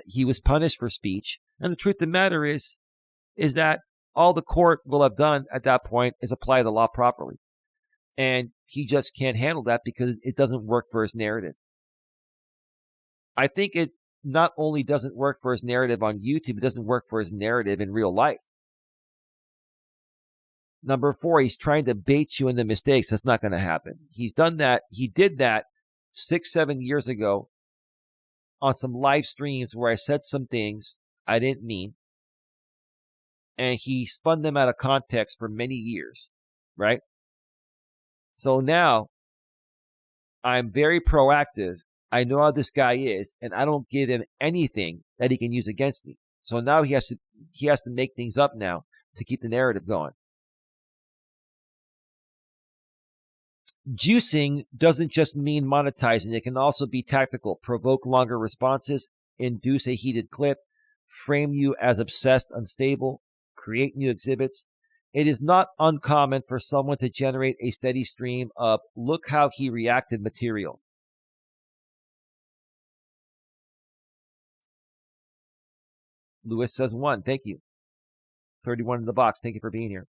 he was punished for speech, and the truth of the matter is that all the court will have done at that point is apply the law properly. And he just can't handle that because it doesn't work for his narrative. I think it not only doesn't work for his narrative on YouTube, it doesn't work for his narrative in real life. Number 4, he's trying to bait you into mistakes. That's not going to happen. He's done that. He did that 6-7 years ago on some live streams where I said some things I didn't mean. And he spun them out of context for many years, right? So now I'm very proactive. I know how this guy is, and I don't give him anything that he can use against me. So now he has to make things up now to keep the narrative going. Juicing doesn't just mean monetizing. It can also be tactical. Provoke longer responses, induce a heated clip, frame you as obsessed, unstable, create new exhibits. It is not uncommon for someone to generate a steady stream of "look how he reacted" material. Lewis says 1. Thank you. 31 in the box. Thank you for being here.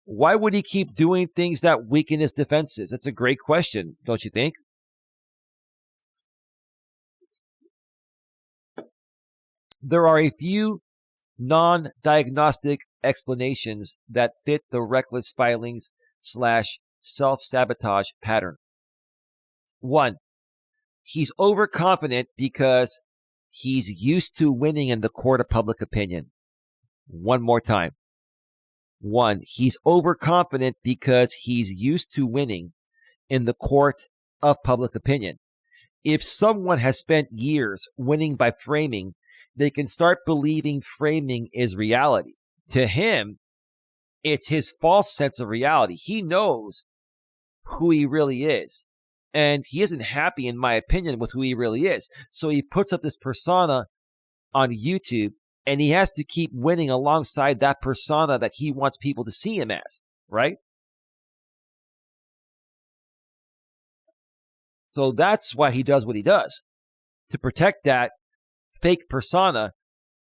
Why would he keep doing things that weaken his defenses? That's a great question, don't you think? There are a few non-diagnostic explanations that fit the reckless filings / self-sabotage pattern. 1, he's overconfident because he's used to winning in the court of public opinion. One more time. 1, he's overconfident because he's used to winning in the court of public opinion. If someone has spent years winning by framing, they can start believing framing is reality. To him, it's his false sense of reality. He knows who he really is. And he isn't happy, in my opinion, with who he really is. So he puts up this persona on YouTube, and he has to keep winning alongside that persona that he wants people to see him as, right? So that's why he does what he does, to protect that fake persona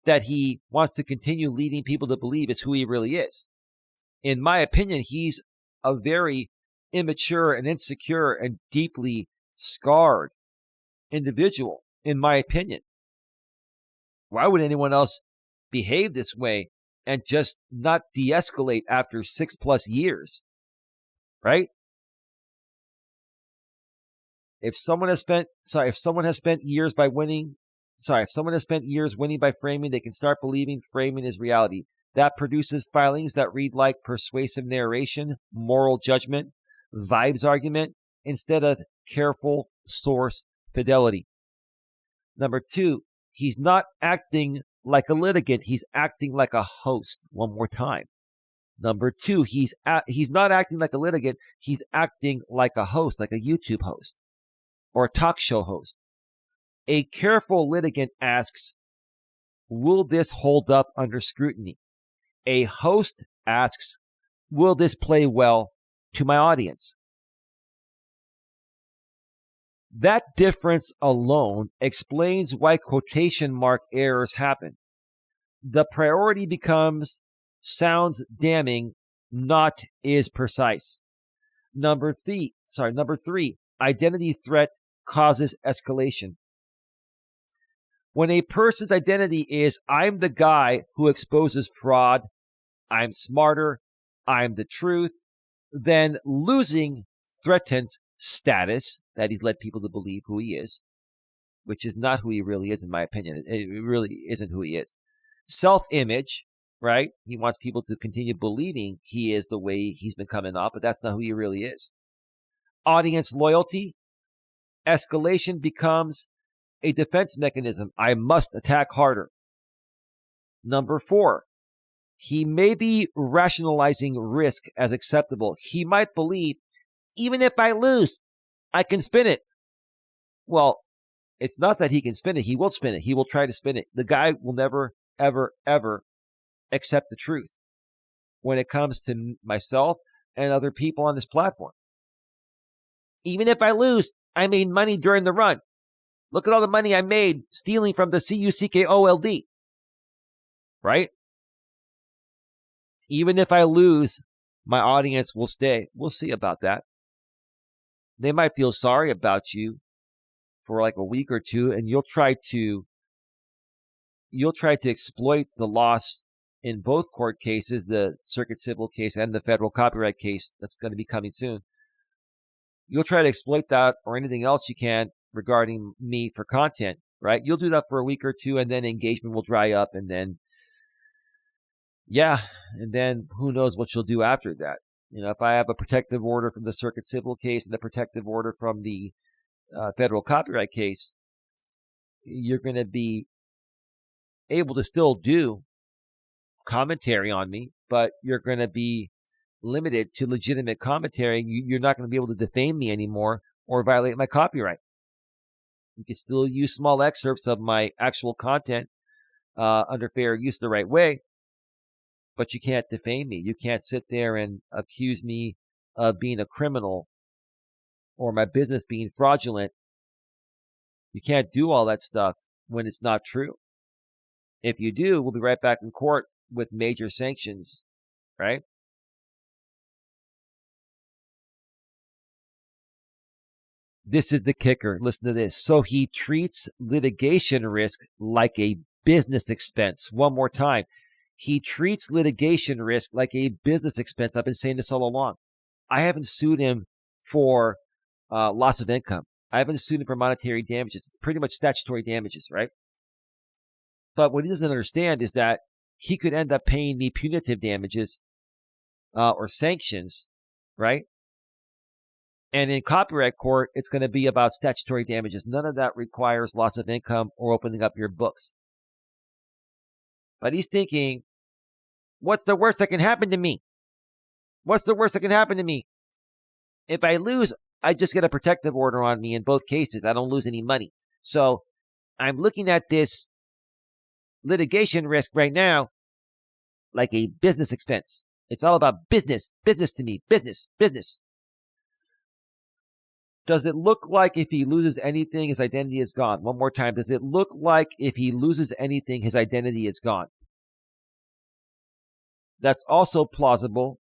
that he wants to continue leading people to believe is who he really is. In my opinion, he's a very immature and insecure and deeply scarred individual, in my opinion. Why would anyone else behave this way and just not de-escalate after 6+ years, right? If someone has spent years winning by framing, they can start believing framing is reality. That produces filings that read like persuasive narration, moral judgment, vibes argument, instead of careful source fidelity. Number 2, he's not acting like a litigant, he's acting like a host. One more time. Number 2, he's not acting like a litigant, he's acting like a host, like a YouTube host or a talk show host. A careful litigant asks, will this hold up under scrutiny? A host asks, will this play well to my audience? That difference alone explains why quotation mark errors happen. The priority becomes sounds damning, not is precise. Number 3, identity threat causes escalation. When a person's identity is, I'm the guy who exposes fraud, I'm smarter, I'm the truth, then losing threatens status that he's led people to believe who he is, which is not who he really is, in my opinion. It really isn't who he is. Self-image, right? He wants people to continue believing he is the way he's been coming off, but that's not who he really is. Audience loyalty. Escalation becomes a defense mechanism. I must attack harder. Number 4, he may be rationalizing risk as acceptable. He might believe, even if I lose, I can spin it. Well, it's not that he can spin it. He will spin it. He will try to spin it. The guy will never, ever, ever accept the truth when it comes to myself and other people on this platform. Even if I lose, I made money during the run. Look at all the money I made stealing from the CUCKOLD. Right? Even if I lose, my audience will stay. We'll see about that. They might feel sorry about you for like a week or two, and you'll try to exploit the loss in both court cases, the circuit civil case and the federal copyright case that's going to be coming soon. You'll try to exploit that or anything else you can regarding me for content, right? You'll do that for a week or two, and then engagement will dry up, and then who knows what you'll do after that. You know, if I have a protective order from the circuit civil case and a protective order from the federal copyright case, you're going to be able to still do commentary on me, but you're going to be limited to legitimate commentary. You're not going to be able to defame me anymore or violate my copyright. You can still use small excerpts of my actual content under fair use the right way, but you can't defame me. You can't sit there and accuse me of being a criminal or my business being fraudulent. You can't do all that stuff when it's not true. If you do, we'll be right back in court with major sanctions, right? This is the kicker. Listen to this. So he treats litigation risk like a business expense. One more time. He treats litigation risk like a business expense. I've been saying this all along. I haven't sued him for loss of income. I haven't sued him for monetary damages. It's pretty much statutory damages, right? But what he doesn't understand is that he could end up paying me punitive damages or sanctions, right? And in copyright court, it's going to be about statutory damages. None of that requires loss of income or opening up your books. But he's thinking, what's the worst that can happen to me? What's the worst that can happen to me? If I lose, I just get a protective order on me in both cases. I don't lose any money. So I'm looking at this litigation risk right now like a business expense. It's all about business. Business to me. Business. Business. Does it look like if he loses anything, his identity is gone? One more time. Does it look like if he loses anything, his identity is gone? That's also plausible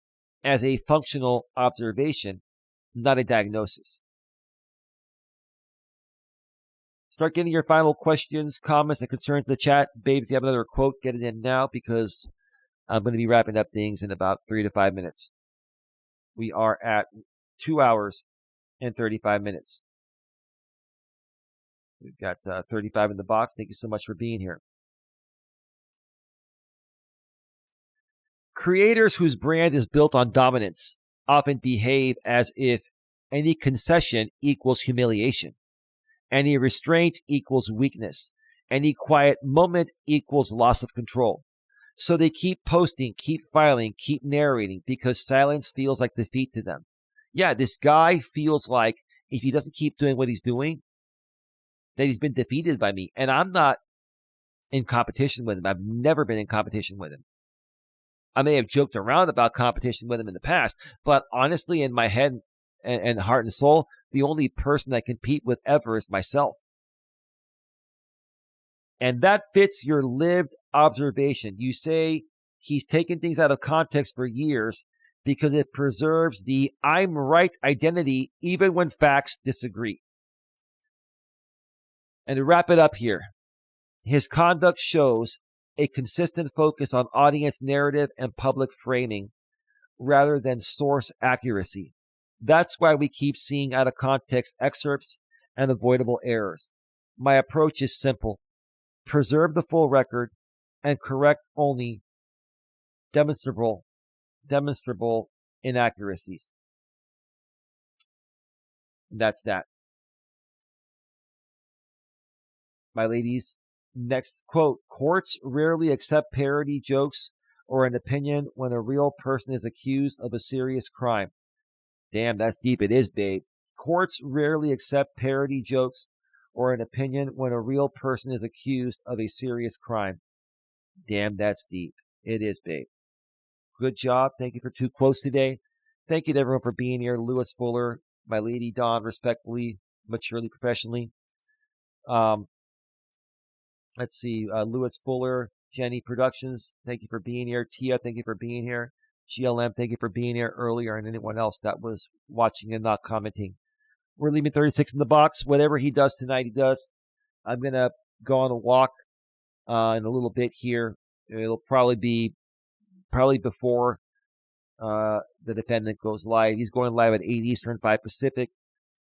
as a functional observation, not a diagnosis. Start getting your final questions, comments, and concerns in the chat. Babe, if you have another quote, get it in now because I'm going to be wrapping up things in about 3 to 5 minutes. We are at 2 hours and 35 minutes. We've got 35 in the box. Thank you so much for being here. Creators whose brand is built on dominance often behave as if any concession equals humiliation. Any restraint equals weakness. Any quiet moment equals loss of control. So they keep posting, keep filing, keep narrating because silence feels like defeat to them. Yeah, this guy feels like if he doesn't keep doing what he's doing, that he's been defeated by me. And I'm not in competition with him. I've never been in competition with him. I may have joked around about competition with him in the past, but honestly, in my head and heart and soul, the only person I compete with ever is myself. And that fits your lived observation. You say he's taken things out of context for years because it preserves the I'm right identity even when facts disagree. And to wrap it up here, his conduct shows a consistent focus on audience narrative and public framing rather than source accuracy. That's why we keep seeing out of context excerpts and avoidable errors. My approach is simple. Preserve the full record and correct only demonstrable inaccuracies. That's that. My ladies, next quote. Courts rarely accept parody jokes or an opinion when a real person is accused of a serious crime. Damn, that's deep. It is, babe. Courts rarely accept parody jokes or an opinion when a real person is accused of a serious crime. Damn, that's deep. It is, babe. Good job. Thank you for 2 quotes today. Thank you to everyone for being here. Lewis Fuller, my lady Dawn, respectfully, maturely, professionally. Let's see. Lewis Fuller, Jenny Productions, thank you for being here. Tia, thank you for being here. GLM, thank you for being here earlier, and anyone else that was watching and not commenting. We're leaving 36 in the box. Whatever he does tonight, he does. I'm going to go on a walk in a little bit here. It'll probably be before the defendant goes live. He's going live at 8 Eastern, 5 Pacific.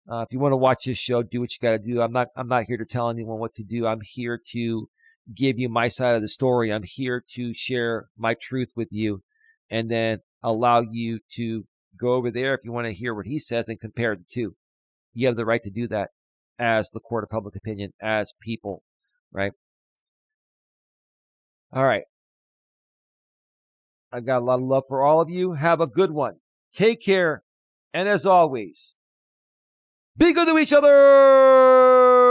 If you want to watch this show, do what you got to do. I'm not here to tell anyone what to do. I'm here to give you my side of the story. I'm here to share my truth with you and then allow you to go over there if you want to hear what he says and compare the two. You have the right to do that as the court of public opinion, as people, right? All right. I've got a lot of love for all of you. Have a good one. Take care. And as always, be good to each other!